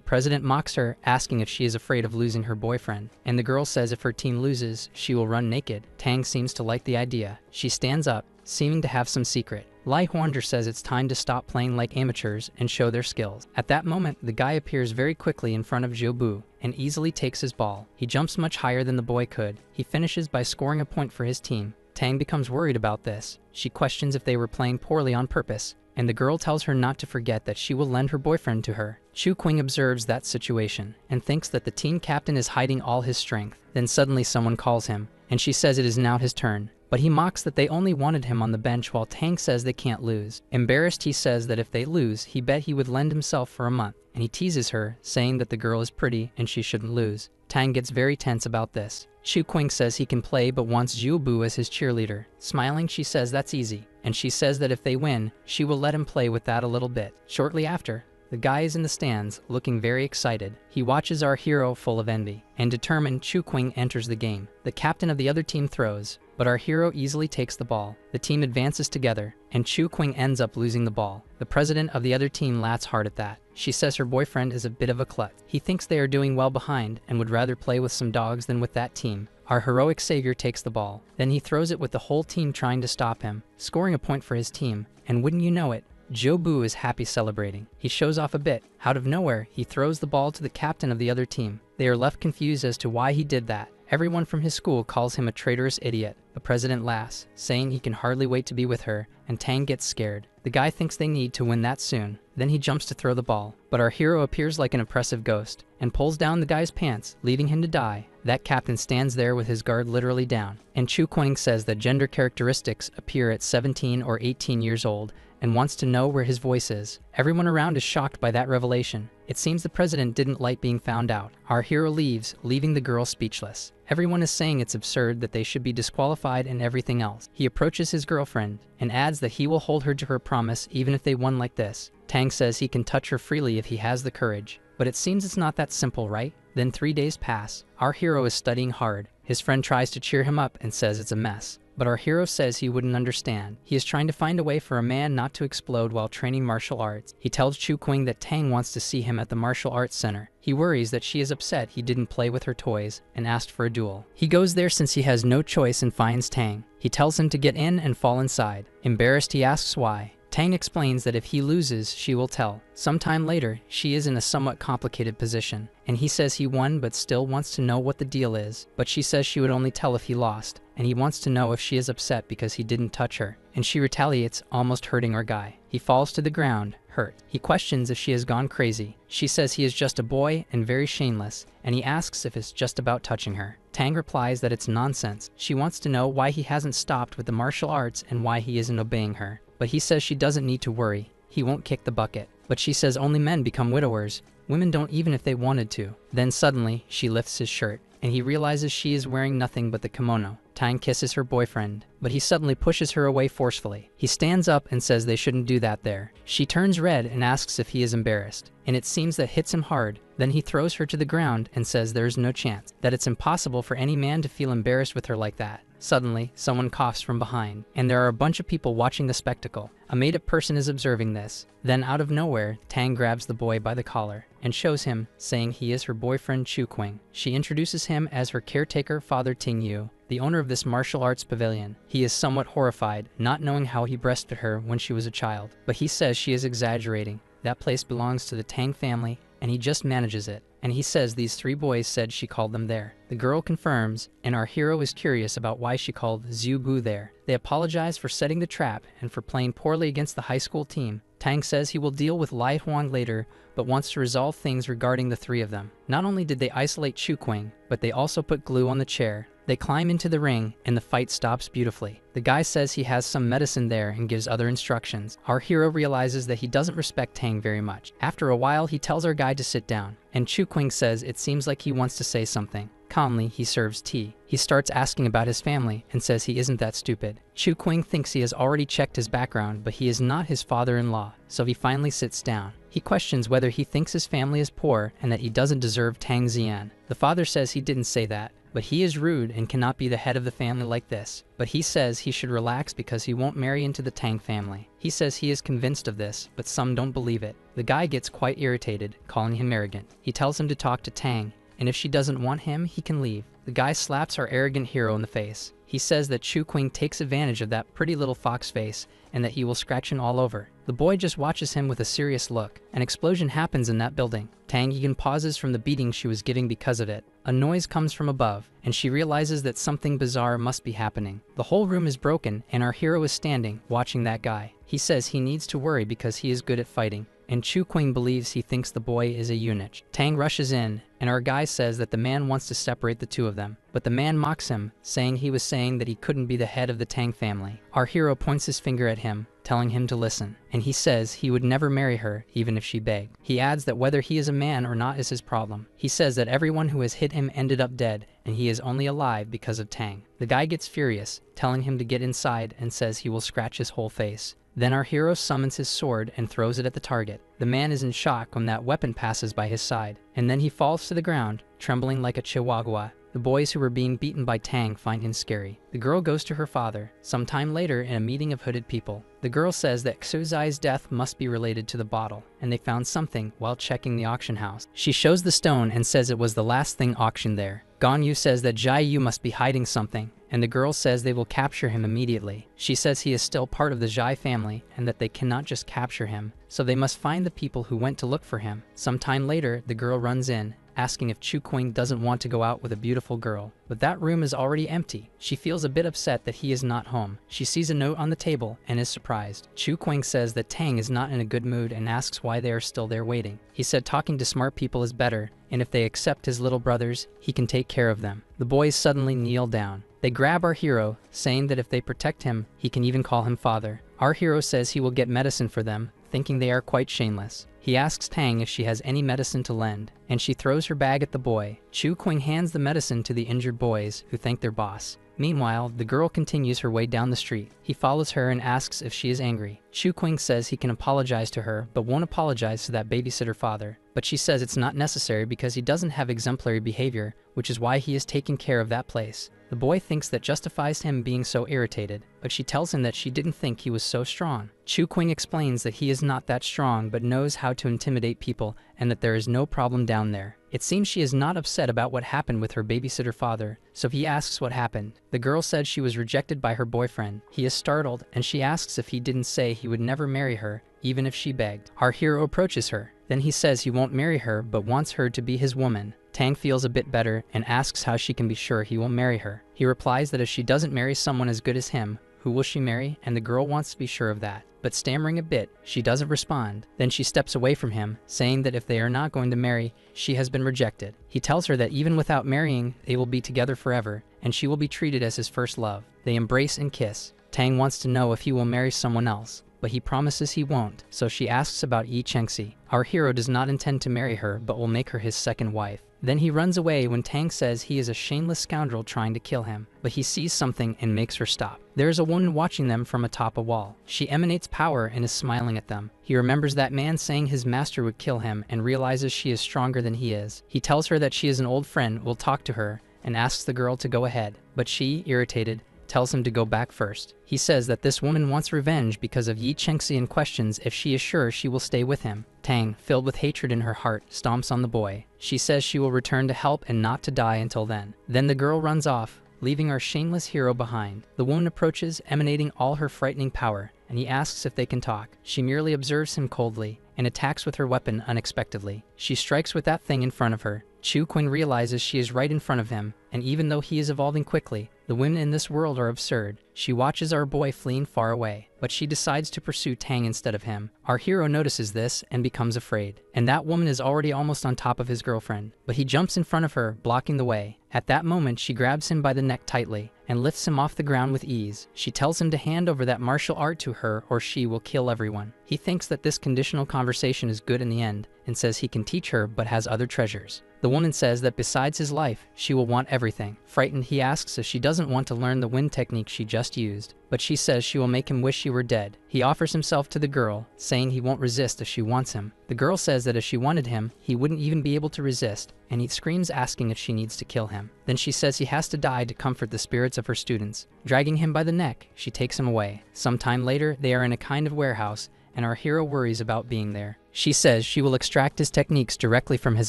president mocks her, asking if she is afraid of losing her boyfriend. And the girl says if her team loses, she will run naked. Tang seems to like the idea. She stands up, seeming to have some secret. Lai Huander says it's time to stop playing like amateurs and show their skills. At that moment, the guy appears very quickly in front of Zhou Bu and easily takes his ball. He jumps much higher than the boy could. He finishes by scoring a point for his team. Tang becomes worried about this. She questions if they were playing poorly on purpose, and the girl tells her not to forget that she will lend her boyfriend to her. Chu Qing observes that situation and thinks that the team captain is hiding all his strength. Then suddenly someone calls him, and she says it is now his turn. But he mocks that they only wanted him on the bench while Tang says they can't lose. Embarrassed, he says that if they lose, he bet he would lend himself for a month, and he teases her, saying that the girl is pretty and she shouldn't lose. Tang gets very tense about this. Chu Qing says he can play but wants Zhou Bu as his cheerleader. Smiling, she says that's easy, and she says that if they win, she will let him play with that a little bit. Shortly after, the guy is in the stands, looking very excited. He watches our hero full of envy, and determined, Chu Qing enters the game. The captain of the other team throws, but our hero easily takes the ball. The team advances together, and Chu Qing ends up losing the ball. The president of the other team laughs hard at that. She says her boyfriend is a bit of a klutz. He thinks they are doing well behind and would rather play with some dogs than with that team. Our heroic savior takes the ball. Then he throws it with the whole team trying to stop him, scoring a point for his team. And wouldn't you know it, Zhou Bu is happy celebrating. He shows off a bit. Out of nowhere, he throws the ball to the captain of the other team. They are left confused as to why he did that. Everyone from his school calls him a traitorous idiot. The president laughs, saying he can hardly wait to be with her, and Tang gets scared. The guy thinks they need to win that soon. Then he jumps to throw the ball, but our hero appears like an oppressive ghost and pulls down the guy's pants, leaving him to die. That captain stands there with his guard literally down, and Chu Qing says that gender characteristics appear at 17 or 18 years old and wants to know where his voice is. Everyone around is shocked by that revelation. It seems the president didn't like being found out. Our hero leaves, leaving the girl speechless. Everyone is saying it's absurd that they should be disqualified and everything else. He approaches his girlfriend and adds that he will hold her to her promise even if they won like this. Tang says he can touch her freely if he has the courage. But it seems it's not that simple, right? Then 3 days pass. Our hero is studying hard. His friend tries to cheer him up and says it's a mess. But our hero says he wouldn't understand. He is trying to find a way for a man not to explode while training martial arts. He tells Chu Qing that Tang wants to see him at the martial arts center. He worries that she is upset he didn't play with her toys and asked for a duel. He goes there since he has no choice and finds Tang. He tells him to get in and fall inside. Embarrassed, he asks why. Tang explains that if he loses, she will tell. Sometime later, she is in a somewhat complicated position, and he says he won but still wants to know what the deal is, but she says she would only tell if he lost, and he wants to know if she is upset because he didn't touch her, and she retaliates, almost hurting our guy. He falls to the ground, hurt. He questions if she has gone crazy. She says he is just a boy and very shameless, and he asks if it's just about touching her. Tang replies that it's nonsense. She wants to know why he hasn't stopped with the martial arts and why he isn't obeying her. But he says she doesn't need to worry. He won't kick the bucket. But she says only men become widowers. Women don't even if they wanted to. Then suddenly, she lifts his shirt, and he realizes she is wearing nothing but the kimono. Tang kisses her boyfriend, but he suddenly pushes her away forcefully. He stands up and says they shouldn't do that there. She turns red and asks if he is embarrassed, and it seems that hits him hard. Then he throws her to the ground and says there's no chance, that it's impossible for any man to feel embarrassed with her like that. Suddenly, someone coughs from behind, and there are a bunch of people watching the spectacle. A made-up person is observing this. Then out of nowhere, Tang grabs the boy by the collar and shows him, saying he is her boyfriend Chu Qing. She introduces him as her caretaker father Ting Yu, the owner of this martial arts pavilion. He is somewhat horrified, not knowing how he breastfed her when she was a child, but he says she is exaggerating. That place belongs to the Tang family, and he just manages it. And he says these 3 boys said she called them there. The girl confirms, and our hero is curious about why she called Zhu Bu there. They apologize for setting the trap and for playing poorly against the high school team. Tang says he will deal with Lai Huang later, but wants to resolve things regarding the 3 of them. Not only did they isolate Chu Qing, but they also put glue on the chair. They climb into the ring, and the fight stops beautifully. The guy says he has some medicine there and gives other instructions. Our hero realizes that he doesn't respect Tang very much. After a while, he tells our guy to sit down, and Chu Qing says it seems like he wants to say something. Calmly, he serves tea. He starts asking about his family and says he isn't that stupid. Chu Qing thinks he has already checked his background, but he is not his father-in-law, so he finally sits down. He questions whether he thinks his family is poor and that he doesn't deserve Tang Xian. The father says he didn't say that, but he is rude and cannot be the head of the family like this. But he says he should relax because he won't marry into the Tang family. He says he is convinced of this, but some don't believe it. The guy gets quite irritated, calling him arrogant. He tells him to talk to Tang, and if she doesn't want him, he can leave. The guy slaps our arrogant hero in the face. He says that Chu Qing takes advantage of that pretty little fox face and that he will scratch him all over. The boy just watches him with a serious look. An explosion happens in that building. Tang even pauses from the beating she was getting because of it. A noise comes from above, and she realizes that something bizarre must be happening. The whole room is broken, and our hero is standing, watching that guy. He says he needs to worry because he is good at fighting, and Chu Qing believes he thinks the boy is a eunuch. Tang rushes in, and our guy says that the man wants to separate the 2 of them. But the man mocks him, saying he was saying that he couldn't be the head of the Tang family. Our hero points his finger at him, telling him to listen, and he says he would never marry her even if she begged. He adds that whether he is a man or not is his problem. He says that everyone who has hit him ended up dead, and he is only alive because of Tang. The guy gets furious, telling him to get inside and says he will scratch his whole face. Then our hero summons his sword and throws it at the target. The man is in shock when that weapon passes by his side, and then he falls to the ground, trembling like a chihuahua. The boys who were being beaten by Tang find him scary. The girl goes to her father, sometime later in a meeting of hooded people. The girl says that Xuzai's death must be related to the bottle, and they found something while checking the auction house. She shows the stone and says it was the last thing auctioned there. Ganyu says that Jai Yu must be hiding something, and the girl says they will capture him immediately. She says he is still part of the Zhai family and that they cannot just capture him, so they must find the people who went to look for him. Sometime later, the girl runs in, asking if Chu Qing doesn't want to go out with a beautiful girl. But that room is already empty. She feels a bit upset that he is not home. She sees a note on the table and is surprised. Chu Qing says that Tang is not in a good mood and asks why they are still there waiting. He said talking to smart people is better, and if they accept his little brothers, he can take care of them. The boys suddenly kneel down. They grab our hero, saying that if they protect him, he can even call him father. Our hero says he will get medicine for them, thinking they are quite shameless. He asks Tang if she has any medicine to lend, and she throws her bag at the boy. Chu Qing hands the medicine to the injured boys, who thank their boss. Meanwhile, the girl continues her way down the street. He follows her and asks if she is angry. Chu Qing says he can apologize to her, but won't apologize to that babysitter father. But she says it's not necessary because he doesn't have exemplary behavior, which is why he is taking care of that place. The boy thinks that justifies him being so irritated, but she tells him that she didn't think he was so strong. Chu Qing explains that he is not that strong but knows how to intimidate people and that there is no problem down there. It seems she is not upset about what happened with her babysitter father, so he asks what happened. The girl said she was rejected by her boyfriend. He is startled, and she asks if he didn't say he would never marry her, even if she begged. Our hero approaches her. Then he says he won't marry her but wants her to be his woman. Tang feels a bit better and asks how she can be sure he will marry her. He replies that if she doesn't marry someone as good as him, who will she marry? And the girl wants to be sure of that. But stammering a bit, she doesn't respond. Then she steps away from him, saying that if they are not going to marry, she has been rejected. He tells her that even without marrying, they will be together forever, and she will be treated as his first love. They embrace and kiss. Tang wants to know if he will marry someone else, but he promises he won't, so she asks about Yi Chengxi. Our hero does not intend to marry her, but will make her his second wife. Then he runs away when Tang says he is a shameless scoundrel trying to kill him, but he sees something and makes her stop. There is a woman watching them from atop a wall. She emanates power and is smiling at them. He remembers that man saying his master would kill him and realizes she is stronger than he is. He tells her that she is an old friend, will talk to her, and asks the girl to go ahead, but she, irritated, tells him to go back first. He says that this woman wants revenge because of Yi Chengxi and questions if she is sure she will stay with him. Tang, filled with hatred in her heart, stomps on the boy. She says she will return to help and not to die until then. Then the girl runs off, leaving our shameless hero behind. The woman approaches, emanating all her frightening power, and he asks if they can talk. She merely observes him coldly and attacks with her weapon unexpectedly. She strikes with that thing in front of her. Chu Qing realizes she is right in front of him, and even though he is evolving quickly, the women in this world are absurd. She watches our boy fleeing far away, but she decides to pursue Tang instead of him. Our hero notices this and becomes afraid, and that woman is already almost on top of his girlfriend, but he jumps in front of her, blocking the way. At that moment, she grabs him by the neck tightly and lifts him off the ground with ease. She tells him to hand over that martial art to her or she will kill everyone. He thinks that this conditional conversation is good in the end and says he can teach her but has other treasures. The woman says that besides his life, she will want everything. Frightened, he asks if she doesn't want to learn the wind technique she just used, but she says she will make him wish she were dead. He offers himself to the girl, saying he won't resist if she wants him. The girl says that if she wanted him, he wouldn't even be able to resist, and he screams asking if she needs to kill him. Then she says he has to die to comfort the spirits of her students. Dragging him by the neck, she takes him away. Some time later, they are in a kind of warehouse, and our hero worries about being there. She says she will extract his techniques directly from his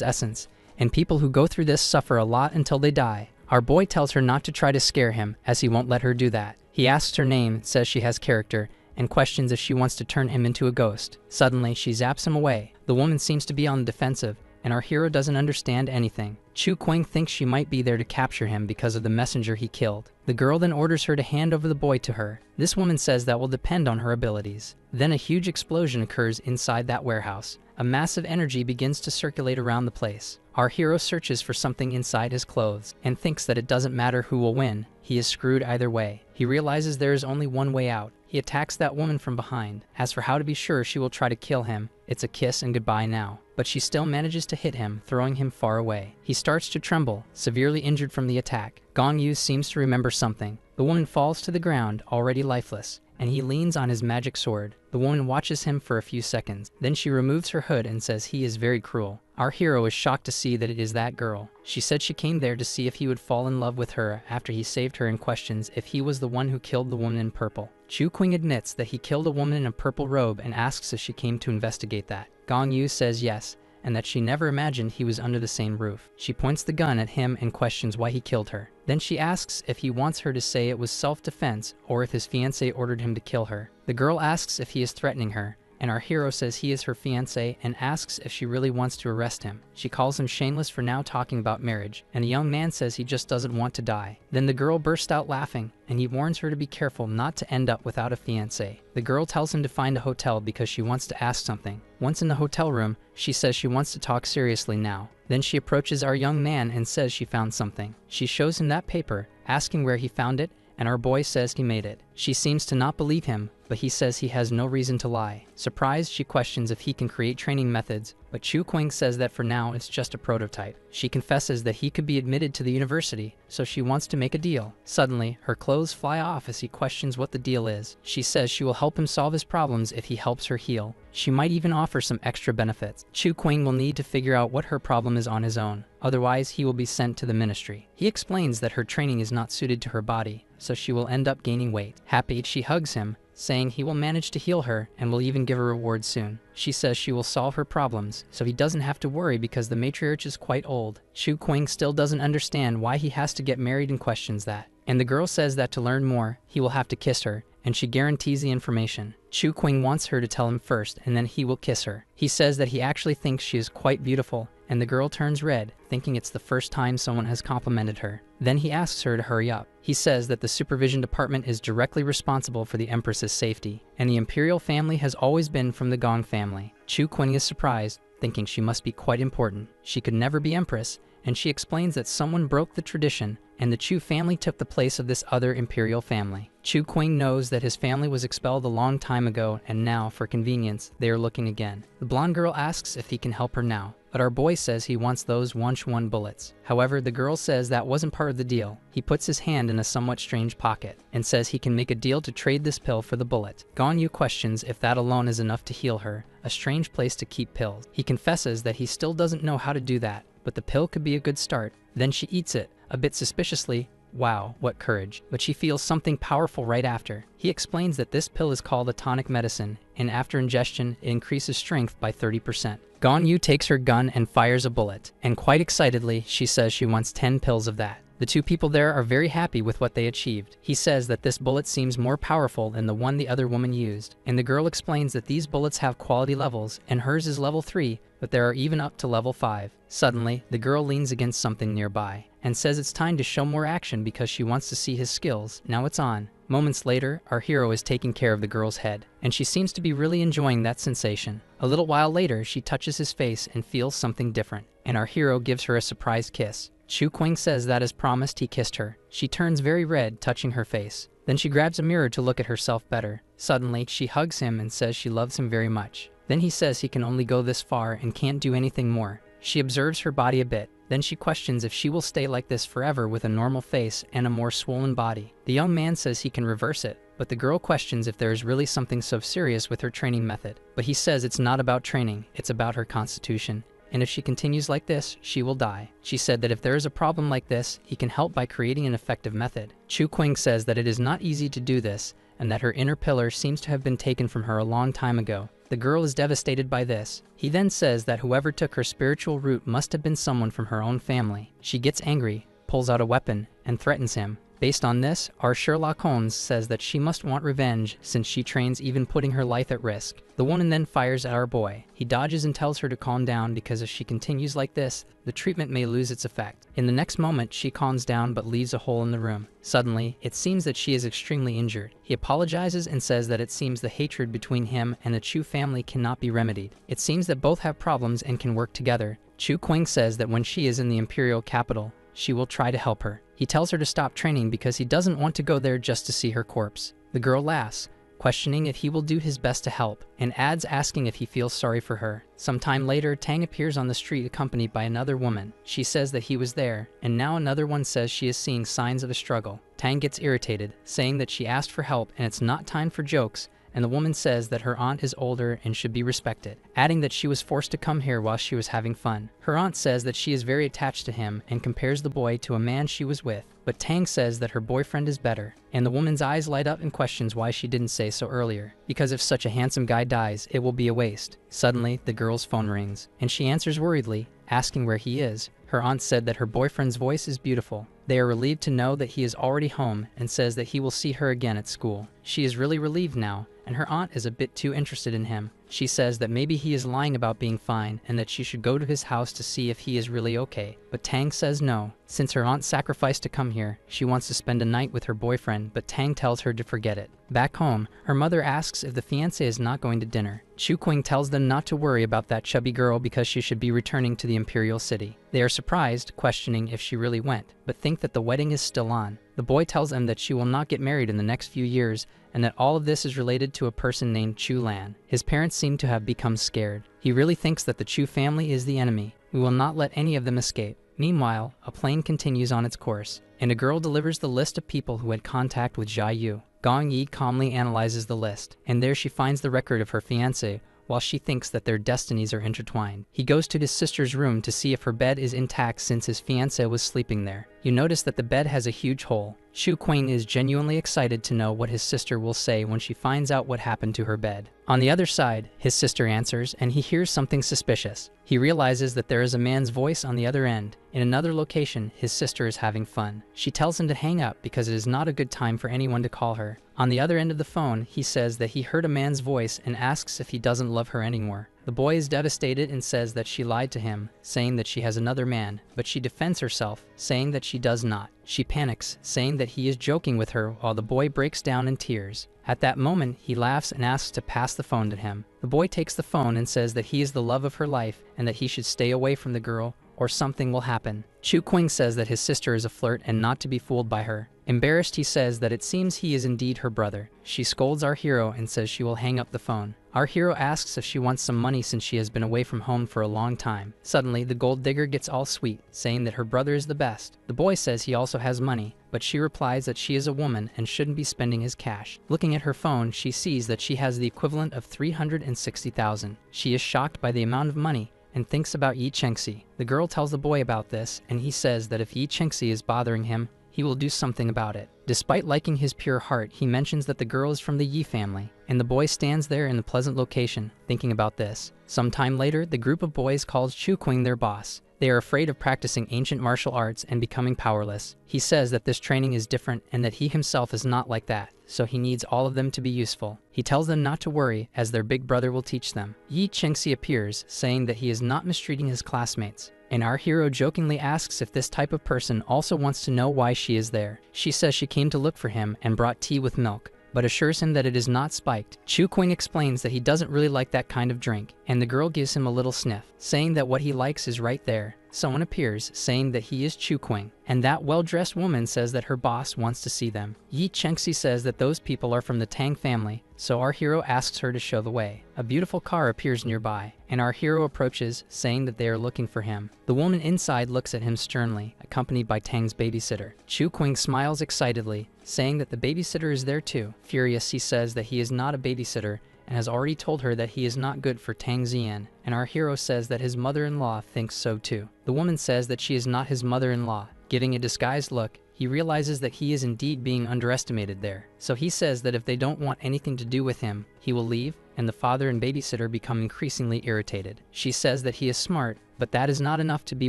essence, and people who go through this suffer a lot until they die. Our boy tells her not to try to scare him, as he won't let her do that. He asks her name, says she has character, and questions if she wants to turn him into a ghost. Suddenly, she zaps him away. The woman seems to be on the defensive, and our hero doesn't understand anything. Chu Qing thinks she might be there to capture him because of the messenger he killed. The girl then orders her to hand over the boy to her. This woman says that will depend on her abilities. Then a huge explosion occurs inside that warehouse. A massive energy begins to circulate around the place. Our hero searches for something inside his clothes and thinks that it doesn't matter who will win. He is screwed either way. He realizes there is only one way out. He attacks that woman from behind. As for how to be sure she will try to kill him, it's a kiss and goodbye now. But she still manages to hit him, throwing him far away. He starts to tremble, severely injured from the attack. Gong Yu seems to remember something. The woman falls to the ground, already lifeless, and he leans on his magic sword. The woman watches him for a few seconds. Then she removes her hood and says he is very cruel. Our hero is shocked to see that it is that girl. She said she came there to see if he would fall in love with her after he saved her and questions if he was the one who killed the woman in purple. Chu Qing admits that he killed a woman in a purple robe and asks if she came to investigate that. Gong Yu says yes, and that she never imagined he was under the same roof. She points the gun at him and questions why he killed her. Then she asks if he wants her to say it was self-defense or if his fiancé ordered him to kill her. The girl asks if he is threatening her, and our hero says he is her fiancé and asks if she really wants to arrest him. She calls him shameless for now talking about marriage, and the young man says he just doesn't want to die. Then the girl bursts out laughing, and he warns her to be careful not to end up without a fiancé. The girl tells him to find a hotel because she wants to ask something. Once in the hotel room, she says she wants to talk seriously now. Then she approaches our young man and says she found something. She shows him that paper, asking where he found it, and our boy says he made it. She seems to not believe him, but he says he has no reason to lie. Surprised, she questions if he can create training methods, but Chu Qing says that for now it's just a prototype. She confesses that he could be admitted to the university, so she wants to make a deal. Suddenly, her clothes fly off as he questions what the deal is. She says she will help him solve his problems if he helps her heal. She might even offer some extra benefits. Chu Qing will need to figure out what her problem is on his own. Otherwise, he will be sent to the ministry. He explains that her training is not suited to her body, so she will end up gaining weight. Happy, she hugs him, saying he will manage to heal her and will even give a reward soon. She says she will solve her problems, so he doesn't have to worry because the matriarch is quite old. Chu Qing still doesn't understand why he has to get married and questions that. And the girl says that to learn more, he will have to kiss her, and she guarantees the information. Chu Qing wants her to tell him first, and then he will kiss her. He says that he actually thinks she is quite beautiful, and the girl turns red, thinking it's the first time someone has complimented her. Then he asks her to hurry up. He says that the supervision department is directly responsible for the Empress's safety, and the imperial family has always been from the Gong family. Chu Qing is surprised, thinking she must be quite important. She could never be Empress, and she explains that someone broke the tradition, and the Chu family took the place of this other imperial family. Chu Qing knows that his family was expelled a long time ago, and now, for convenience, they are looking again. The blonde girl asks if he can help her now, but our boy says he wants those 1 bullets. However, the girl says that wasn't part of the deal. He puts his hand in a somewhat strange pocket, and says he can make a deal to trade this pill for the bullet. Gong Yu questions if that alone is enough to heal her, a strange place to keep pills. He confesses that he still doesn't know how to do that, but the pill could be a good start. Then she eats it, a bit suspiciously. Wow, what courage. But she feels something powerful right after. He explains that this pill is called a tonic medicine, and after ingestion, it increases strength by 30%. Gong Yu takes her gun and fires a bullet, and quite excitedly, she says she wants 10 pills of that. The two people there are very happy with what they achieved. He says that this bullet seems more powerful than the one the other woman used, and the girl explains that these bullets have quality levels, and hers is level 3, but there are even up to level 5. Suddenly, the girl leans against something nearby, and says it's time to show more action because she wants to see his skills. Now it's on. Moments later, our hero is taking care of the girl's head, and she seems to be really enjoying that sensation. A little while later, she touches his face and feels something different, and our hero gives her a surprise kiss. Chu Qing says that as promised he kissed her. She turns very red, touching her face. Then she grabs a mirror to look at herself better. Suddenly, she hugs him and says she loves him very much. Then he says he can only go this far and can't do anything more. She observes her body a bit. Then she questions if she will stay like this forever with a normal face and a more swollen body. The young man says he can reverse it, but the girl questions if there is really something so serious with her training method. But he says it's not about training, it's about her constitution. And if she continues like this, she will die. She said that if there is a problem like this, he can help by creating an effective method. Chu Qing says that it is not easy to do this, and that her inner pillar seems to have been taken from her a long time ago. The girl is devastated by this. He then says that whoever took her spiritual root must have been someone from her own family. She gets angry, pulls out a weapon, and threatens him. Based on this, our Sherlock Holmes says that she must want revenge since she trains even putting her life at risk. The woman then fires at our boy. He dodges and tells her to calm down because if she continues like this, the treatment may lose its effect. In the next moment, she calms down but leaves a hole in the room. Suddenly, it seems that she is extremely injured. He apologizes and says that it seems the hatred between him and the Chu family cannot be remedied. It seems that both have problems and can work together. Chu Qing says that when she is in the imperial capital, she will try to help her. He tells her to stop training because he doesn't want to go there just to see her corpse. The girl laughs, questioning if he will do his best to help, and adds asking if he feels sorry for her. Sometime later, Tang appears on the street accompanied by another woman. She says that he was there, and now another one says she is seeing signs of a struggle. Tang gets irritated, saying that she asked for help and it's not time for jokes, and the woman says that her aunt is older and should be respected, adding that she was forced to come here while she was having fun. Her aunt says that she is very attached to him and compares the boy to a man she was with, but Tang says that her boyfriend is better, and the woman's eyes light up and questions why she didn't say so earlier, because if such a handsome guy dies, it will be a waste. Suddenly, the girl's phone rings, and she answers worriedly, asking where he is. Her aunt said that her boyfriend's voice is beautiful. They are relieved to know that he is already home and says that he will see her again at school. She is really relieved now, and her aunt is a bit too interested in him. She says that maybe he is lying about being fine and that she should go to his house to see if he is really okay. But Tang says no. Since her aunt sacrificed to come here, she wants to spend a night with her boyfriend, but Tang tells her to forget it. Back home, her mother asks if the fiancé is not going to dinner. Chu Qing tells them not to worry about that chubby girl because she should be returning to the imperial city. They are surprised, questioning if she really went, but think that the wedding is still on. The boy tells them that she will not get married in the next few years and that all of this is related to a person named Chu Lan. His parents seem to have become scared. He really thinks that the Chu family is the enemy. We will not let any of them escape. Meanwhile, a plane continues on its course, and a girl delivers the list of people who had contact with Jia Yu. Gong Yi calmly analyzes the list, and there she finds the record of her fiancé, while she thinks that their destinies are intertwined. He goes to his sister's room to see if her bed is intact since his fiancé was sleeping there. You notice that the bed has a huge hole. Shu Qing is genuinely excited to know what his sister will say when she finds out what happened to her bed. On the other side, his sister answers and he hears something suspicious. He realizes that there is a man's voice on the other end. In another location, his sister is having fun. She tells him to hang up because it is not a good time for anyone to call her. On the other end of the phone, he says that he heard a man's voice and asks if he doesn't love her anymore. The boy is devastated and says that she lied to him, saying that she has another man, but she defends herself, saying that she does not. She panics, saying that he is joking with her while the boy breaks down in tears. At that moment, he laughs and asks to pass the phone to him. The boy takes the phone and says that he is the love of her life and that he should stay away from the girl or something will happen. Shu Qing says that his sister is a flirt and not to be fooled by her. Embarrassed, he says that it seems he is indeed her brother. She scolds our hero and says she will hang up the phone. Our hero asks if she wants some money since she has been away from home for a long time. Suddenly, the gold digger gets all sweet, saying that her brother is the best. The boy says he also has money, but she replies that she is a woman and shouldn't be spending his cash. Looking at her phone, she sees that she has the equivalent of 360,000. She is shocked by the amount of money and thinks about Yi Chengxi. The girl tells the boy about this, and he says that if Yi Chengxi is bothering him, he will do something about it. Despite liking his pure heart, he mentions that the girl is from the Yi family, and the boy stands there in the pleasant location, thinking about this. Sometime later, the group of boys calls Shu Qing their boss. They are afraid of practicing ancient martial arts and becoming powerless. He says that this training is different and that he himself is not like that, so he needs all of them to be useful. He tells them not to worry, as their big brother will teach them. Yi Chengxi appears, saying that he is not mistreating his classmates. And our hero jokingly asks if this type of person also wants to know why she is there. She says she came to look for him and brought tea with milk, but assures him that it is not spiked. Shu Qing explains that he doesn't really like that kind of drink, and the girl gives him a little sniff, saying that what he likes is right there. Someone appears, saying that he is Shu Qing, and that well-dressed woman says that her boss wants to see them. Yi Chengxi says that those people are from the Tang family, so our hero asks her to show the way. A beautiful car appears nearby, and our hero approaches, saying that they are looking for him. The woman inside looks at him sternly, accompanied by Tang's babysitter. Shu Qing smiles excitedly, saying that the babysitter is there too. Furious, he says that he is not a babysitter, and has already told her that he is not good for Tang Zian, and our hero says that his mother-in-law thinks so too. The woman says that she is not his mother-in-law. Getting a disguised look, he realizes that he is indeed being underestimated there. So he says that if they don't want anything to do with him, he will leave, and the father and babysitter become increasingly irritated. She says that he is smart, but that is not enough to be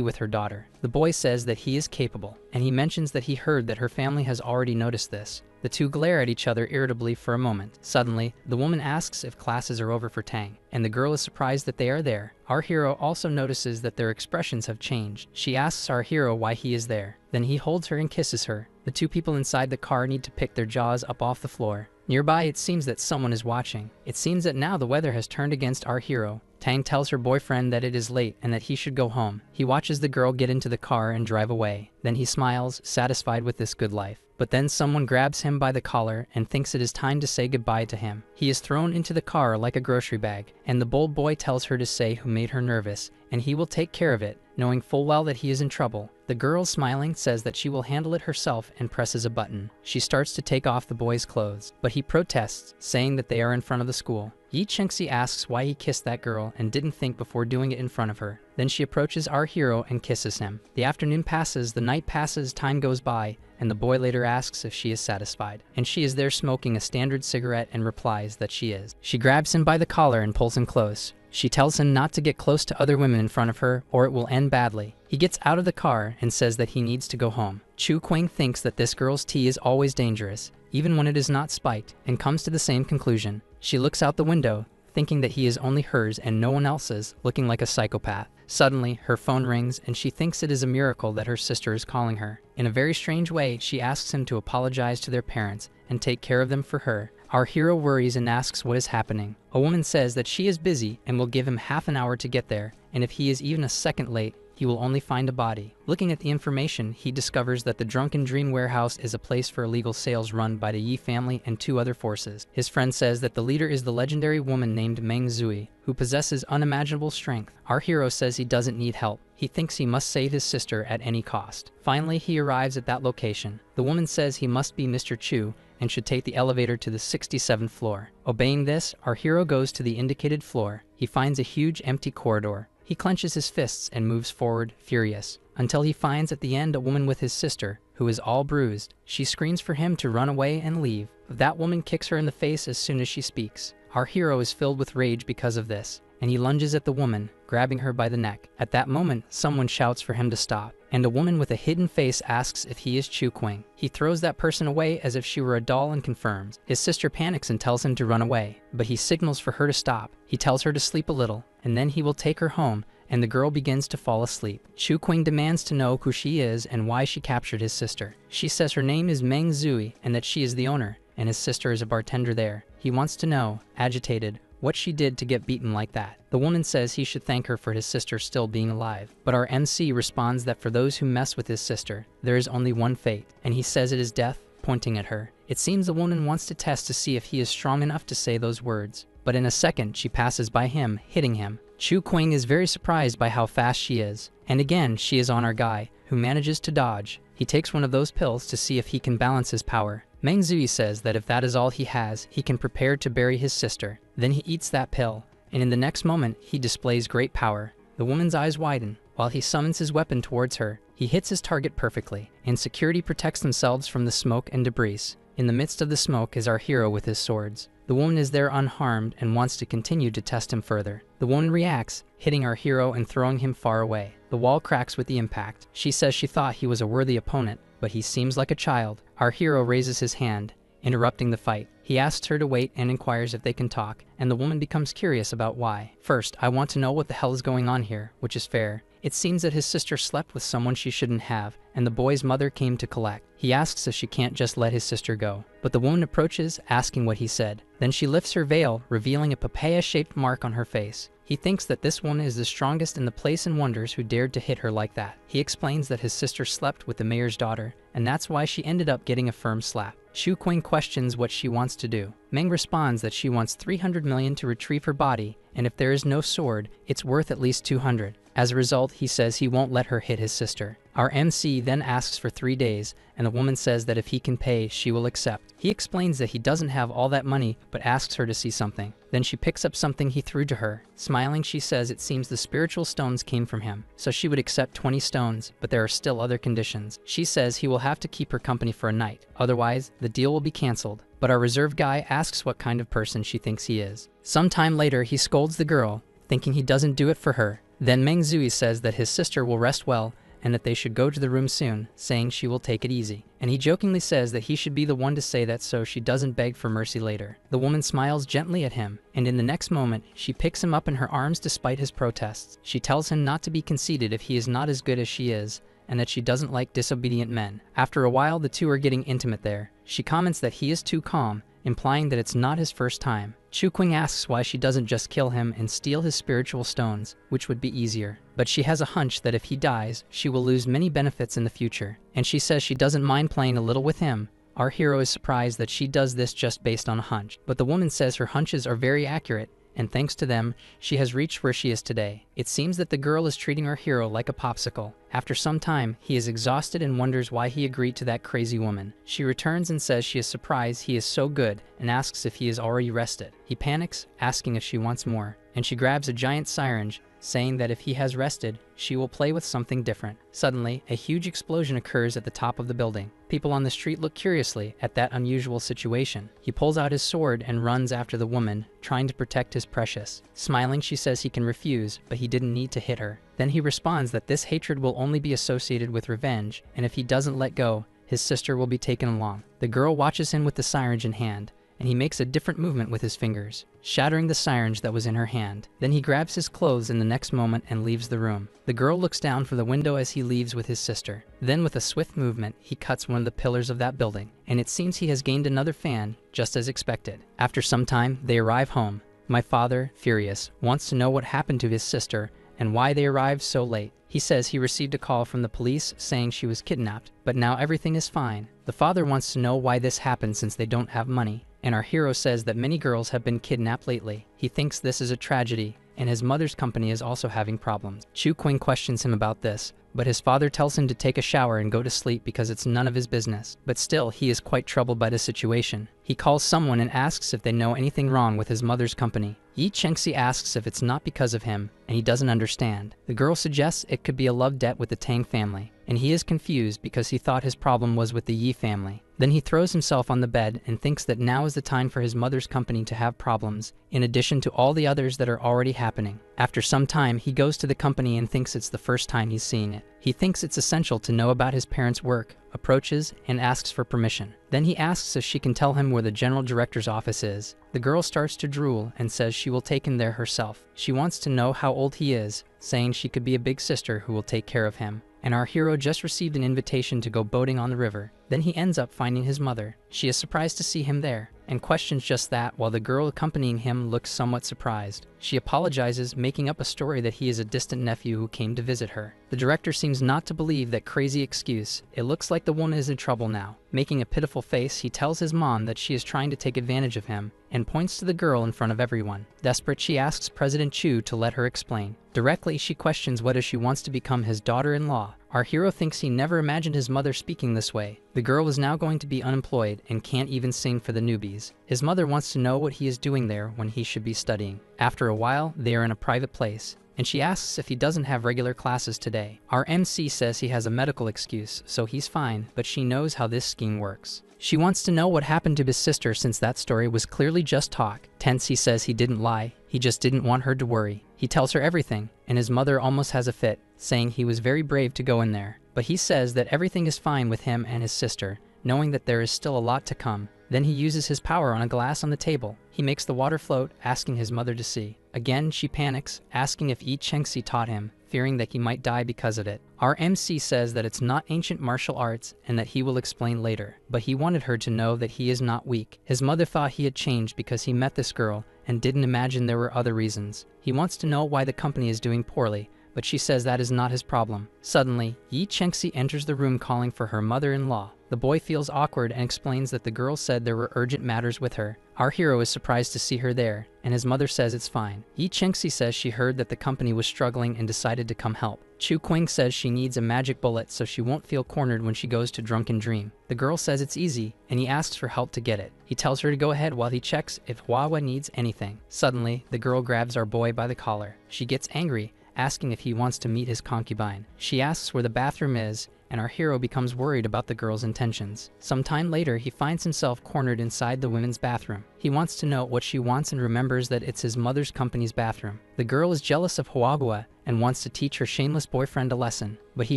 with her daughter. The boy says that he is capable, and he mentions that he heard that her family has already noticed this. The two glare at each other irritably for a moment. Suddenly, the woman asks if classes are over for Tang, and the girl is surprised that they are there. Our hero also notices that their expressions have changed. She asks our hero why he is there. Then he holds her and kisses her. The two people inside the car need to pick their jaws up off the floor. Nearby, it seems that someone is watching. It seems that now the weather has turned against our hero. Tang tells her boyfriend that it is late and that he should go home. He watches the girl get into the car and drive away. Then he smiles, satisfied with this good life. But then someone grabs him by the collar and thinks it is time to say goodbye to him. He is thrown into the car like a grocery bag, and the bold boy tells her to say who made her nervous, and he will take care of it, knowing full well that he is in trouble. The girl, smiling, says that she will handle it herself and presses a button. She starts to take off the boy's clothes, but he protests, saying that they are in front of the school. Yi Chengxi asks why he kissed that girl and didn't think before doing it in front of her. Then she approaches our hero and kisses him. The afternoon passes, the night passes, time goes by, and the boy later asks if she is satisfied. And she is there smoking a standard cigarette and replies that she is. She grabs him by the collar and pulls him close. She tells him not to get close to other women in front of her or it will end badly. He gets out of the car and says that he needs to go home. Shu Qing thinks that this girl's tea is always dangerous, even when it is not spiked, and comes to the same conclusion. She looks out the window, thinking that he is only hers and no one else's, looking like a psychopath. Suddenly, her phone rings and she thinks it is a miracle that her sister is calling her. In a very strange way, she asks him to apologize to their parents and take care of them for her. Our hero worries and asks what is happening. A woman says that she is busy and will give him half an hour to get there, and if he is even a second late, he will only find a body. Looking at the information, he discovers that the Drunken Dream Warehouse is a place for illegal sales run by the Yi family and two other forces. His friend says that the leader is the legendary woman named Meng Zui, who possesses unimaginable strength. Our hero says he doesn't need help. He thinks he must save his sister at any cost. Finally, he arrives at that location. The woman says he must be Mr. Chu and should take the elevator to the 67th floor. Obeying this, our hero goes to the indicated floor. He finds a huge empty corridor. He clenches his fists and moves forward, furious. until he finds at the end a woman with his sister, who is all bruised. She screams for him to run away and leave, but that woman kicks her in the face as soon as she speaks. Our hero is filled with rage because of this, and he lunges at the woman, grabbing her by the neck. At that moment, someone shouts for him to stop, and a woman with a hidden face asks if he is Chu Qing. He throws that person away as if she were a doll and confirms. His sister panics and tells him to run away, but he signals for her to stop. He tells her to sleep a little, and then he will take her home, and the girl begins to fall asleep. Chu Qing demands to know who she is and why she captured his sister. She says her name is Meng Zui and that she is the owner, and his sister is a bartender there. He wants to know, agitated, what she did to get beaten like that. The woman says he should thank her for his sister still being alive, but our MC responds that for those who mess with his sister, there is only one fate, and he says it is death, pointing at her. It seems the woman wants to test to see if he is strong enough to say those words, but in a second she passes by him, hitting him. Chu Qing is very surprised by how fast she is, and again she is on our guy, who manages to dodge. He takes one of those pills to see if he can balance his power. Meng Zui says that if that is all he has, he can prepare to bury his sister. Then he eats that pill, and in the next moment, he displays great power. The woman's eyes widen. While he summons his weapon towards her, he hits his target perfectly, and security protects themselves from the smoke and debris. In the midst of the smoke is our hero with his swords. The woman is there unharmed and wants to continue to test him further. The woman reacts, hitting our hero and throwing him far away. The wall cracks with the impact. She says she thought he was a worthy opponent, but he seems like a child. Our hero raises his hand, interrupting the fight. He asks her to wait and inquires if they can talk, and the woman becomes curious about why. First, I want to know what the hell is going on here, which is fair. It seems that his sister slept with someone she shouldn't have, and the boy's mother came to collect. He asks if she can't just let his sister go, but the woman approaches, asking what he said. Then she lifts her veil, revealing a papaya-shaped mark on her face. He thinks that this woman is the strongest in the place and wonders who dared to hit her like that. He explains that his sister slept with the mayor's daughter, and that's why she ended up getting a firm slap. Chu Qing questions what she wants to do. Meng responds that she wants 300 million to retrieve her body, and if there is no sword, it's worth at least 200. As a result, he says he won't let her hit his sister. Our MC then asks for 3 days, and the woman says that if he can pay, she will accept. He explains that he doesn't have all that money, but asks her to see something. Then she picks up something he threw to her. Smiling, she says it seems the spiritual stones came from him, so she would accept 20 stones, but there are still other conditions. She says he will have to keep her company for a night, otherwise, the deal will be cancelled. But our reserve guy asks what kind of person she thinks he is. Sometime later, he scolds the girl, thinking he doesn't do it for her. Then Meng Zui says that his sister will rest well and that they should go to the room soon, saying she will take it easy. And he jokingly says that he should be the one to say that so she doesn't beg for mercy later. The woman smiles gently at him, and in the next moment, she picks him up in her arms despite his protests. She tells him not to be conceited if he is not as good as she is, and that she doesn't like disobedient men. After a while, the two are getting intimate there. She comments that he is too calm, implying that it's not his first time. Chu Qing asks why she doesn't just kill him and steal his spiritual stones, which would be easier. But she has a hunch that if he dies, she will lose many benefits in the future, and she says she doesn't mind playing a little with him. Our hero is surprised that she does this just based on a hunch, but the woman says her hunches are very accurate, and thanks to them, she has reached where she is today. It seems that the girl is treating our hero like a popsicle. After some time, he is exhausted and wonders why he agreed to that crazy woman. She returns and says she is surprised he is so good and asks if he is already rested. He panics, asking if she wants more, and she grabs a giant syringe, saying that if he has rested, she will play with something different. Suddenly, a huge explosion occurs at the top of the building. People on the street look curiously at that unusual situation. He pulls out his sword and runs after the woman, trying to protect his precious. Smiling, she says he can refuse, but he didn't need to hit her. Then he responds that this hatred will only be associated with revenge, and if he doesn't let go, his sister will be taken along. The girl watches him with the syringe in hand, and he makes a different movement with his fingers, shattering the syringe that was in her hand. Then he grabs his clothes in the next moment and leaves the room. The girl looks down from the window as he leaves with his sister. Then with a swift movement, he cuts one of the pillars of that building, and it seems he has gained another fan, just as expected. After some time, they arrive home. My father, furious, wants to know what happened to his sister and why they arrived so late. He says he received a call from the police saying she was kidnapped, but now everything is fine. The father wants to know why this happened since they don't have money, and our hero says that many girls have been kidnapped lately. He thinks this is a tragedy, and his mother's company is also having problems. Chu Qing questions him about this, but his father tells him to take a shower and go to sleep because it's none of his business. But still, he is quite troubled by the situation. He calls someone and asks if they know anything wrong with his mother's company. Yi Chengxi asks if it's not because of him, and he doesn't understand. The girl suggests it could be a love debt with the Tang family, and he is confused because he thought his problem was with the Yi family. Then he throws himself on the bed and thinks that now is the time for his mother's company to have problems, in addition to all the others that are already happening. After some time, he goes to the company and thinks it's the first time he's seeing it. He thinks it's essential to know about his parents' work, approaches, and asks for permission. Then he asks if she can tell him where the general director's office is. The girl starts to drool and says she will take him there herself. She wants to know how old he is, saying she could be a big sister who will take care of him. And our hero just received an invitation to go boating on the river. Then he ends up finding his mother. She is surprised to see him there, and questions just that while the girl accompanying him looks somewhat surprised. She apologizes, making up a story that he is a distant nephew who came to visit her. The director seems not to believe that crazy excuse. It looks like the woman is in trouble now. Making a pitiful face, he tells his mom that she is trying to take advantage of him, and points to the girl in front of everyone. Desperate, she asks President Chu to let her explain. Directly, she questions whether she wants to become his daughter-in-law. Our hero thinks he never imagined his mother speaking this way. The girl is now going to be unemployed and can't even sing for the newbies. His mother wants to know what he is doing there when he should be studying. After a while, they are in a private place, and she asks if he doesn't have regular classes today. Our MC says he has a medical excuse, so he's fine, but she knows how this scheme works. She wants to know what happened to his sister since that story was clearly just talk. Tense, he says he didn't lie, he just didn't want her to worry. He tells her everything, and his mother almost has a fit, saying he was very brave to go in there. But he says that everything is fine with him and his sister, knowing that there is still a lot to come. Then he uses his power on a glass on the table. He makes the water float, asking his mother to see. Again, she panics, asking if Yi Chengxi taught him, fearing that he might die because of it. Our MC says that it's not ancient martial arts and that he will explain later, but he wanted her to know that he is not weak. His mother thought he had changed because he met this girl and didn't imagine there were other reasons. He wants to know why the company is doing poorly, but she says that is not his problem. Suddenly, Yi Chengxi enters the room calling for her mother-in-law. The boy feels awkward and explains that the girl said there were urgent matters with her. Our hero is surprised to see her there, and his mother says it's fine. Yi Chengxi says she heard that the company was struggling and decided to come help. Chu Qing says she needs a magic bullet so she won't feel cornered when she goes to Drunken Dream. The girl says it's easy, and he asks for help to get it. He tells her to go ahead while he checks if Huahua needs anything. Suddenly, the girl grabs our boy by the collar. She gets angry, asking if he wants to meet his concubine. She asks where the bathroom is, and our hero becomes worried about the girl's intentions. Some time later, he finds himself cornered inside the women's bathroom. He wants to know what she wants and remembers that it's his mother's company's bathroom. The girl is jealous of Huahua and wants to teach her shameless boyfriend a lesson, but he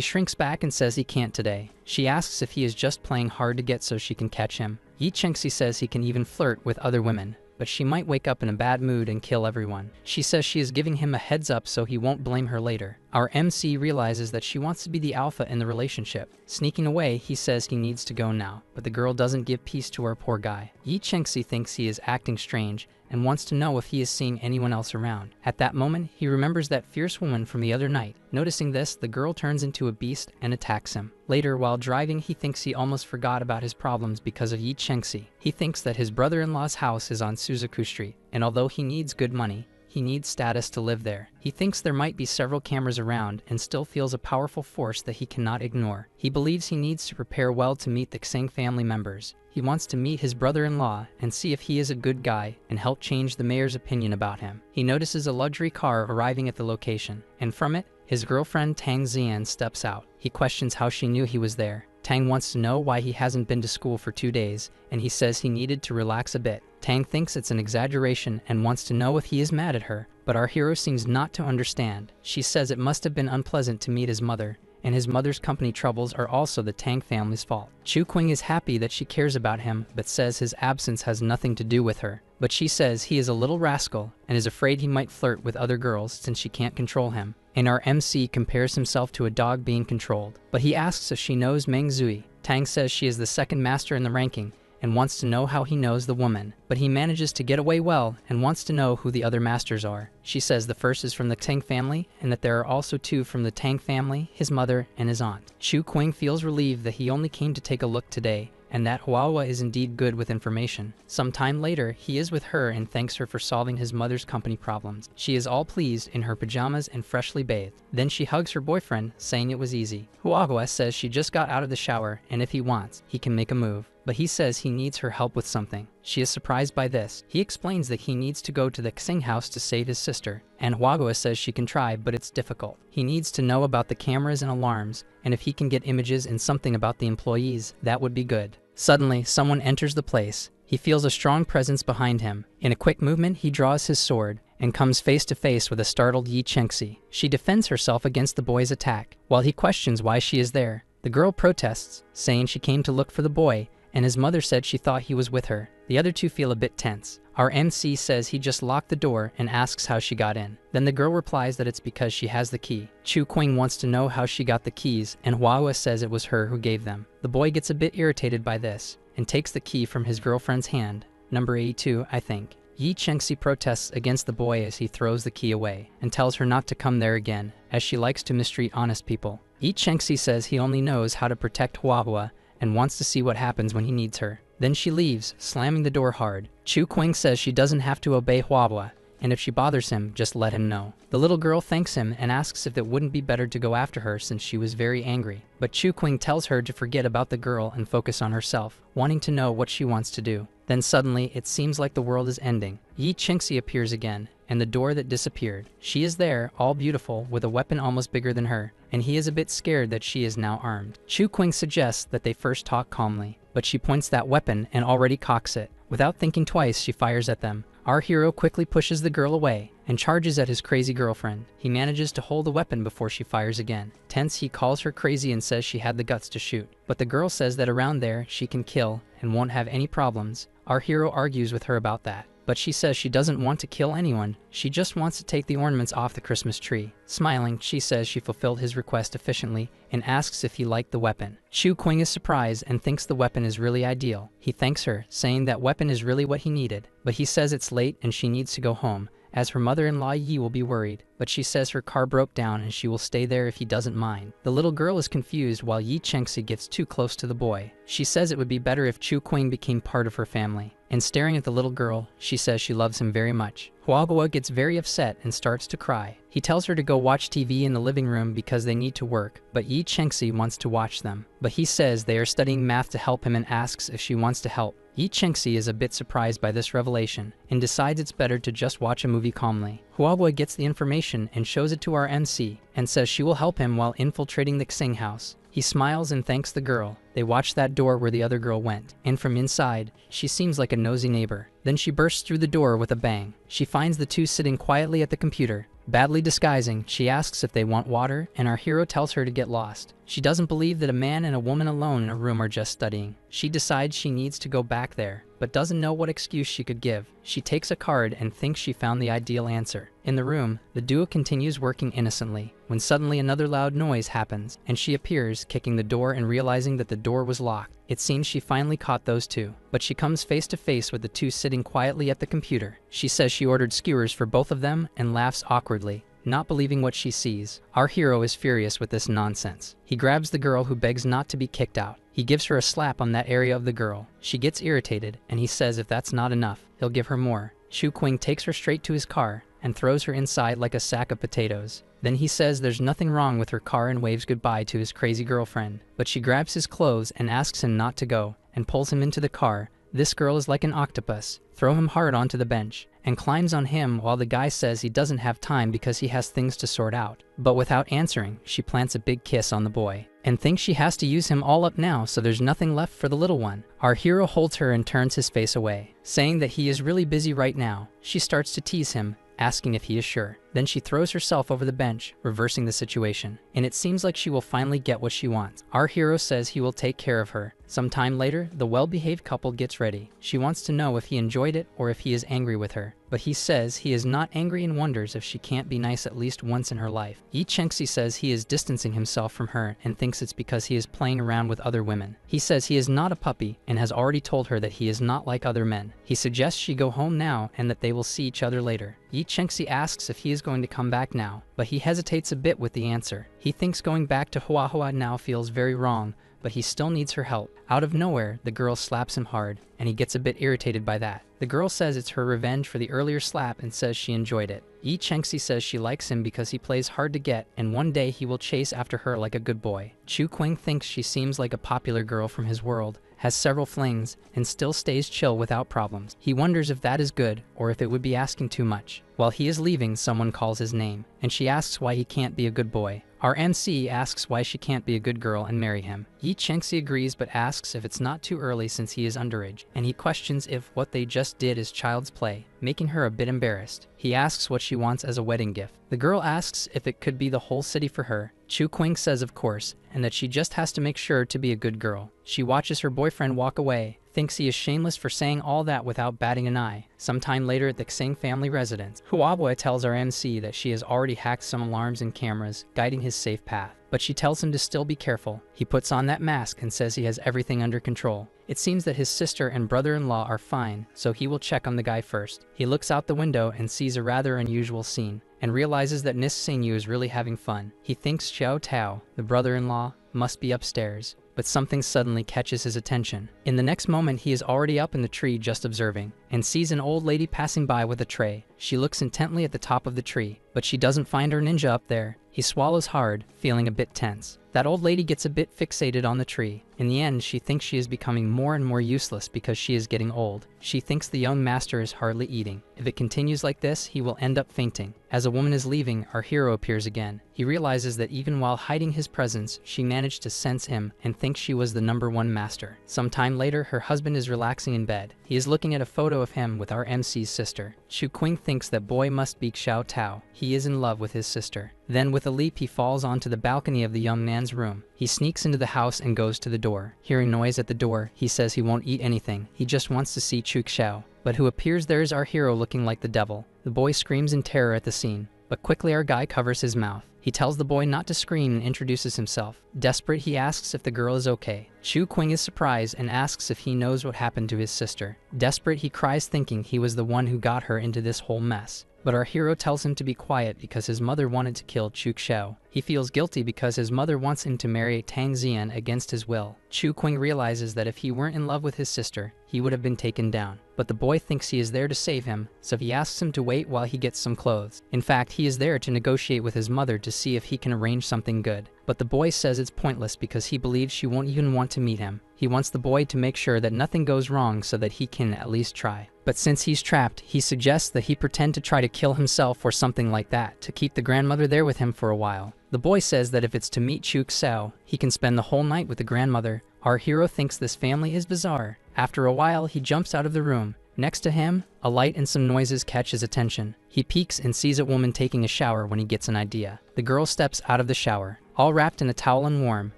shrinks back and says he can't today. She asks if he is just playing hard to get so she can catch him. Yi Chengxi says he can even flirt with other women, but she might wake up in a bad mood and kill everyone. She says she is giving him a heads up so he won't blame her later. Our MC realizes that she wants to be the alpha in the relationship. Sneaking away, he says he needs to go now, but the girl doesn't give peace to our poor guy. Yi Chengxi thinks he is acting strange and wants to know if he is seeing anyone else around. At that moment, he remembers that fierce woman from the other night. Noticing this, the girl turns into a beast and attacks him. Later, while driving, he thinks he almost forgot about his problems because of Yi Chengxi. He thinks that his brother-in-law's house is on Suzaku Street, and although he needs good money, he needs status to live there. He thinks there might be several cameras around and still feels a powerful force that he cannot ignore. He believes he needs to prepare well to meet the Xing family members. He wants to meet his brother-in-law and see if he is a good guy and help change the mayor's opinion about him. He notices a luxury car arriving at the location, and from it, his girlfriend Tang Xian steps out. He questions how she knew he was there. Tang wants to know why he hasn't been to school for 2 days, and he says he needed to relax a bit. Tang thinks it's an exaggeration and wants to know if he is mad at her, but our hero seems not to understand. She says it must have been unpleasant to meet his mother, and his mother's company troubles are also the Tang family's fault. Chu Qing is happy that she cares about him, but says his absence has nothing to do with her. But she says he is a little rascal and is afraid he might flirt with other girls since she can't control him. And our MC compares himself to a dog being controlled. But he asks if she knows Meng Zui. Tang says she is the second master in the ranking and wants to know how he knows the woman. But he manages to get away well and wants to know who the other masters are. She says the first is from the Tang family and that there are also 2 from the Tang family, his mother and his aunt. Chu Qing feels relieved that he only came to take a look today and that Huawa is indeed good with information. Some time later, he is with her and thanks her for solving his mother's company problems. She is all pleased in her pajamas and freshly bathed. Then she hugs her boyfriend, saying it was easy. Huawa says she just got out of the shower, and if he wants, he can make a move. But he says he needs her help with something. She is surprised by this. He explains that he needs to go to the Xing house to save his sister, and Huawa says she can try, but it's difficult. He needs to know about the cameras and alarms, and if he can get images and something about the employees, that would be good. Suddenly, someone enters the place. He feels a strong presence behind him. In a quick movement, he draws his sword and comes face to face with a startled Yi Chengxi. She defends herself against the boy's attack. While he questions why she is there, the girl protests, saying she came to look for the boy, and his mother said she thought he was with her. The other two feel a bit tense. Our MC says he just locked the door and asks how she got in. Then the girl replies that it's because she has the key. Chu Qing wants to know how she got the keys, and Huawa says it was her who gave them. The boy gets a bit irritated by this and takes the key from his girlfriend's hand. Number 82, I think. Yi Chengxi protests against the boy as he throws the key away and tells her not to come there again, as she likes to mistreat honest people. Yi Chengxi says he only knows how to protect Huahua and wants to see what happens when he needs her. Then she leaves, slamming the door hard. Chu Qing says she doesn't have to obey Huahua, and if she bothers him, just let him know. The little girl thanks him and asks if it wouldn't be better to go after her since she was very angry. But Chu Qing tells her to forget about the girl and focus on herself, wanting to know what she wants to do. Then suddenly, it seems like the world is ending. Yi Chengxi appears again, and the door that disappeared. She is there, all beautiful, with a weapon almost bigger than her, and he is a bit scared that she is now armed. Chu Qing suggests that they first talk calmly, but she points that weapon and already cocks it. Without thinking twice, she fires at them. Our hero quickly pushes the girl away and charges at his crazy girlfriend. He manages to hold the weapon before she fires again. Tense, he calls her crazy and says she had the guts to shoot. But the girl says that around there, she can kill and won't have any problems. Our hero argues with her about that, but she says she doesn't want to kill anyone. She just wants to take the ornaments off the Christmas tree. Smiling, she says she fulfilled his request efficiently and asks if he liked the weapon. Chu Qing is surprised and thinks the weapon is really ideal. He thanks her, saying that weapon is really what he needed, but he says it's late and she needs to go home, as her mother-in-law Yi will be worried, but she says her car broke down and she will stay there if he doesn't mind. The little girl is confused while Yi Chengxi gets too close to the boy. She says it would be better if Chu Qing became part of her family. And staring at the little girl, she says she loves him very much. Huagua gets very upset and starts to cry. He tells her to go watch TV in the living room because they need to work, but Yi Chengxi wants to watch them. But he says they are studying math to help him and asks if she wants to help. Yi Chengxi is a bit surprised by this revelation and decides it's better to just watch a movie calmly. Huagua gets the information and shows it to our MC and says she will help him while infiltrating the Xing house. He smiles and thanks the girl. They watch that door where the other girl went, and from inside, she seems like a nosy neighbor. Then she bursts through the door with a bang. She finds the two sitting quietly at the computer. Badly disguising, she asks if they want water, and our hero tells her to get lost. She doesn't believe that a man and a woman alone in a room are just studying. She decides she needs to go back there, but doesn't know what excuse she could give. She takes a card and thinks she found the ideal answer. In the room, the duo continues working innocently, when suddenly another loud noise happens, and she appears, kicking the door and realizing that the door was locked. It seems she finally caught those two, but she comes face to face with the two sitting quietly at the computer. She says she ordered skewers for both of them and laughs awkwardly, not believing what she sees. Our hero is furious with this nonsense. He grabs the girl who begs not to be kicked out. He gives her a slap on that area of the girl. She gets irritated, and he says if that's not enough, he'll give her more. Chu Qing takes her straight to his car and throws her inside like a sack of potatoes. Then he says there's nothing wrong with her car and waves goodbye to his crazy girlfriend. But she grabs his clothes and asks him not to go and pulls him into the car. This girl is like an octopus. Throw him hard onto the bench and climbs on him while the guy says he doesn't have time because he has things to sort out. But without answering, she plants a big kiss on the boy and thinks she has to use him all up now, so there's nothing left for the little one. Our hero holds her and turns his face away, saying that he is really busy right now. She starts to tease him, asking if he is sure. Then she throws herself over the bench, reversing the situation, and it seems like she will finally get what she wants. Our hero says he will take care of her. Some time later, the well-behaved couple gets ready. She wants to know if he enjoyed it or if he is angry with her, but he says he is not angry and wonders if she can't be nice at least once in her life. Yi Chengxi says he is distancing himself from her and thinks it's because he is playing around with other women. He says he is not a puppy and has already told her that he is not like other men. He suggests she go home now and that they will see each other later. Yi Chengxi asks if he is going to come back now, but he hesitates a bit with the answer. He thinks going back to Huahua now feels very wrong, but he still needs her help. Out of nowhere, the girl slaps him hard, and he gets a bit irritated by that. The girl says it's her revenge for the earlier slap and says she enjoyed it. Yi Chengxi says she likes him because he plays hard to get, and one day he will chase after her like a good boy. Chu Qing thinks she seems like a popular girl from his world, has several flings, and still stays chill without problems. He wonders if that is good, or if it would be asking too much. While he is leaving, someone calls his name, and she asks why he can't be a good boy. Our MC asks why she can't be a good girl and marry him. Yi Chengxi agrees but asks if it's not too early since he is underage, and he questions if what they just did is child's play, making her a bit embarrassed. He asks what she wants as a wedding gift. The girl asks if it could be the whole city for her. Chu Qing says of course, and that she just has to make sure to be a good girl. She watches her boyfriend walk away, thinks he is shameless for saying all that without batting an eye. Sometime later at the Xing family residence, Huabue tells our MC that she has already hacked some alarms and cameras, guiding his safe path. But she tells him to still be careful. He puts on that mask and says he has everything under control. It seems that his sister and brother-in-law are fine, so he will check on the guy first. He looks out the window and sees a rather unusual scene, and realizes that Nis Xingyu is really having fun. He thinks Xiao Tao, the brother-in-law, must be upstairs, but something suddenly catches his attention. In the next moment, he is already up in the tree just observing, and sees an old lady passing by with a tray. She looks intently at the top of the tree, but she doesn't find her ninja up there. He swallows hard, feeling a bit tense. That old lady gets a bit fixated on the tree. In the end, she thinks she is becoming more and more useless because she is getting old. She thinks the young master is hardly eating. If it continues like this, he will end up fainting. As a woman is leaving, our hero appears again. He realizes that even while hiding his presence, she managed to sense him and thinks she was the #1 master. Sometime later, her husband is relaxing in bed. He is looking at a photo of him with our MC's sister. Chu Qing thinks that boy must be Xiao Tao. He is in love with his sister. Then with a leap, he falls onto the balcony of the young man's room. He sneaks into the house and goes to the door. Hearing noise at the door, he says he won't eat anything. He just wants to see Chu Xiao. But who appears there is our hero looking like the devil. The boy screams in terror at the scene, but quickly our guy covers his mouth. He tells the boy not to scream and introduces himself. Desperate, he asks if the girl is okay. Chu Qing is surprised and asks if he knows what happened to his sister. Desperate, he cries thinking he was the one who got her into this whole mess. But our hero tells him to be quiet because his mother wanted to kill Chu Xiao. He feels guilty because his mother wants him to marry Tang Xian against his will. Chu Qing realizes that if he weren't in love with his sister, he would have been taken down. But the boy thinks he is there to save him, so he asks him to wait while he gets some clothes. In fact, he is there to negotiate with his mother to see if he can arrange something good. But the boy says it's pointless because he believes she won't even want to meet him. He wants the boy to make sure that nothing goes wrong so that he can at least try. But since he's trapped, he suggests that he pretend to try to kill himself or something like that to keep the grandmother there with him for a while. The boy says that if it's to meet Chu Xiao, he can spend the whole night with the grandmother. Our hero thinks this family is bizarre. After a while, he jumps out of the room. Next to him, a light and some noises catch his attention. He peeks and sees a woman taking a shower when he gets an idea. The girl steps out of the shower, all wrapped in a towel and warm,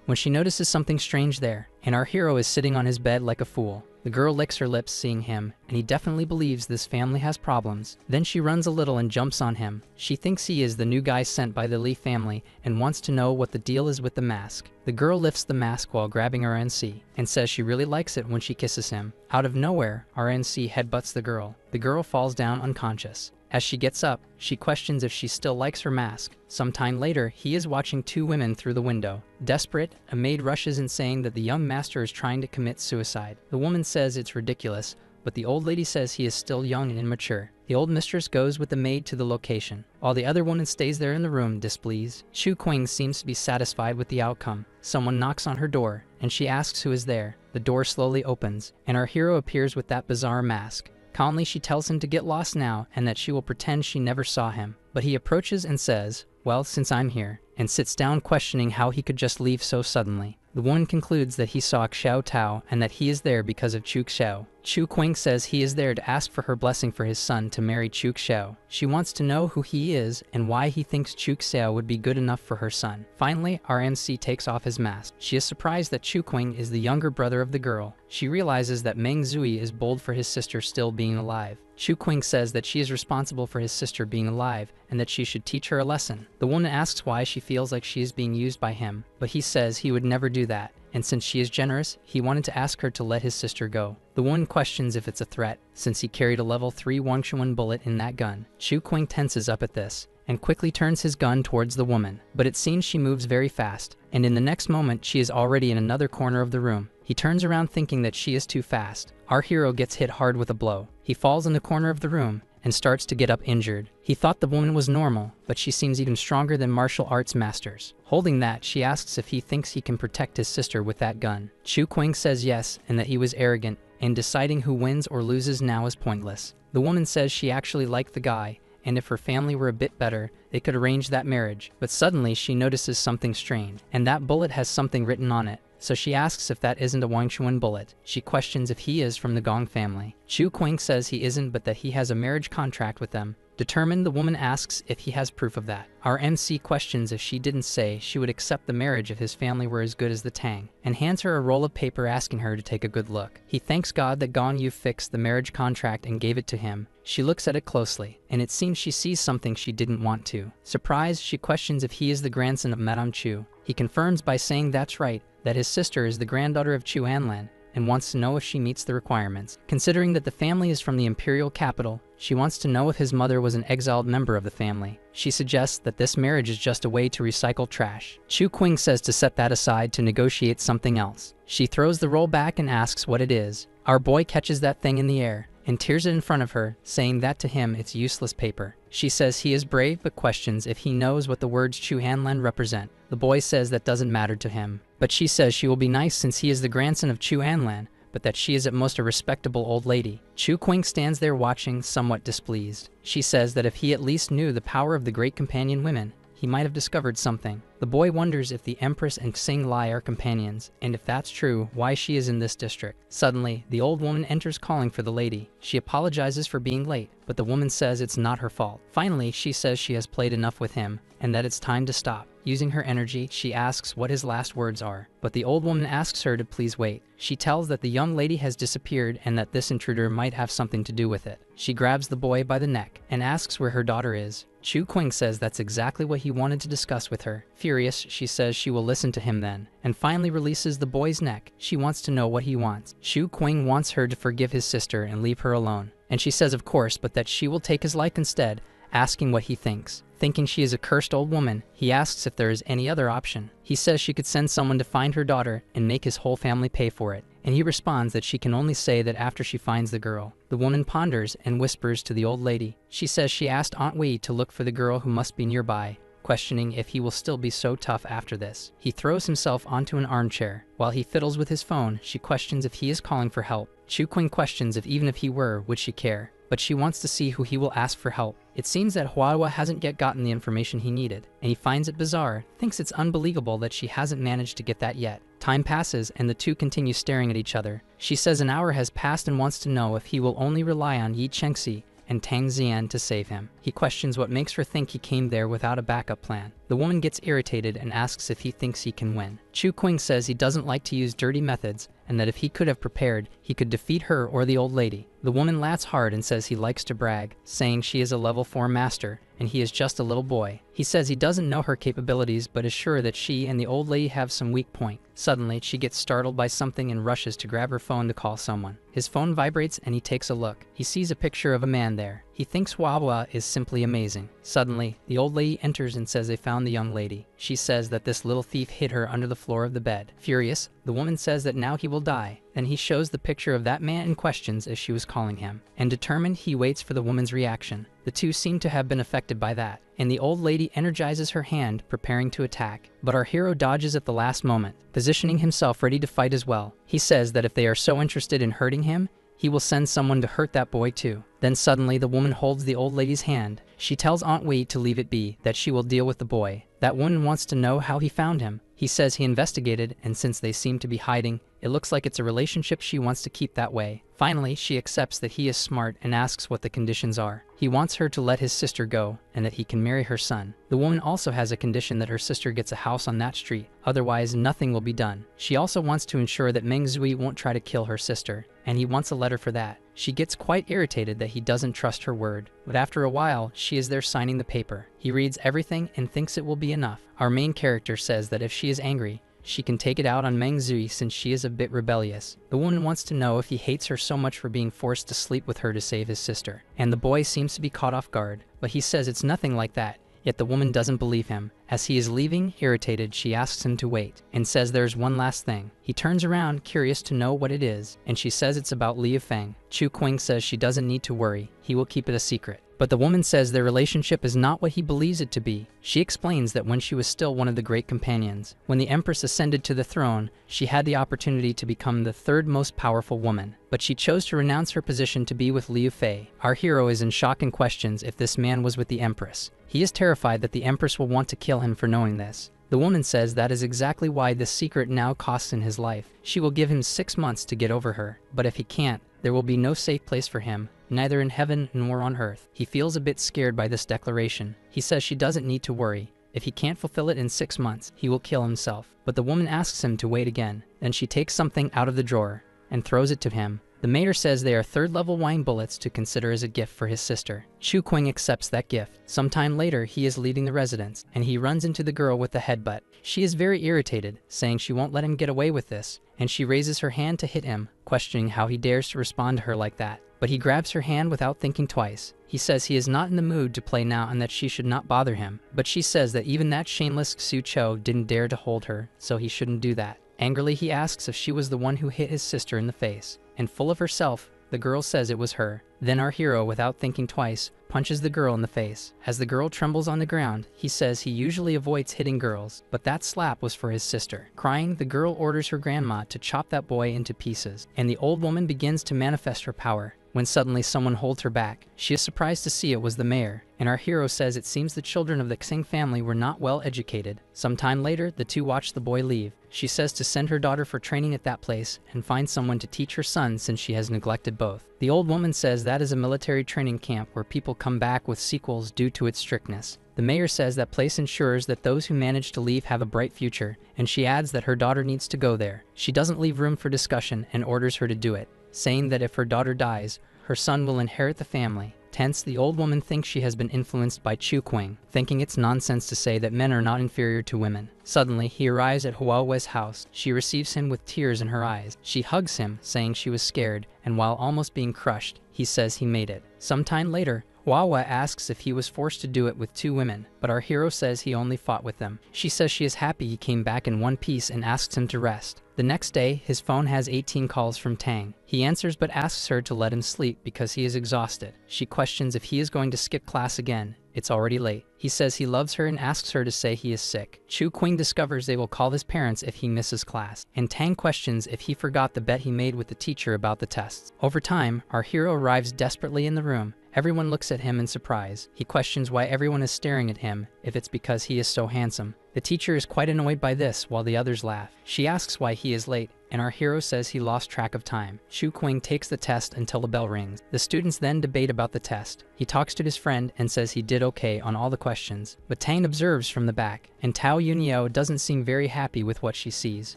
when she notices something strange there, and our hero is sitting on his bed like a fool. The girl licks her lips seeing him, and he definitely believes this family has problems. Then she runs a little and jumps on him. She thinks he is the new guy sent by the Li family and wants to know what the deal is with the mask. The girl lifts the mask while grabbing her NC and says she really likes it when she kisses him. Out of nowhere, our NC headbutts the girl. The girl falls down unconscious. As she gets up, she questions if she still likes her mask. Sometime later, he is watching two women through the window. Desperate, a maid rushes in saying that the young master is trying to commit suicide. The woman says it's ridiculous, but the old lady says he is still young and immature. The old mistress goes with the maid to the location, while the other woman stays there in the room displeased. Chu Qing seems to be satisfied with the outcome. Someone knocks on her door, and she asks who is there. The door slowly opens, and our hero appears with that bizarre mask. Calmly, she tells him to get lost now and that she will pretend she never saw him. But he approaches and says, "Well, since I'm here," and sits down questioning how he could just leave so suddenly. The woman concludes that he saw Xiao Tao and that he is there because of Chu Xiao. Chu Qing says he is there to ask for her blessing for his son to marry Chu Xiao. She wants to know who he is and why he thinks Chu Xiao would be good enough for her son. Finally, our MC takes off his mask. She is surprised that Chu Qing is the younger brother of the girl. She realizes that Meng Zui is bold for his sister still being alive. Chu Qing says that she is responsible for his sister being alive and that she should teach her a lesson. The woman asks why she feels like she is being used by him, but he says he would never do that. And since she is generous, he wanted to ask her to let his sister go. The woman questions if it's a threat, since he carried a level 3 Wangshuan bullet in that gun. Chu Qing tenses up at this, and quickly turns his gun towards the woman. But it seems she moves very fast, and in the next moment she is already in another corner of the room. He turns around thinking that she is too fast. Our hero gets hit hard with a blow. He falls in the corner of the room and starts to get up injured. He thought the woman was normal, but she seems even stronger than martial arts masters. Holding that, she asks if he thinks he can protect his sister with that gun. Chu Qing says yes, and that he was arrogant, and deciding who wins or loses now is pointless. The woman says she actually liked the guy, and if her family were a bit better, they could arrange that marriage. But suddenly she notices something strange, and that bullet has something written on it. So she asks if that isn't a Wang Chuan bullet. She questions if he is from the Gong family. Chu Qing says he isn't, but that he has a marriage contract with them. Determined, the woman asks if he has proof of that. Our MC questions if she didn't say she would accept the marriage if his family were as good as the Tang, and hands her a roll of paper asking her to take a good look. He thanks God that Gong Yu fixed the marriage contract and gave it to him. She looks at it closely, and it seems she sees something she didn't want to. Surprised, she questions if he is the grandson of Madame Chu. He confirms by saying that's right, that his sister is the granddaughter of Chu Anlan, and wants to know if she meets the requirements. Considering that the family is from the imperial capital, she wants to know if his mother was an exiled member of the family. She suggests that this marriage is just a way to recycle trash. Chu Qing says to set that aside to negotiate something else. She throws the roll back and asks what it is. Our boy catches that thing in the air and tears it in front of her, saying that to him it's useless paper. She says he is brave but questions if he knows what the words Chu Hanlan represent. The boy says that doesn't matter to him, but she says she will be nice since he is the grandson of Chu Hanlan, but that she is at most a respectable old lady. Chu Qing stands there watching, somewhat displeased. She says that if he at least knew the power of the great companion women, he might have discovered something. The boy wonders if the Empress and Xing Lai are companions, and if that's true, why she is in this district. Suddenly, the old woman enters calling for the lady. She apologizes for being late, but the woman says it's not her fault. Finally, she says she has played enough with him, and that it's time to stop. Using her energy, she asks what his last words are, but the old woman asks her to please wait. She tells that the young lady has disappeared and that this intruder might have something to do with it. She grabs the boy by the neck and asks where her daughter is. Chu Qing says that's exactly what he wanted to discuss with her. Furious, she says she will listen to him then, and finally releases the boy's neck. She wants to know what he wants. Chu Qing wants her to forgive his sister and leave her alone, and she says of course, but that she will take his life instead, asking what he thinks. Thinking she is a cursed old woman, he asks if there is any other option. He says she could send someone to find her daughter and make his whole family pay for it, and he responds that she can only say that after she finds the girl. The woman ponders and whispers to the old lady. She says she asked Aunt Wei to look for the girl who must be nearby, questioning if he will still be so tough after this. He throws himself onto an armchair. While he fiddles with his phone, she questions if he is calling for help. Chu Qing questions if even if he were, would she care? But she wants to see who he will ask for help. It seems that Huahua hasn't yet gotten the information he needed, and he finds it bizarre, thinks it's unbelievable that she hasn't managed to get that yet. Time passes, and the two continue staring at each other. She says an hour has passed and wants to know if he will only rely on Yi Chengxi and Tang Zian to save him. He questions what makes her think he came there without a backup plan. The woman gets irritated and asks if he thinks he can win. Chu Qing says he doesn't like to use dirty methods, and that if he could have prepared, he could defeat her or the old lady. The woman laughs hard and says he likes to brag, saying she is a level 4 master, and he is just a little boy. He says he doesn't know her capabilities, but is sure that she and the old lady have some weak point. Suddenly, she gets startled by something and rushes to grab her phone to call someone. His phone vibrates and he takes a look. He sees a picture of a man there. He thinks Huahua is simply amazing. Suddenly, the old lady enters and says they found the young lady. She says that this little thief hid her under the floor of the bed. Furious, the woman says that now he will die. Then he shows the picture of that man and questions if she was calling him. And determined, he waits for the woman's reaction. The two seem to have been affected by that, and the old lady energizes her hand, preparing to attack. But our hero dodges at the last moment, positioning himself ready to fight as well. He says that if they are so interested in hurting him, he will send someone to hurt that boy too. Then suddenly the woman holds the old lady's hand. She tells Aunt Wei to leave it be, that she will deal with the boy. That woman wants to know how he found him. He says he investigated, and since they seem to be hiding, it looks like it's a relationship she wants to keep that way. Finally, she accepts that he is smart and asks what the conditions are. He wants her to let his sister go, and that he can marry her son. The woman also has a condition that her sister gets a house on that street, otherwise nothing will be done. She also wants to ensure that Meng Zui won't try to kill her sister, and he wants a letter for that. She gets quite irritated that he doesn't trust her word, but after a while, she is there signing the paper. He reads everything and thinks it will be enough. Our main character says that if she is angry, she can take it out on Meng Zui since she is a bit rebellious. The woman wants to know if he hates her so much for being forced to sleep with her to save his sister, and the boy seems to be caught off guard, but he says it's nothing like that. Yet the woman doesn't believe him. As he is leaving, irritated, she asks him to wait and says there's one last thing. He turns around, curious to know what it is, and she says it's about Liu Feng. Chu Qing says she doesn't need to worry, he will keep it a secret. But the woman says their relationship is not what he believes it to be. She explains that when she was still one of the great companions, when the Empress ascended to the throne, she had the opportunity to become the third most powerful woman. But she chose to renounce her position to be with Liu Fei. Our hero is in shock and questions if this man was with the Empress. He is terrified that the Empress will want to kill him for knowing this. The woman says that is exactly why this secret now costs in his life. She will give him 6 months to get over her. But if he can't, there will be no safe place for him, neither in heaven nor on earth. He feels a bit scared by this declaration. He says she doesn't need to worry. If he can't fulfill it in 6 months, he will kill himself. But the woman asks him to wait again. Then she takes something out of the drawer and throws it to him. The mayor says they are third-level wine bullets to consider as a gift for his sister. Chu Qing accepts that gift. Sometime later, he is leaving the residence, and he runs into the girl with the headbutt. She is very irritated, saying she won't let him get away with this, and she raises her hand to hit him, questioning how he dares to respond to her like that. But he grabs her hand without thinking twice. He says he is not in the mood to play now and that she should not bother him. But she says that even that shameless Xu Cho didn't dare to hold her, so he shouldn't do that. Angrily, he asks if she was the one who hit his sister in the face. And full of herself, the girl says it was her. Then our hero, without thinking twice, punches the girl in the face. As the girl trembles on the ground, he says he usually avoids hitting girls, but that slap was for his sister. Crying, the girl orders her grandma to chop that boy into pieces, and the old woman begins to manifest her power. When suddenly someone holds her back, she is surprised to see it was the mayor, and our hero says it seems the children of the Xing family were not well educated. Sometime later, the two watch the boy leave. She says to send her daughter for training at that place and find someone to teach her son since she has neglected both. The old woman says that is a military training camp where people come back with sequels due to its strictness. The mayor says that place ensures that those who manage to leave have a bright future, and she adds that her daughter needs to go there. She doesn't leave room for discussion and orders her to do it, saying that if her daughter dies, her son will inherit the family. Tense, the old woman thinks she has been influenced by Chu Qing, thinking it's nonsense to say that men are not inferior to women. Suddenly, he arrives at Huawe's house. She receives him with tears in her eyes. She hugs him, saying she was scared, and while almost being crushed, he says he made it. Sometime later, Huawe asks if he was forced to do it with 2 women, but our hero says he only fought with them. She says she is happy he came back in one piece and asks him to rest. The next day, his phone has 18 calls from Tang. He answers but asks her to let him sleep because he is exhausted. She questions if he is going to skip class again. It's already late. He says he loves her and asks her to say he is sick. Chu Qing discovers they will call his parents if he misses class, and Tang questions if he forgot the bet he made with the teacher about the tests. Over time, our hero arrives desperately in the room. Everyone looks at him in surprise. He questions why everyone is staring at him, if it's because he is so handsome. The teacher is quite annoyed by this, while the others laugh. She asks why he is late, and our hero says he lost track of time. Chu Qing takes the test until the bell rings. The students then debate about the test. He talks to his friend and says he did okay on all the questions, but Tang observes from the back, and Tao Yunio doesn't seem very happy with what she sees.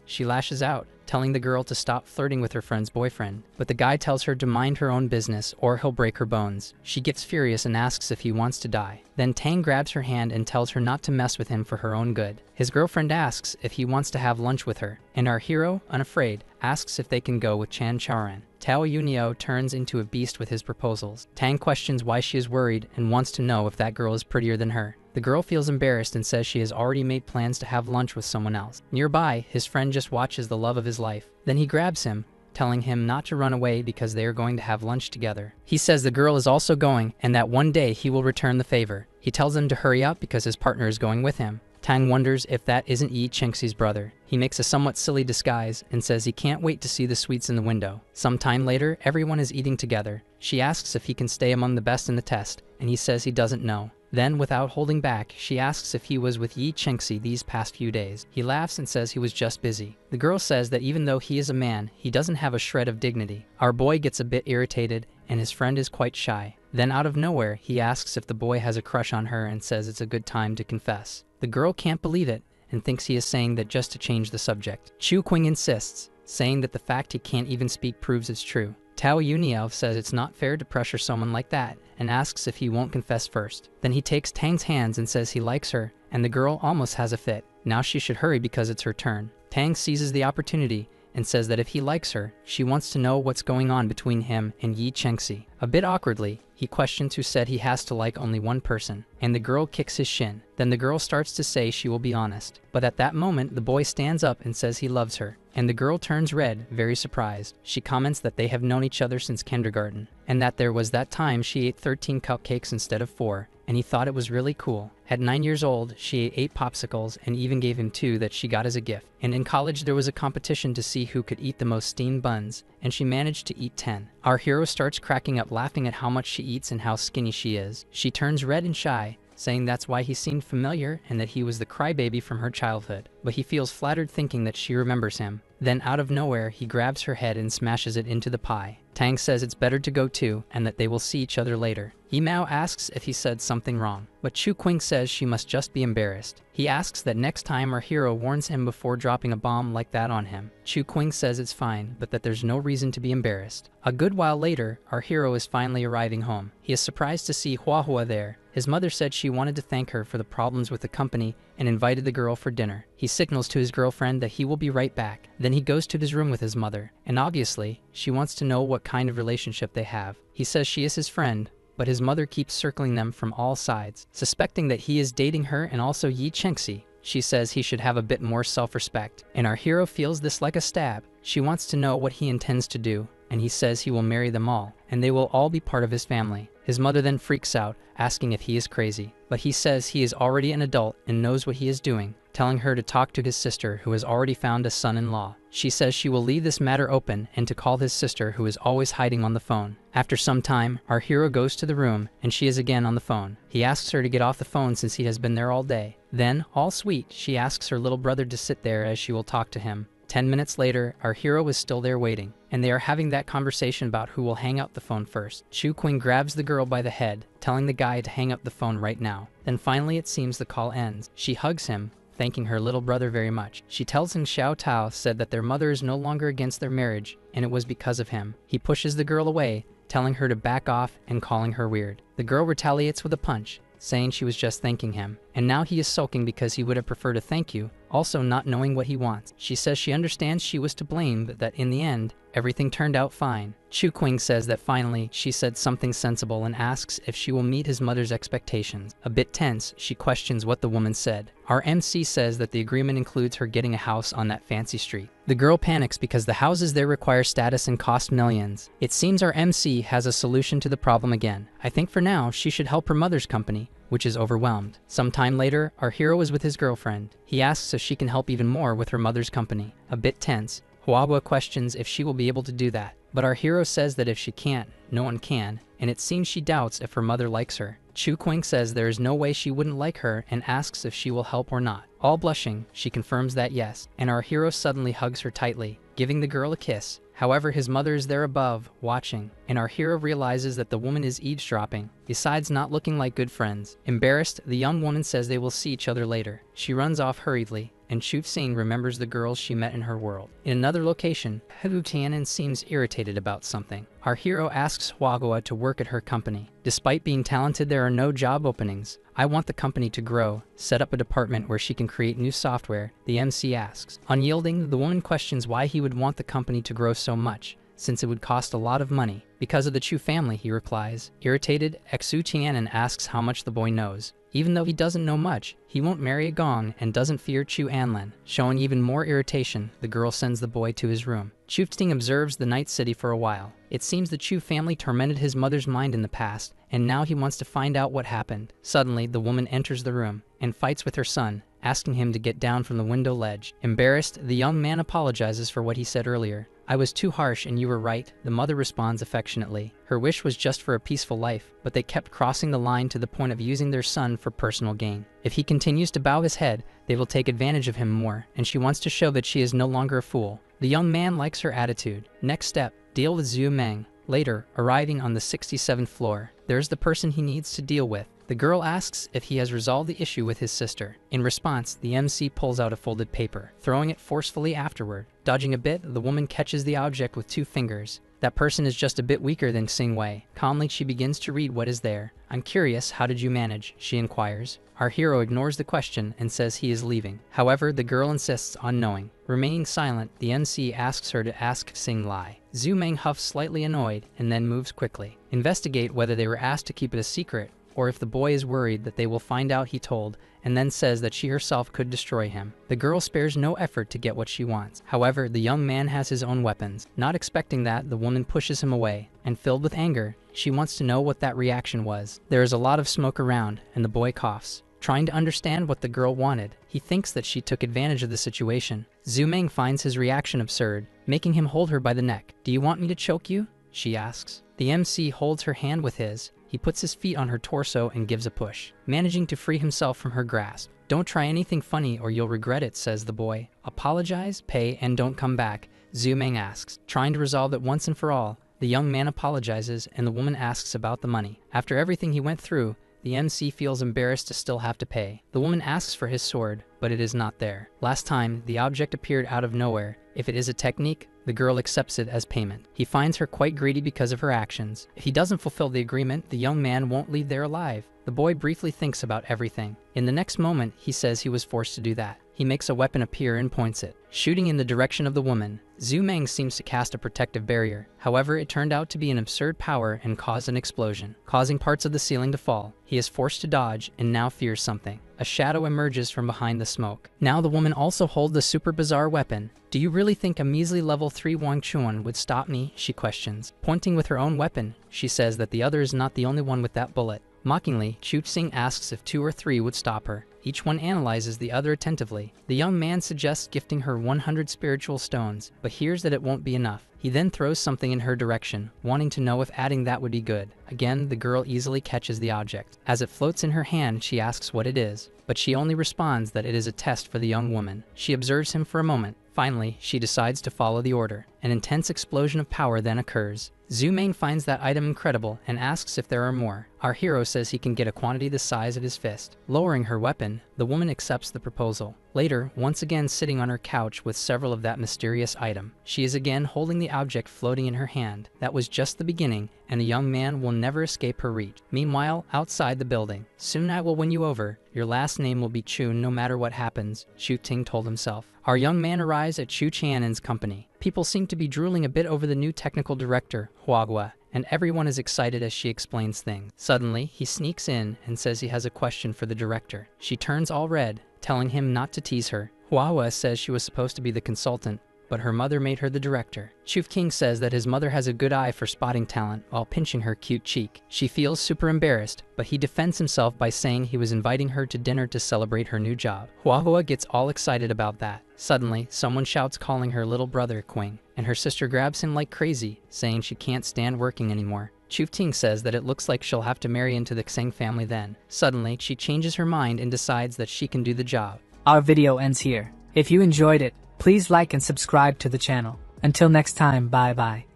She lashes out, telling the girl to stop flirting with her friend's boyfriend, but the guy tells her to mind her own business or he'll break her bones. She gets furious and asks if he wants to die. Then Tang grabs her hand and tells her not to mess with him for her own good. His girlfriend asks if he wants to have lunch with her, and our hero, unafraid, asks if they can go with Chan Chaoran. Tao Yunio turns into a beast with his proposals. Tang questions why she is worried and wants to know if that girl is prettier than her. The girl feels embarrassed and says she has already made plans to have lunch with someone else. Nearby, his friend just watches the love of his life. Then he grabs him, telling him not to run away because they are going to have lunch together. He says the girl is also going and that one day he will return the favor. He tells him to hurry up because his partner is going with him. Tang wonders if that isn't Yi Chengxi's brother. He makes a somewhat silly disguise and says he can't wait to see the sweets in the window. Sometime later, everyone is eating together. She asks if he can stay among the best in the test, and he says he doesn't know. Then, without holding back, she asks if he was with Yi Chengxi these past few days. He laughs and says he was just busy. The girl says that even though he is a man, he doesn't have a shred of dignity. Our boy gets a bit irritated, and his friend is quite shy. Then out of nowhere, he asks if the boy has a crush on her and says it's a good time to confess. The girl can't believe it and thinks he is saying that just to change the subject. Chu Qing insists, saying that the fact he can't even speak proves it's true. Tao Yuniao says it's not fair to pressure someone like that and asks if he won't confess first. Then he takes Tang's hands and says he likes her, and the girl almost has a fit. Now she should hurry because it's her turn. Tang seizes the opportunity and says that if he likes her, she wants to know what's going on between him and Yi Chengxi. A bit awkwardly, he questions who said he has to like only one person, and the girl kicks his shin. Then the girl starts to say she will be honest. But at that moment, the boy stands up and says he loves her, and the girl turns red, very surprised. She comments that they have known each other since kindergarten, and that there was that time she ate 13 cupcakes instead of 4, and he thought it was really cool. At 9 years old, she ate 8 popsicles and even gave him 2 that she got as a gift. And in college, there was a competition to see who could eat the most steamed buns, and she managed to eat 10. Our hero starts cracking up laughing at how much she eats and how skinny she is. She turns red and shy, saying that's why he seemed familiar and that he was the crybaby from her childhood. But he feels flattered thinking that she remembers him. Then out of nowhere, he grabs her head and smashes it into the pie. Tang says it's better to go too, and that they will see each other later. Yimao asks if he said something wrong, but Chu Qing says she must just be embarrassed. He asks that next time our hero warns him before dropping a bomb like that on him. Chu Qing says it's fine, but that there's no reason to be embarrassed. A good while later, our hero is finally arriving home. He is surprised to see Huahua there. His mother said she wanted to thank her for the problems with the company and invited the girl for dinner. He signals to his girlfriend that he will be right back. Then he goes to his room with his mother, and obviously, she wants to know what kind of relationship they have. He says she is his friend, but his mother keeps circling them from all sides. Suspecting that he is dating her and also Yi Chengxi, she says he should have a bit more self-respect. And our hero feels this like a stab. She wants to know what he intends to do, and he says he will marry them all, and they will all be part of his family. His mother then freaks out, asking if he is crazy. But he says he is already an adult and knows what he is doing, telling her to talk to his sister who has already found a son-in-law. She says she will leave this matter open and to call his sister who is always hiding on the phone. After some time, our hero goes to the room and she is again on the phone. He asks her to get off the phone since he has been there all day. Then, all sweet, she asks her little brother to sit there as she will talk to him. 10 minutes later, our hero is still there waiting, and they are having that conversation about who will hang up the phone first. Chu Qing grabs the girl by the head, telling the guy to hang up the phone right now. Then finally it seems the call ends. She hugs him, thanking her little brother very much. She tells him Xiao Tao said that their mother is no longer against their marriage, and it was because of him. He pushes the girl away, telling her to back off and calling her weird. The girl retaliates with a punch, saying she was just thanking him, and now he is sulking because he would have preferred a thank you, also not knowing what he wants. She says she understands she was to blame, but that in the end, everything turned out fine. Chu Qing says that finally she said something sensible and asks if she will meet his mother's expectations. A bit tense, she questions what the woman said. Our MC says that the agreement includes her getting a house on that fancy street. The girl panics because the houses there require status and cost millions. It seems our MC has a solution to the problem again. I think for now, she should help her mother's company, which is overwhelmed. Sometime later, our hero is with his girlfriend. He asks if she can help even more with her mother's company. A bit tense, Huahua questions if she will be able to do that, but our hero says that if she can't, no one can, and it seems she doubts if her mother likes her. Chu Qing says there is no way she wouldn't like her and asks if she will help or not. All blushing, she confirms that yes, and our hero suddenly hugs her tightly, giving the girl a kiss. However, his mother is there above, watching, and our hero realizes that the woman is eavesdropping, besides not looking like good friends. Embarrassed, the young woman says they will see each other later. She runs off hurriedly, and Chu Xing remembers the girls she met in her world. In another location, Hu Tianan seems irritated about something. Our hero asks Huahua to work at her company. Despite being talented, there are no job openings. I want the company to grow, set up a department where she can create new software, the MC asks. Unyielding, the woman questions why he would want the company to grow so much, since it would cost a lot of money. Because of the Chu family, he replies. Irritated, Xu Tianan asks how much the boy knows. Even though he doesn't know much, he won't marry a gong and doesn't fear Chu Anlan. Showing even more irritation, the girl sends the boy to his room. Chu Ting observes the night city for a while. It seems the Chu family tormented his mother's mind in the past, and now he wants to find out what happened. Suddenly, the woman enters the room and fights with her son, asking him to get down from the window ledge. Embarrassed, the young man apologizes for what he said earlier. I was too harsh and you were right, the mother responds affectionately. Her wish was just for a peaceful life, but they kept crossing the line to the point of using their son for personal gain. If he continues to bow his head, they will take advantage of him more, and she wants to show that she is no longer a fool. The young man likes her attitude. Next step, deal with Zhu Meng. Later, arriving on the 67th floor, there's the person he needs to deal with. The girl asks if he has resolved the issue with his sister. In response, the MC pulls out a folded paper, throwing it forcefully afterward. Dodging a bit, the woman catches the object with 2 fingers, That person is just a bit weaker than Xingwei. Calmly, she begins to read what is there. I'm curious, how did you manage? She inquires. Our hero ignores the question and says he is leaving. However, the girl insists on knowing. Remaining silent, the MC asks her to ask Xing Lai. Zhu Meng huffs slightly annoyed and then moves quickly. Investigate whether they were asked to keep it a secret, or if the boy is worried that they will find out he told, and then says that she herself could destroy him. The girl spares no effort to get what she wants. However, the young man has his own weapons. Not expecting that, the woman pushes him away, and filled with anger, she wants to know what that reaction was. There is a lot of smoke around, and the boy coughs. Trying to understand what the girl wanted, he thinks that she took advantage of the situation. Zhu Meng finds his reaction absurd, making him hold her by the neck. Do you want me to choke you? She asks. The MC holds her hand with his. He puts his feet on her torso and gives a push, managing to free himself from her grasp. Don't try anything funny or you'll regret it, says the boy. Apologize, pay, and don't come back, Zhu Meng asks. Trying to resolve it once and for all, the young man apologizes and the woman asks about the money. After everything he went through, the MC feels embarrassed to still have to pay. The woman asks for his sword, but it is not there. Last time, the object appeared out of nowhere. If it is a technique, the girl accepts it as payment. He finds her quite greedy because of her actions. If he doesn't fulfill the agreement, the young man won't leave there alive. The boy briefly thinks about everything. In the next moment, he says he was forced to do that. He makes a weapon appear and points it, shooting in the direction of the woman. Zhu Meng seems to cast a protective barrier. However, it turned out to be an absurd power and caused an explosion, causing parts of the ceiling to fall. He is forced to dodge and now fears something. A shadow emerges from behind the smoke. Now the woman also holds the super bizarre weapon. Do you really think a measly level 3 Wang Chuan would stop me? She questions. Pointing with her own weapon, she says that the other is not the only one with that bullet. Mockingly, Chu Xing asks if 2 or 3 would stop her. Each one analyzes the other attentively. The young man suggests gifting her 100 spiritual stones, but hears that it won't be enough. He then throws something in her direction, wanting to know if adding that would be good. Again, the girl easily catches the object. As it floats in her hand, she asks what it is, but she only responds that it is a test for the young woman. She observes him for a moment. Finally, she decides to follow the order. An intense explosion of power then occurs. Zhu Meng finds that item incredible and asks if there are more. Our hero says he can get a quantity the size of his fist. Lowering her weapon, the woman accepts the proposal. Later, once again sitting on her couch with several of that mysterious item, she is again holding the object floating in her hand. That was just the beginning, and the young man will never escape her reach. Meanwhile, outside the building, soon I will win you over. Your last name will be Chun no matter what happens, Xu Ting told himself. Our young man arrives at Chu Qian'an's company. People seem to be drooling a bit over the new technical director, Huagua, and everyone is excited as she explains things. Suddenly, he sneaks in and says he has a question for the director. She turns all red, telling him not to tease her. Huahua says she was supposed to be the consultant, but her mother made her the director. Chu King says that his mother has a good eye for spotting talent while pinching her cute cheek. She feels super embarrassed, but he defends himself by saying he was inviting her to dinner to celebrate her new job. Huahua gets all excited about that. Suddenly, someone shouts calling her little brother Qing, and her sister grabs him like crazy, saying she can't stand working anymore. Chu Ting says that it looks like she'll have to marry into the Xing family then. Suddenly, she changes her mind and decides that she can do the job. Our video ends here. If you enjoyed it, please like and subscribe to the channel. Until next time, bye bye.